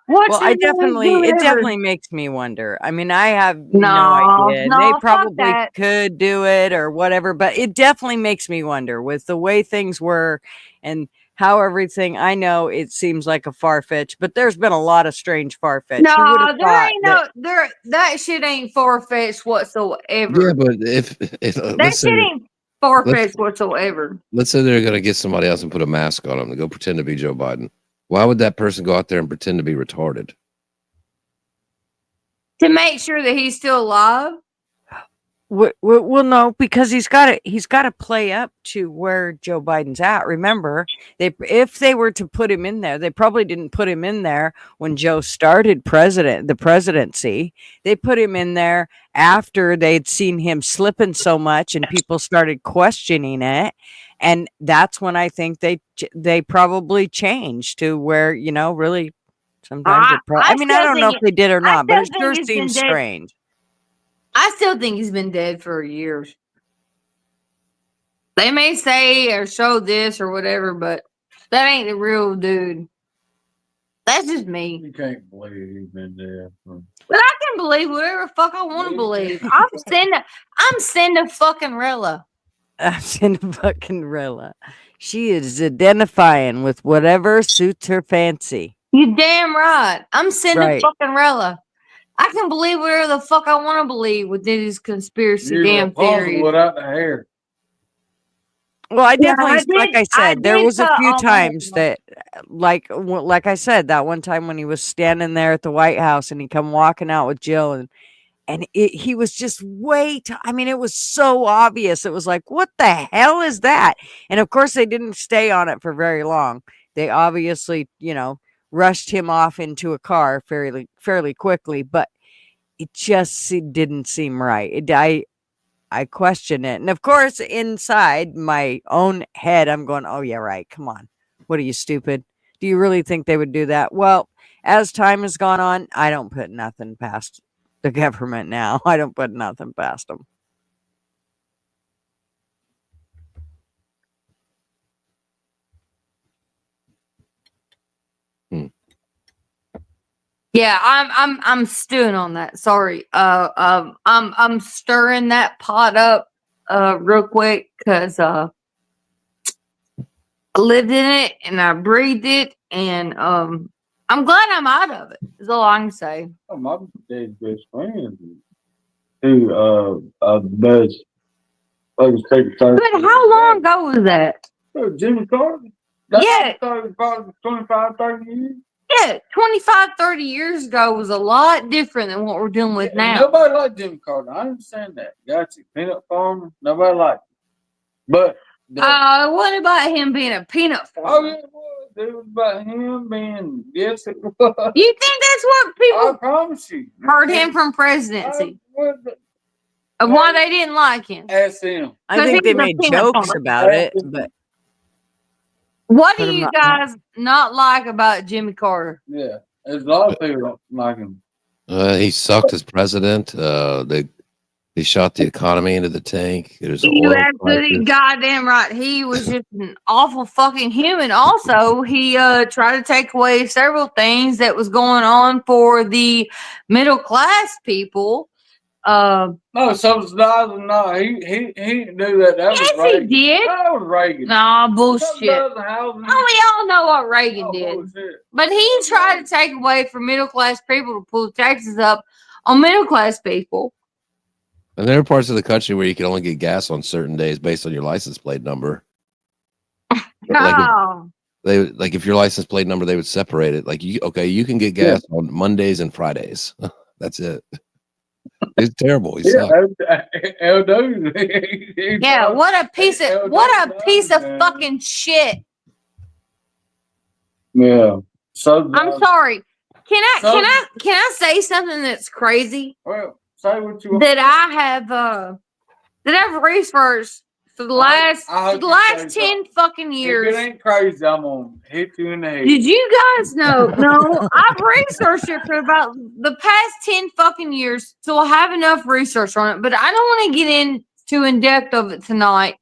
Well, it definitely makes me wonder. I mean, I have no idea. No, They fuck probably that. could do it or whatever, but it definitely makes me wonder with the way things were and how everything. I know it seems like a far fetch, but there's been a lot of strange far fetch. No, there ain't that shit ain't far fetched whatsoever. Yeah, but if That shit ain't far fetched whatsoever. let's say they're going to get somebody else and put a mask on them to go pretend to be Joe Biden. Why would that person go out there and pretend to be retarded? To make sure that he's still alive. Well, no, because he's got to play up to where Joe Biden's at. Remember, if they were to put him in there, they probably didn't put him in there when Joe started the presidency. They put him in there after they'd seen him slipping so much and people started questioning it. And that's when I think they probably changed to where, really sometimes I don't know if they did or not, but it sure seems strange. I still think he's been dead for years. They may say or show this or whatever, but that ain't the real dude. That's just me. You can't believe he's been dead. But I can believe whatever the fuck I want to believe. I'm Cinda fucking Rilla. I'm Cinda fucking Rilla. She is identifying with whatever suits her fancy. You damn right. I'm Cinda fucking Rilla. I can believe whatever the fuck I want to believe with these conspiracy damn theories. Without the hair. Well, I definitely, like I said, there was a few times that, like I said, that one time when he was standing there at the White House and he come walking out with Jill, and he was just I mean, it was so obvious. It was like, what the hell is that? And of course, they didn't stay on it for very long. They obviously, rushed him off into a car fairly quickly, but it just didn't seem right. I question it. And of course, inside my own head, I'm going, oh yeah, right. Come on. What are you, stupid? Do you really think they would do that? Well, as time has gone on, I don't put nothing past the government now. I don't put nothing past them. Yeah, I'm stewing on that. Sorry. I'm stirring that pot up real quick because I lived in it and I breathed it, and I'm glad I'm out of it. Is all I can say. Oh, my dad's best friend who does But how long ago was that? Jimmy Carter? Yeah. Probably 25, 30 years. Yeah, 25, 30 years ago was a lot different than what we're dealing with now. Nobody liked Jimmy Carter. I understand that. Gotcha. Peanut farmer. Nobody liked him. But what about him being a peanut farmer? Oh, yeah, it was. It was about him being, yes, it was. You think that's what people I promise you. heard him from presidency? Of why they didn't like him? Ask him. I think they made jokes about it, but what do you guys not like about Jimmy Carter? Yeah, there's a lot of people don't like him. He sucked as president. They shot the economy into the tank. There's an You oil absolutely crisis. goddamn right. He was just an awful fucking human. Also, he tried to take away several things that was going on for the middle class people. No, subsidizing. No, he didn't do that. That Yes, was Reagan. he did. That was Reagan. Nah, bullshit. Subsidizing housing. Oh, we all know what Reagan did. Bullshit. But he tried to take away from middle class people to pull taxes up on middle class people. And there are parts of the country where you can only get gas on certain days based on your license plate number. Oh. They like if your license plate number, they would separate it. Like you can get gas on Mondays and Fridays. That's it. It's terrible. He sucked. Yeah, what a piece of fucking shit. Yeah. So I'm sorry. Can I say something that's crazy? Well, say what you want. That I've researched for the last 10 fucking years. If it ain't crazy, I'm gonna hit you in the head. Did you guys know? No, I've researched it for about the past 10 fucking years, so I have enough research on it, but I don't want to get into in depth of it tonight.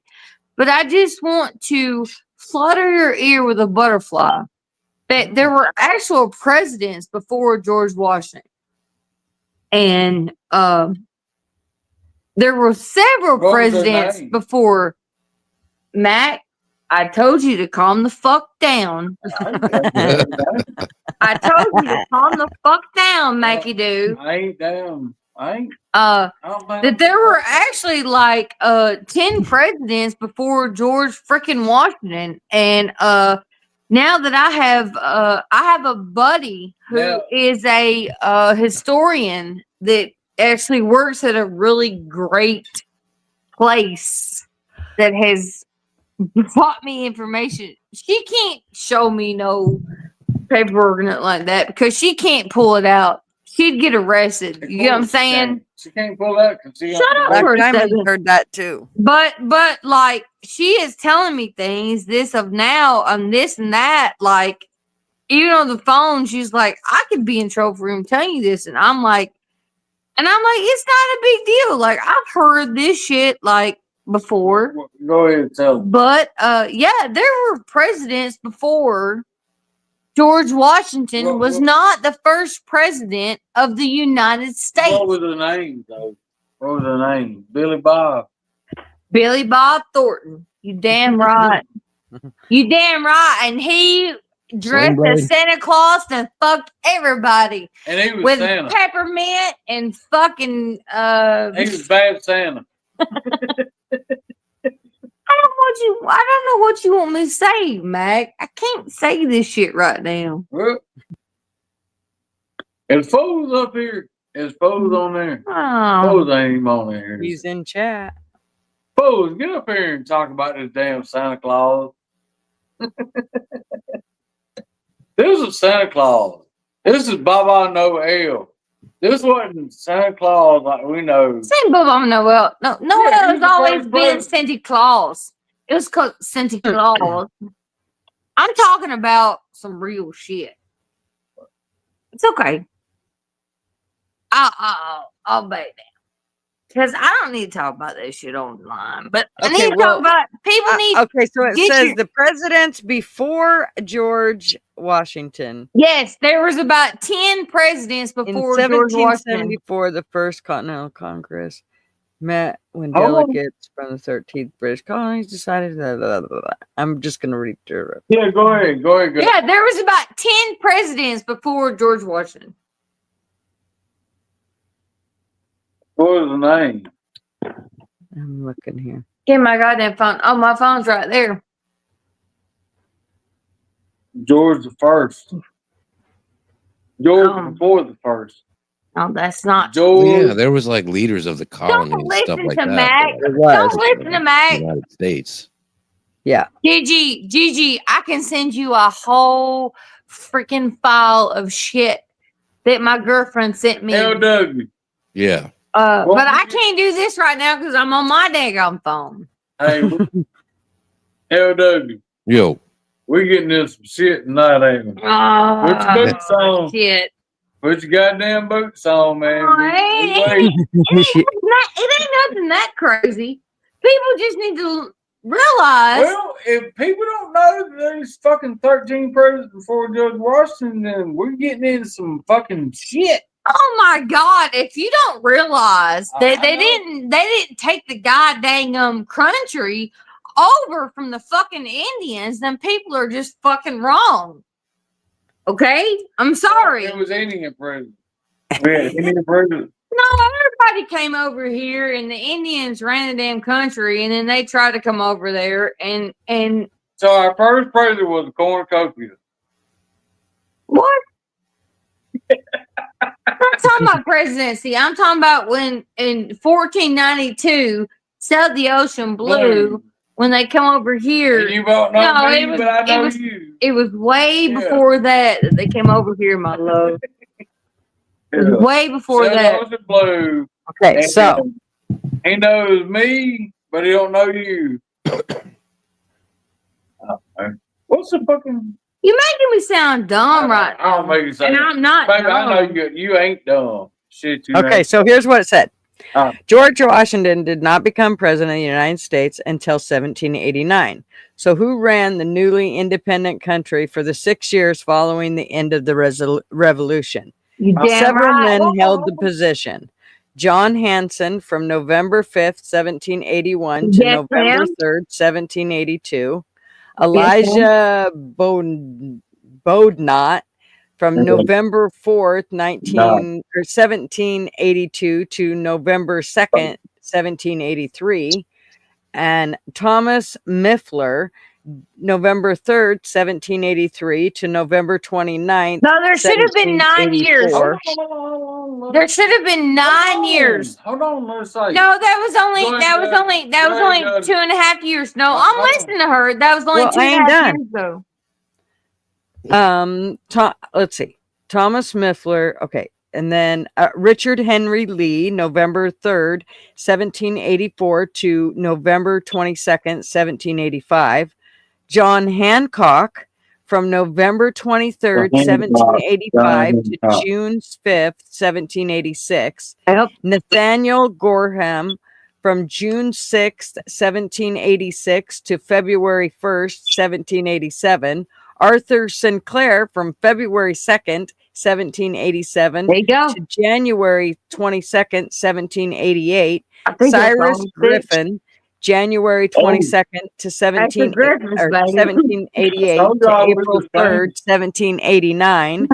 But I just want to flutter your ear with a butterfly that there were actual presidents before George Washington. And there were several presidents before. Mac, I told you to calm the fuck down. I told you to calm the fuck down, Mackie dude. I ain't down. That there were actually like 10 presidents before George freaking Washington. And now that I have a buddy who is a historian that actually works at a really great place that has brought me information. She can't show me no paperwork or nothing like that because she can't pull it out. She'd get arrested. You know what I'm saying? She can't pull that because she Shut up for a second. Heard that too. But like she is telling me things, this of now and this and that. Like even on the phone, she's like, I could be in trouble for even telling you this, and I'm like, it's not a big deal. Like I've heard this shit like before. Go ahead and tell them. But yeah, there were presidents before. George Washington was not the first president of the United States. What was the name, though? What was the name? Billy Bob. Billy Bob Thornton. You damn right. You damn right. And he dressed as Santa Claus and fucked everybody. And he was with Santa. Peppermint and fucking he was bad Santa. I don't know what you want me to say, Mac. I can't say this shit right now. Well, it's fools up here. It's fools on there. Oh. Fools ain't even on there. He's in chat. Fools, get up here and talk about this damn Santa Claus. This is Santa Claus. This is Baba Noel. This wasn't Santa Claus like we know. Same Baba Noel. No, Noel has always been Santa Claus. It was called Santa Claus. I'm talking about some real shit. It's okay. I'll back down. Because I don't need to talk about this shit online. But I need to talk about people need. Okay, so it says the presidents before George Washington. Yes, there was about 10 presidents before in George Washington. 1774, the first Continental Congress met when delegates from the 13th British colonies decided. Blah, blah, blah, blah. I'm just going to read through it. Yeah, go ahead. Yeah, there was about 10 presidents before George Washington. What was the name? I'm looking here. Get my goddamn phone. Oh, my phone's right there. George the First. George before the first. No, that's not. George. Yeah, there was like leaders of the colonies and stuff like that. Mac. Don't listen to Mac. United States. Yeah. Gigi, I can send you a whole freaking file of shit that my girlfriend sent me. LW. Yeah. But I can't do this right now because I'm on my daggone phone. Hey, LW. Yo. We getting this shit tonight, ain't we? Put your boots on. Shit. Put your goddamn boots on, man. It ain't nothing that crazy. People just need to realize. Well, if people don't know there's fucking 13 presidents before George Washington, then we're getting into some fucking shit. Oh my God! If you don't realize that they didn't take the goddamn country over from the fucking Indians, then people are just fucking wrong. Okay, I'm sorry. It was Indian president. Yeah, Indian president. No, everybody came over here, and the Indians ran the damn country, and then they tried to come over there, and So our first president was a cornucopia. What? I'm not talking about presidency. I'm talking about when in 1492 sailed the ocean blue when they come over here. And you won't know No, me, it was- but I it know was- you. It was way Yeah. before that they came over here, my love. It was way before Sailed the that. ocean blue. Okay, And so he knows me, but he don't know you. What's the fucking? You're making me sound dumb right I don't now. make you sound. And I'm not Baby, dumb. I know you ain't dumb. Shit, you okay, ain't. so here's what it said. Uh. George Washington did not become president of the United States until 1789. So who ran the newly independent country for the 6 years following the end of the revolution? You damn Several right. men held the position. John Hanson from November 5th, 1781 to Yes, November ma'am. 3rd, 1782. Yes, Elijah Bodnot from November 4th, 1782 to November 2nd, 1783. And Thomas Miffler, November 3rd, 1783 to November 29th. No, there should have been 9 years. 1784. There should have been 9 years. Hold on, let's say. No, that was only Go ahead, Judge. Go ahead, only Judge. 2.5 years. No, Hold I'm on. listening to her. That was only Well, two I and a ain't half done. years though. Let's see. Thomas Miffler. Okay. And then Richard Henry Lee, November 3rd, 1784 to November 22nd, 1785. John Hancock from November 23rd, 1785 to June 5th, 1786. Yep. Nathaniel Gorham from June 6th, 1786 to February 1st, 1787. Arthur Sinclair from February 2nd, 1787 There you go. to January 22nd, 1788. I think Cyrus that's Griffin, January 22nd to 1788 Told to y'all we April was famous. 3rd, 1789.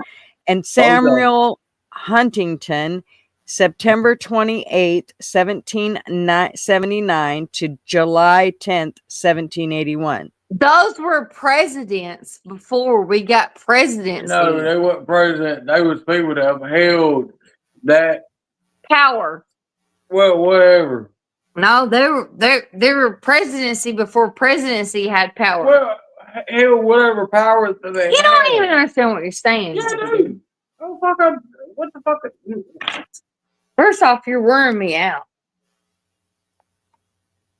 And Samuel Huntington, September 28th, 1779 to July 10th, 1781. Those were presidents before we got presidency. No, they weren't president. They was people that have held that. Power. Well, whatever. No, they were presidency before presidency had power. Well, hell, whatever power that they You had. don't even understand what you're saying. Yeah, I do. Oh, fuck, what the fuck? First off, you're wearing me out.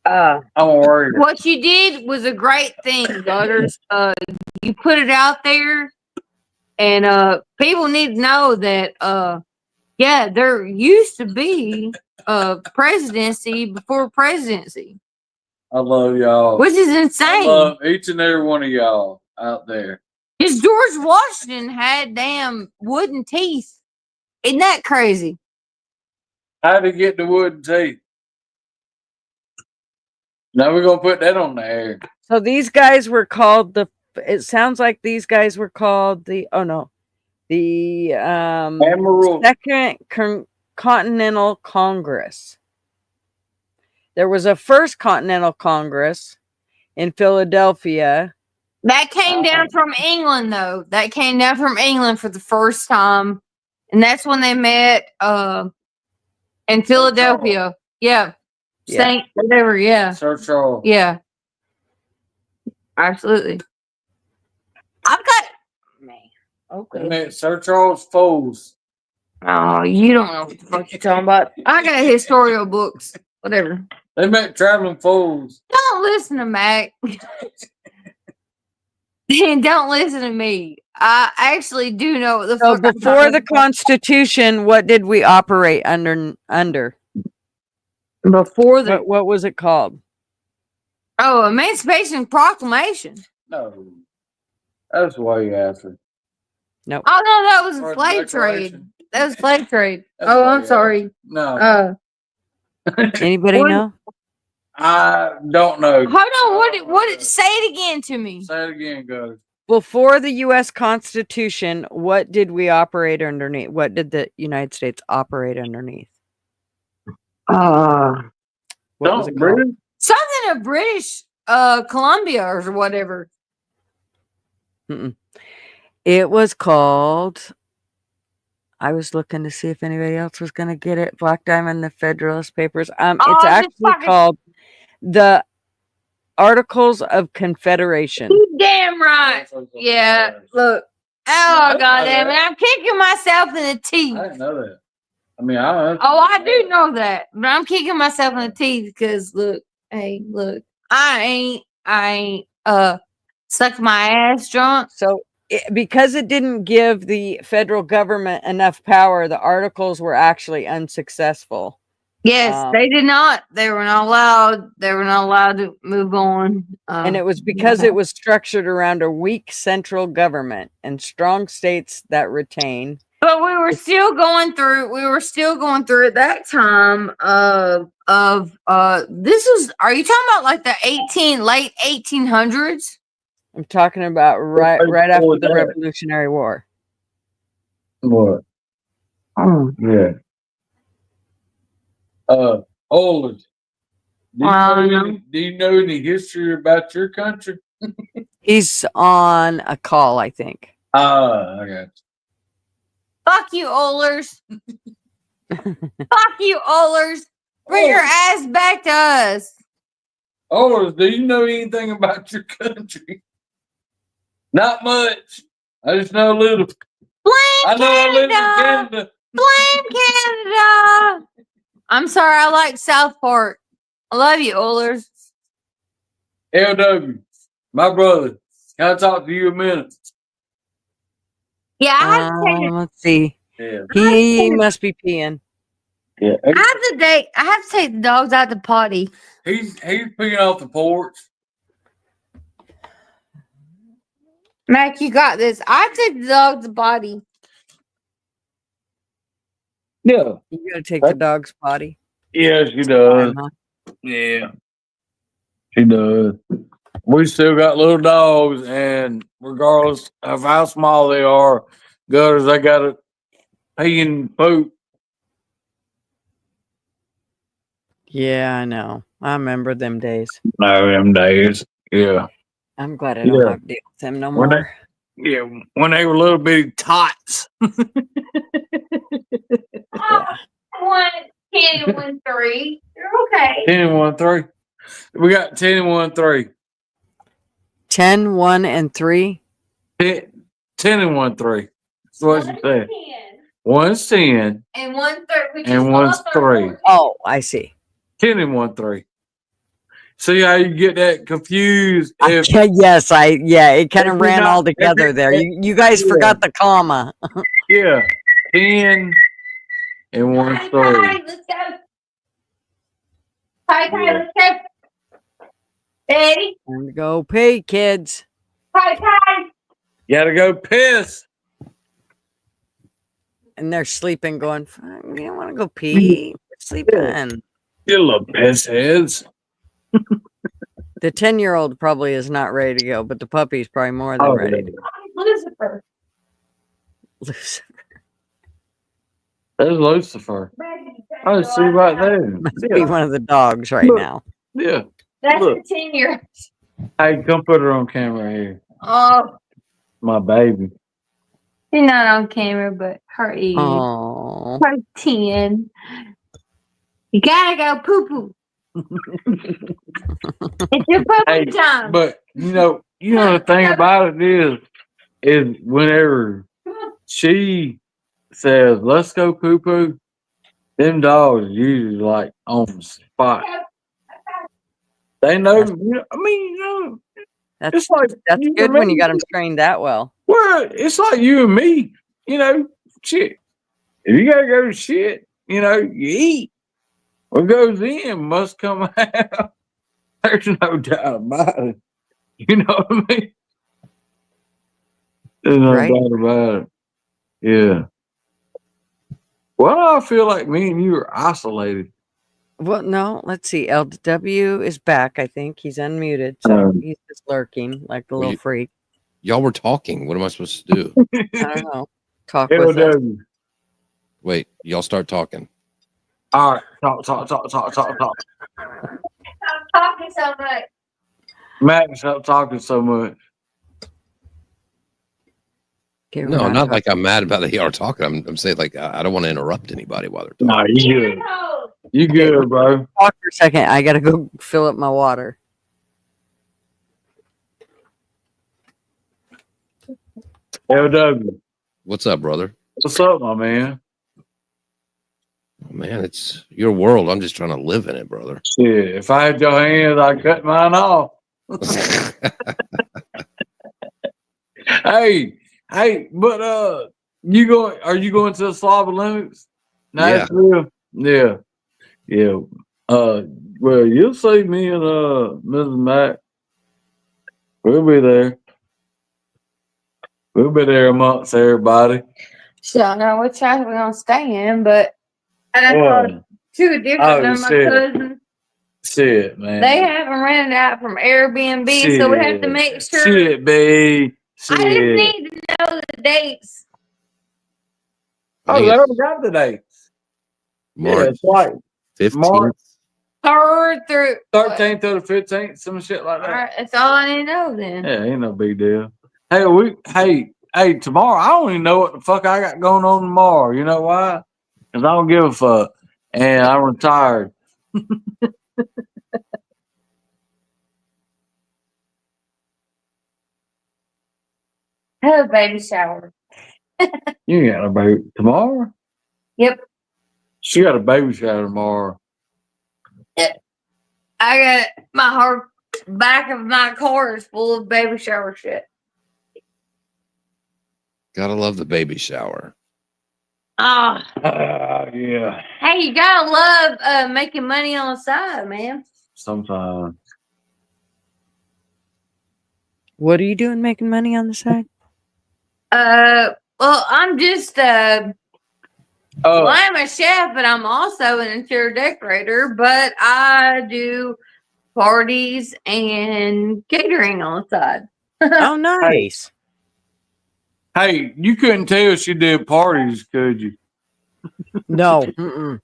I'm worried. What you did was a great thing, daughters. You put it out there, and people need to know that. Yeah, there used to be presidency before presidency, I love y'all. which is I insane. love each and every one of y'all out there. Because George Washington had damn wooden teeth. Isn't that crazy? How to get the wooden teeth? Now we're gonna put that on the air. So these guys were called it sounds like these guys were called the Admiral. Second Continental Congress. There was a first Continental Congress in Philadelphia. That came down from England, though. That came down from England for the first time. And that's when they met in Philadelphia. Yeah. Yeah. Saint, whatever. Yeah. Sir Charles. Yeah. Absolutely. I've got. Man. They Okay. met Sir Charles Foles. Oh, you don't know what the fuck you're talking about. I got historical books. Whatever. They met traveling fools. Don't listen to Mac. And don't listen to me. I actually do know what the So fuck I'm before talking the about. Constitution, what did we operate under? Before the What was it called? Emancipation Proclamation. No. That's why you answered. Nope. Oh no, that was Or a slave trade. declaration. That was slave trade. That's Oh, why I'm you sorry. asked. No. Anybody What- know? I don't know. Hold on. What? Say it again to me. Say it again, guys. Before the U.S. Constitution, what did we operate underneath? What did the United States operate underneath? What was it called? British? Something of British Columbia or whatever. Mm-mm. It was called. I was looking to see if anybody else was going to get it. Black Diamond, the Federalist Papers. It's Oh, this actually fucking called the Articles of Confederation. you damn right. Yeah, look. Oh, God damn it. I'm kicking myself in the teeth. I didn't know that. I mean, I Oh, I do know that, but I'm kicking myself in the teeth because look, hey, look, I ain't suck my ass drunk. So, because it didn't give the federal government enough power, the articles were actually unsuccessful. Yes, they did not. They were not allowed. They were not allowed to move on. And it was because it was structured around a weak central government and strong states that retain. But we were still going through. We were still going through at that time. This was. Are you talking about like the late 1800s? I'm talking about right after the Revolutionary War. What? Oh, Yeah. Old. Do you know any history about your country? He's on a call, I think. I got you. fuck you, Ohlers. Fuck you, Ohlers. Bring your ass back to us. Ohlers, do you know anything about your country? Not much. I just know a little. Blame Canada. Blame Canada. I'm sorry, I like South Park. I love you, Ohlers. LW, my brother. Can I talk to you a minute? Yeah, I have to take Let's see. Yeah. He must be peeing. Yeah. I have to take the dogs out the potty. He's peeing off the porch. Mac, you got this. I take the dog to the potty. Yeah. You gotta take the dog's potty. Yeah, she does. Yeah. She does. We still got little dogs, and regardless of how small they are, gutters, they got to pee and poop. Yeah, I know. I remember them days. No, them days. Yeah. I'm glad I don't Yeah. have to deal with them no When more. when they were little bitty tots. 10 and 1 3. You're okay. 10 and 1 3. We got 10 and 1 3. 10, 1, and 3. 10 and 1 3. That's what you said. 1's 10 And 1 3. and 1's 3. Oh, I see. 10 and 1 3. See how you get that confused? If, Yes, it kind if of you're ran not- all if together it- there. if- You guys yeah. forgot the comma. Yeah. 10 and 1 3. Let's go. Let's go. Daddy. Time to go pee, kids. Hi. Gotta go piss. And they're sleeping, going, "Fine, we don't want to go pee. We're sleeping." You little piss heads. The 10-year-old probably is not ready to go, but the puppy's probably more than ready to Lucifer. go. There's Lucifer. I see right there. Must be one of the dogs right Look. now. Yeah. That's Look. the 10-year. Hey, come put her on camera here. Oh, My baby. she's not on camera, but her is. Oh, Her 10. You gotta go poo poo. It's your poo Hey, poo time. but you know the thing about it is whenever she says, "Let's go poo poo," them dogs are usually like on the spot. They know. that's It's like that's you good when you got them remember- trained that well. Well, it's like you and me. Shit. If you gotta go to shit, you eat. What goes in must come out. There's no doubt about it. You know what I mean? There's no Right. doubt about it. Yeah. Well, I feel like me and you are isolated. Well, no, let's see. LW is back, I think. He's unmuted, so he's just lurking like the little freak. Y'all were talking. What am I supposed to do? I don't know. Talk with us. LW. Wait, y'all start talking. All right. Talk. I'm talking so much. Matt, stop talking so much. Okay, we're No, not talking- like I'm mad about the ER talking. I'm saying like I don't want to interrupt anybody while they're talking. Nah, you good. You good, bro. Talk for a second. I gotta go fill up my water. LW, What's up, brother? what's up, my man? Oh, man, it's your world. I'm just trying to live in it, brother. Shit, if I had your hands, I'd cut mine off. Hey, but you going? Are you going to the Slav Olympics? Yeah. Nashville? Yeah, yeah. Well, you'll see me and Mrs. Mac. We'll be there. We'll be there amongst everybody. So I don't know which house we're gonna stay in, but I Oh, thought two different oh, of my shit. cousins. Shit, man. They haven't rented out from Airbnb, so we have to make sure. Shit, babe. Shit. I just need to know the dates. I Oh, think they it's already got the dates. Yeah, March it's like 15th. March Third through 13th to the 15th, some shit like All that. right, that's all I need to know then. Yeah, ain't no big deal. Hey, tomorrow, I don't even know what the fuck I got going on tomorrow. You know why? Because I don't give a fuck. And I'm retired. Have a baby shower. You ain't got a baby tomorrow? Yep. She got a baby shower tomorrow. I got my whole back of my car is full of baby shower shit. Gotta love the baby shower. Ah, Yeah. hey, you gotta love making money on the side, man. Sometimes. What are you doing making money on the side? Well, I'm just well, Oh, I'm a chef, but I'm also an interior decorator. But I do parties and catering on the side. Oh, nice. hey, you couldn't tell she did parties, could you? No. Mm-mm.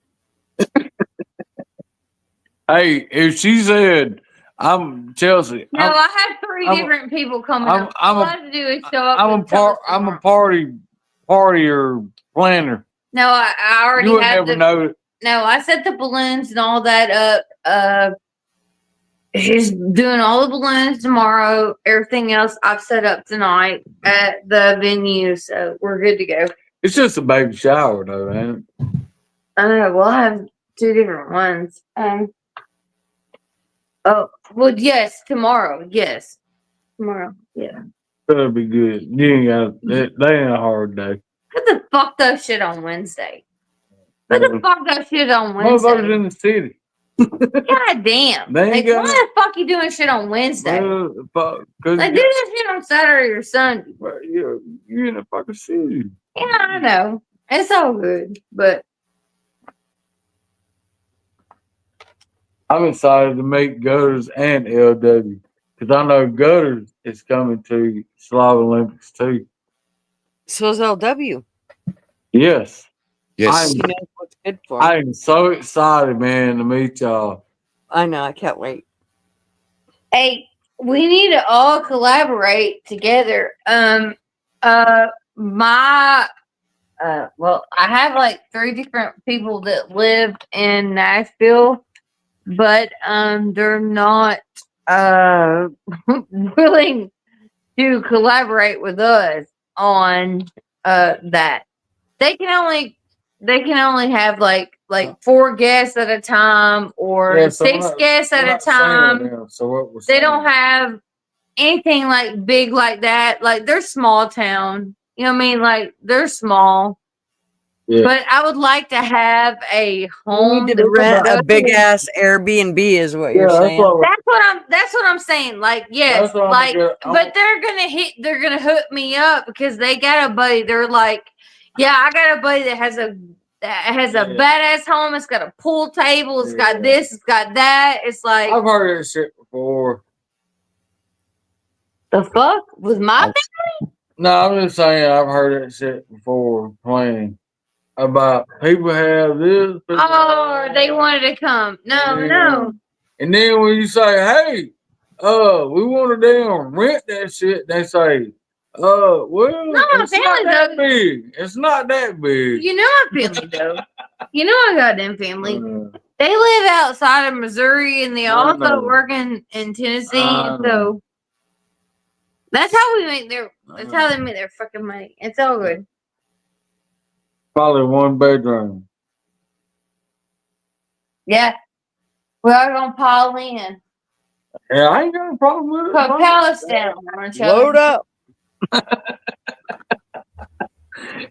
Hey, if she said, I'm Chelsea, No, I have 3 I'm- different people coming I'm- up. I'm All a- I have to do is show up. I'm a and tell us I'm a tomorrow. partier planner. No, I already You would have never the. know it. No, I set the balloons and all that up. She's doing all the balloons tomorrow. Everything else I've set up tonight at the venue, so we're good to go. It's just a baby shower, though, man. I know. We'll have 2 different ones. Oh, well, yes, tomorrow. Yes, tomorrow. Yeah. That'll be good. You ain't got that ain't a hard day. Put the fuck that shit on Wednesday. Put the fuck that shit on Motherfuckers Wednesday. in the city. God damn. They Like, ain't got why the fuck you doing shit on Wednesday? Well, fuck, cause Like, do that shit on Saturday or Sunday. you're in the fucking city. Yeah, I know. It's all good. But I'm excited to meet Gutters and LW because I know Gutters is coming to Slav Olympics too. So is LW. Yes, Yes. He knows what's good for him. I am so excited, man, to meet y'all. I know. I can't wait. hey, we need to all collaborate together. Well, I have like 3 different people that live in Nashville, but they're not willing to collaborate with us on that. They can only have like 4 guests at a time or Yeah, so 6 guests at a time. So what we're They saying- don't have anything like big like that. Like they're small town. You know what I mean? Like they're small. Yeah. But I would like to have a We home. need to rent a big ass Airbnb, is what Yeah, you're that's saying. what we're- That's what I'm saying. Like, yes, That's what I'm like, gonna get- but they're gonna hook me up because they got a buddy. They're like, yeah, I got a buddy that has a Yeah. badass home. It's got a pool table. It's Yeah. got this. It's got that. It's like I've heard that shit before. the fuck with my. No, I'm just saying I've heard that shit before playing about people have this. people Oh, have they that. wanted to come. No, Yeah. no. And then when you say, hey, we want to damn rent that shit. They say, well, it's not that big. It's not that big. You know my family though. You know I got them family. Uh, They live outside of Missouri and they I also know. work in Tennessee. I know. So that's how we make their. That's how they make their fucking money. It's all good. Probably 1 bedroom. Yeah, we are gonna pile in. Yeah, I ain't got a problem with it. Put pallets down, aren't you? Load up.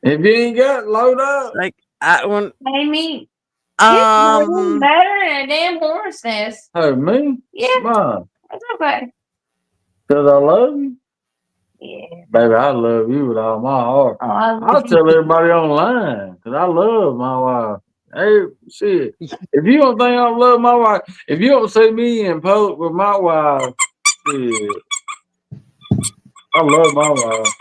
If you ain't got it, load up. Like I want. Maybe better Um. than a damn horse nest. Hey, me? Yeah, Mine. that's okay. Because I love you. Yeah. Baby, I love you with all my heart. Oh, I I'll love you. tell everybody online because I love my wife. Hey, shit. If you don't think I love my wife, if you don't see me in public with my wife, shit. I love my wife.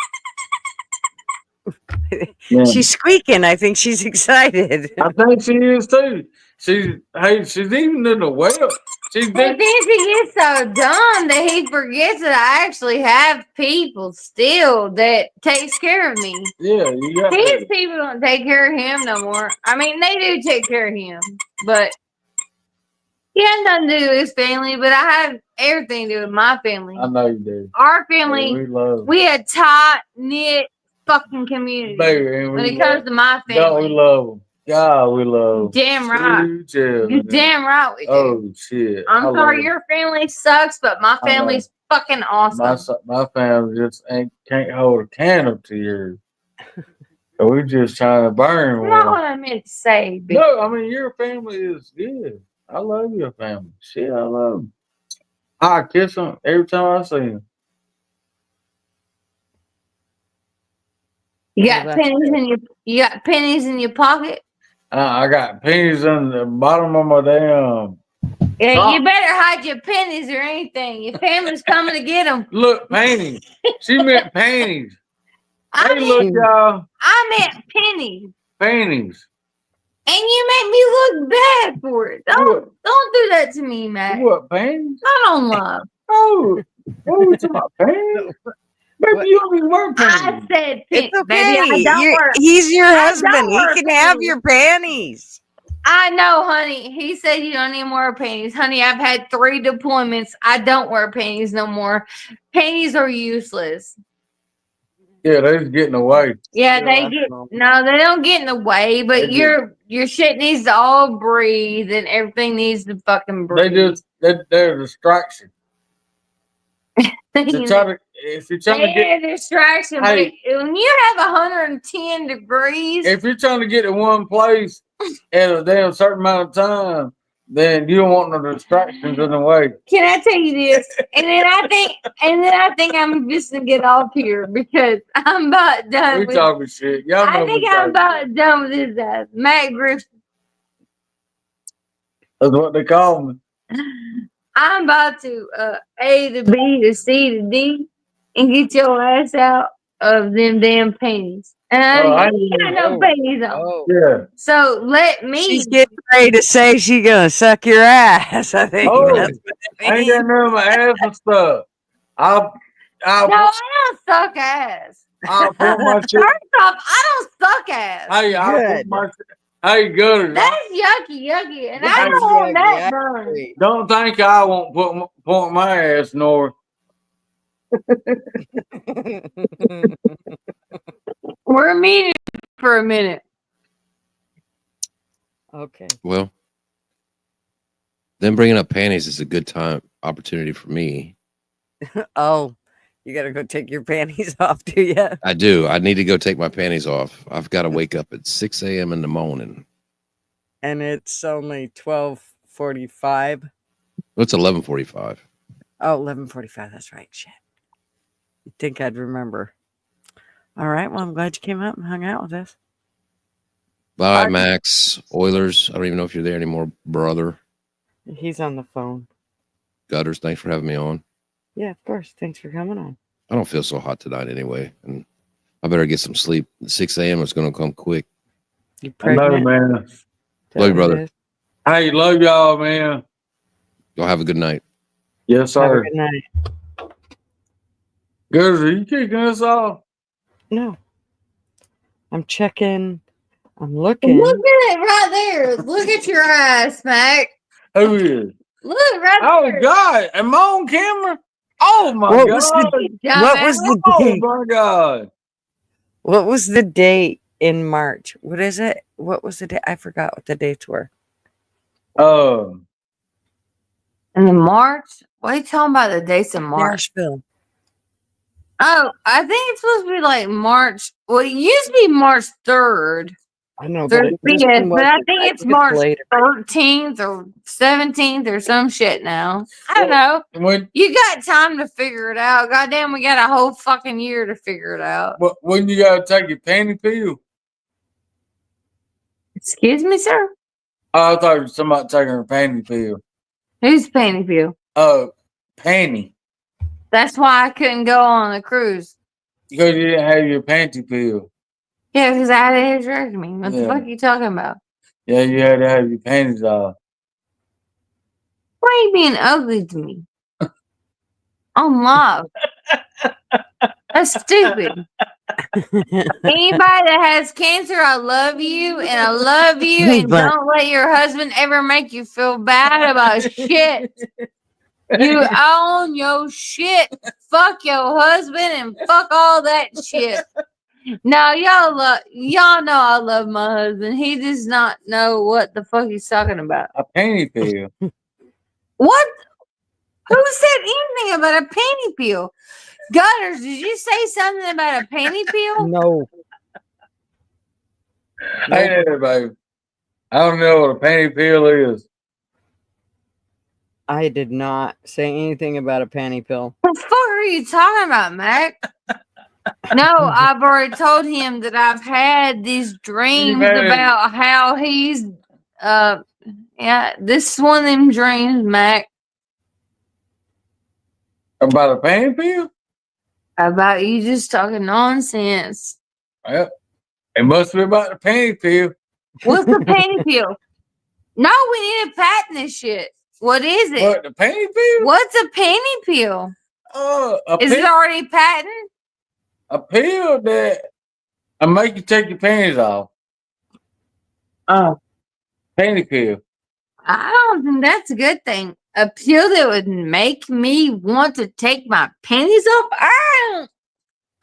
Yeah. She's squeaking. I think she's excited. I think she is too. She's even in the well. She's He been, thinks he gets so dumb that he forgets that I actually have people still that takes care of me. yeah, you got His to. people don't take care of him no more. I mean, they do take care of him, but he has nothing to do with his family. But I have everything to do with my family. I know you do. Our Yeah, family, we love we a tight knit fucking community baby, and when we it comes to my don't we family. love them. God, we love 'em. Damn right. Sweet children. You damn right we do. Oh shit! I I'm love sorry 'em. your family sucks, but my I know. family's fucking awesome. My family just can't hold a candle to yours. So we just trying to burn That's not one. what I meant to say, bitch. No, I mean your family is good. I love your family. Shit, I love them. I kiss them every time I see them. You Well, got that's pennies in your pocket? I got pennies on the bottom of my damn. Yeah, sock. you better hide your pennies or anything. Your family's coming to get them. Look, panties. She meant panties. I Hey, look, meant, y'all. I meant pennies. Panties. And you make me look bad for it. Don't do that to me, Matt. What, panties? I don't love. Oh, what we talking about, panties? Baby, you don't even wear I panties. said It's pennies, baby. I okay. don't wear. He's your I husband. don't He wear can have panties. your panties. I know, honey. He said you don't even wear panties. Honey, I've had 3 deployments. I don't wear panties no more. Panties are useless. Yeah, they was getting away. Yeah, You're they get welcome. no, they don't get in the way, but They do. your shit needs to all breathe and everything needs to fucking breathe. They're a distraction. You know, If you're trying to get they're a distraction. But Hey. when you have 110 degrees, if you're trying to get to one place at a damn certain amount of time, then you don't want no distractions in the way. can I tell you this? And then I think I'm just gonna get off here because I'm about done We with. talking shit. Y'all know I think we I'm talking. about done with this ass. Matt Griffin. That's what they call me. I'm about to A to B to C to D and get your ass out of them damn panties. And I you got no Oh. panties on. Oh. Yeah. So let me. She's getting ready to say she's gonna suck your ass. I think Oh, that's what it I ain't got means. none of my ass and stuff. I'll No, I don't suck ass. put my shit. First off, I don't suck ass. Hey, I'll put Good. my shit. Hey, good. That's yucky, and I Hey, don't want yucky, that I burn. agree. Don't think I won't point my ass north. We're meeting for a minute. Okay. Well, then bringing up panties is a good opportunity for me. Oh, you gotta go take your panties off, do you? I do. I need to go take my panties off. I've got to wake up at 6 a.m. in the morning. And it's only 12:45. Well, it's 11:45. Oh, 11:45. That's right. Shit. You'd think I'd remember. All right. Well, I'm glad you came up and hung out with us. Bye, Max. Oilers. I don't even know if you're there anymore, brother. He's on the phone. Gutters, thanks for having me on. Yeah, of course. Thanks for coming on. I don't feel so hot tonight anyway, and I better get some sleep. 6 a.m. is going to come quick. You I know, pregnant? man. Is that Love you, what it brother. is? Hey, love y'all, man. Y'all have a good night. Yes, Have a sir. good night. Good. Are you kicking us off? No, I'm checking. I'm Look looking. at it right there. Look at your ass, Mac. Who is? Look right Oh there. God! Am I on camera? Oh my What was God! the Dumbass. what was the Oh date? my God! What was the date in March? What is it? What was the date? I forgot what the dates were. Um, In March? What are you talking about the dates in March? Nashville. Oh, I think it's supposed to be like March. Well, it used to be March 3rd. I know, Through but it this 5th, one but I wasn't. think I it's think it's March later. 13th or 17th or some shit now. I don't know. when You got time to figure it out. Goddamn, we got a whole fucking year to figure it out. when you gotta take your panty pill? Excuse me, sir? Oh, I thought you were somebody taking her panty pill. Who's paying for you? Panty. That's why I couldn't go on the cruise. Because you didn't have your panty pill. Yeah, because I had a hysterectomy. What the Yeah. fuck are you talking about? Yeah, you had to have your panties off. Why are you being ugly to me? I'm live. That's stupid. Anybody that has cancer, I love you, and I love you, and But- don't let your husband ever make you feel bad about shit. You own your shit. Fuck your husband and fuck all that shit. No, y'all know I love my husband. He does not know what the fuck he's talking about. A panty pill. What? Who said anything about a panty peel? Gutters, did you say something about a panty peel? No. Hey there, baby. I don't know what a panty pill is. I did not say anything about a panty pill. What the fuck are you talking about, Mac? No, I've already told him that I've had these dreams had- about how he's yeah, this is one of them dreams, Mac. About a panty pill? About you just talking nonsense. Well, it must be about the panty pill. What's the panty peel? No, we need to patent this shit. What is it? What, the panty pill? What's a panty peel? Is it already patented? A pill that will make you take your panties off. Oh. Panty pill. I don't think that's a good thing. A pill that would make me want to take my panties off?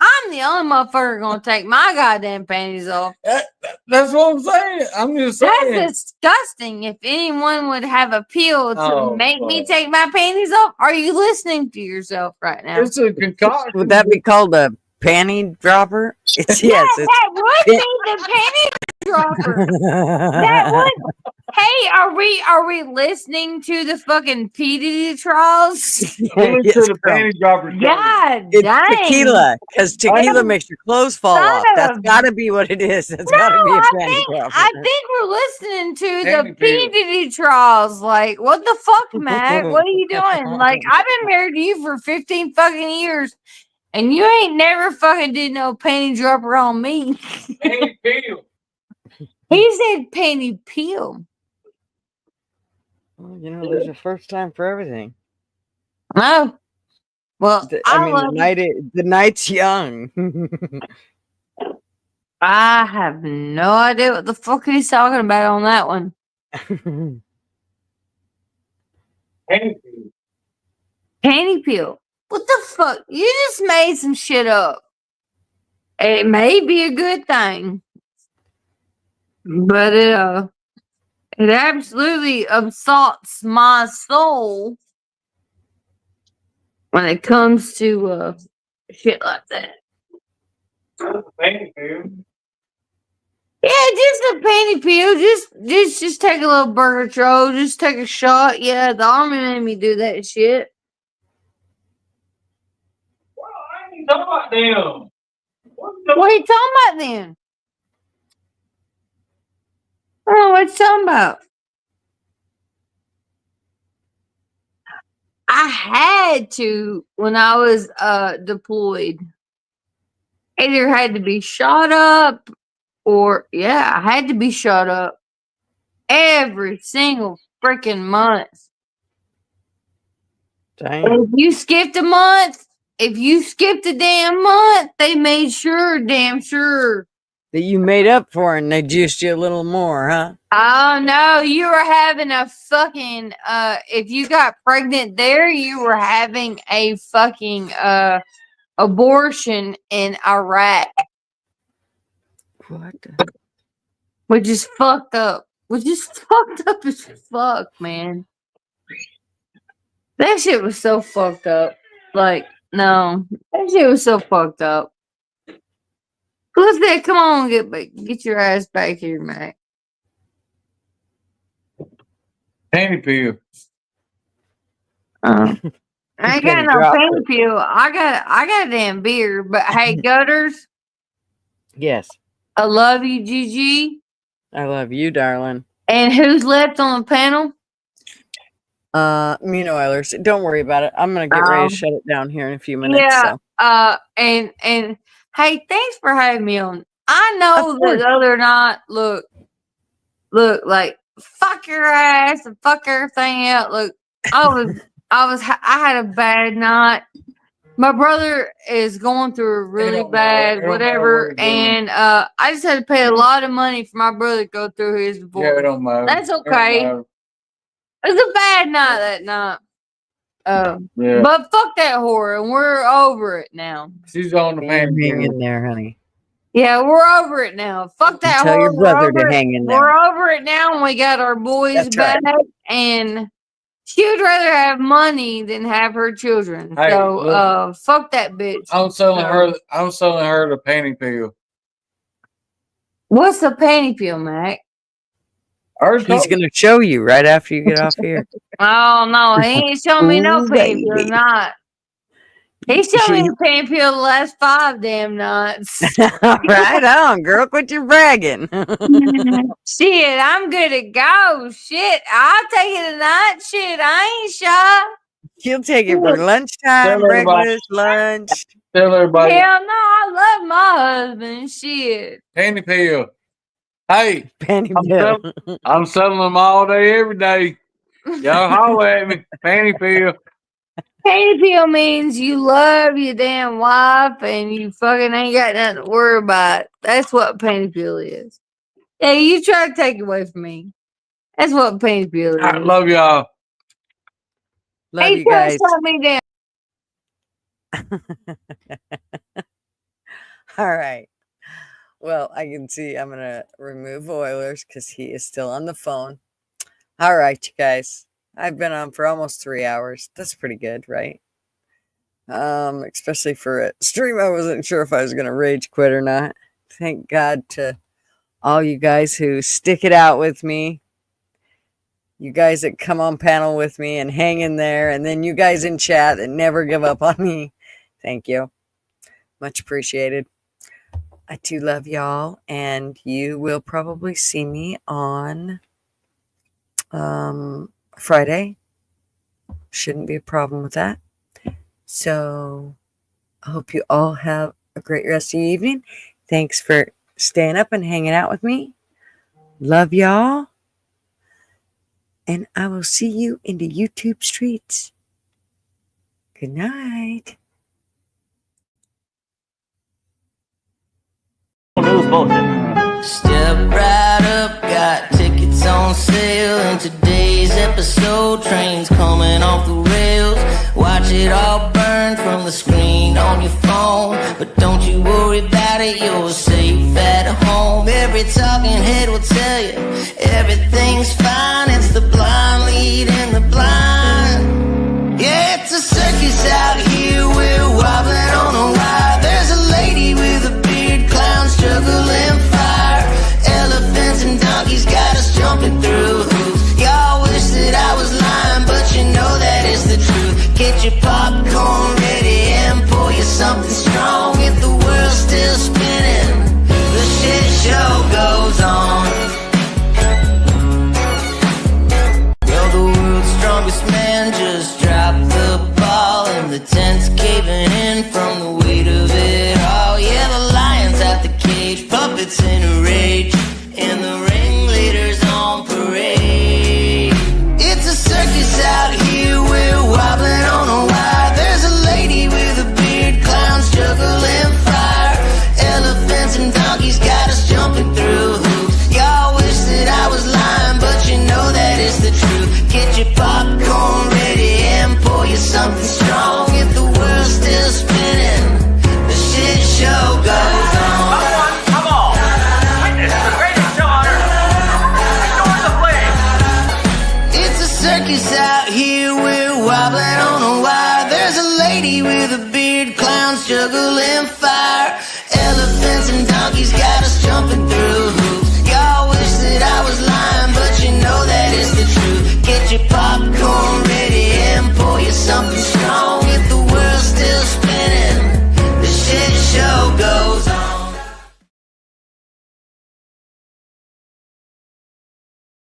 I'm the only motherfucker gonna take my goddamn panties off. That's what I'm saying. I'm just saying. That's disgusting. If anyone would have a pill to Oh, make me fuck. take my panties off, are you listening to yourself right now? It's a concoction. Would that be called a panty dropper? It's Yeah, yes. It's, that would be the panty dropper. That would. Hey, are we listening to the fucking PDD trials? Listen Yes, to the girl. panty dropper. God It's dang. tequila, because tequila makes your clothes fall Son off. That's of- got to be what it is. That's No, got to be a I panty think dropper. we're listening to Panty the pill. PDD trials. Like, what the fuck, Matt? What are you doing? Like, I've been married to you for 15 fucking years, and you ain't never fucking did no panty dropper on me. Panty pill. He said panty peel. Well, you know, there's a first time for everything. No. Well, I mean, the night's young. I have no idea what the fuck he's talking about on that one. Panty pill. Panty peel. What the fuck? You just made some shit up. It may be a good thing, but it absolutely assaults my soul when it comes to shit like that. Panty pill. Yeah, just a panty peel. Just take a little burger troll. Just take a shot. Yeah, the army made me do that shit. Well, I ain't talking about them. What are you talking about then? I don't know what you're talking about. I had to when I was deployed. Either had to be shot up or I had to be shot up every single freaking month. Dang. If you skipped a month, if you skipped a damn month, they made sure, damn sure. That you made up for and they juiced you a little more, huh? Oh no, you were having a fucking if you got pregnant there, you were having a fucking abortion in Iraq. What the? Which is fucked up. Which is fucked up as fuck, man. That shit was so fucked up. Like, no. That shit was so fucked up. Who's that? Come on, get your ass back here, Mac. Panty peel. I ain't got Penny no dropped pain pill. I got a damn beer. But hey, Gutters, Yes. I love you, Gigi. I love you, darling. And who's left on the panel? Me and Oilers. Don't worry about it. I'm gonna get ready to shut it down here in a few minutes. Yeah. So. And hey, thanks for having me on. I know that the other night, look, like fuck your ass and fuck everything out. Look, I had a bad night. My brother is going through a really bad whatever, and I just had to pay a lot of money for my brother to go through his divorce. Yeah, it don't matter. That's okay. It was a bad night that night. Yeah. But fuck that whore, and we're over it now. She's on the Hang panty in there, honey. Yeah, we're over it now. Fuck that Tell whore. your brother to hang in there. We're over it now, and we got our boys That's back. right. And she would rather have money than have her children. Hey, So, look. fuck that bitch. I'm selling her the panty peel. What's the panty peel, Mac? He's gonna show you right after you get off here. Oh no, he ain't showing me no Ooh, panty peel. baby. Not. He showed me the panty peel the last 5 damn nights. Right on, girl. Quit your bragging. Shit, I'm good to go. Shit, I'll take it tonight. Shit, I ain't shy. She'll take it for lunchtime, Tell everybody. breakfast, lunch. Tell everybody. Hell no, I love my husband. Shit. Panty peel. Hey, Penny I'm bill. I'm selling them all day, every day. Y'all holler at me. Panty peel. Panty peel means you love your damn wife and you fucking ain't got nothing to worry about. That's what panty peel is. Yeah, you try to take it away from me. That's what panty peel is. I love y'all. Love Hey, you guys. shut me down. All right. Well, I can see I'm going to remove Oilers because he is still on the phone. All right, you guys. I've been on for almost 3 hours. That's pretty good, right? Especially for a stream. I wasn't sure if I was going to rage quit or not. Thank God to all you guys who stick it out with me. You guys that come on panel with me and hang in there. And then you guys in chat that never give up on me. Thank you. Much appreciated. I do love y'all. And you will probably see me on Friday. Shouldn't be a problem with that. So I hope you all have a great rest of your evening. Thanks for staying up and hanging out with me. Love y'all. And I will see you in the YouTube streets. Good night. News bullshit. Step right up, got tickets on sale. And today's episode, trains coming off the rails. Watch it all burn from the screen on your phone. But don't you worry about it, you're safe at home. Every talking head will tell you everything's fine. It's the blind leading the blind. Yeah, it's a circus out here, we're wobbling on a wire. There's a lady with a beard, clowns juggling fire. Elephants and donkeys got us jumping through hoops. Y'all wish that I was lying, but you know that is the truth. Get your popcorn ready and pour you something strong. If the world's still spinning, the shit show goes on. lady with a big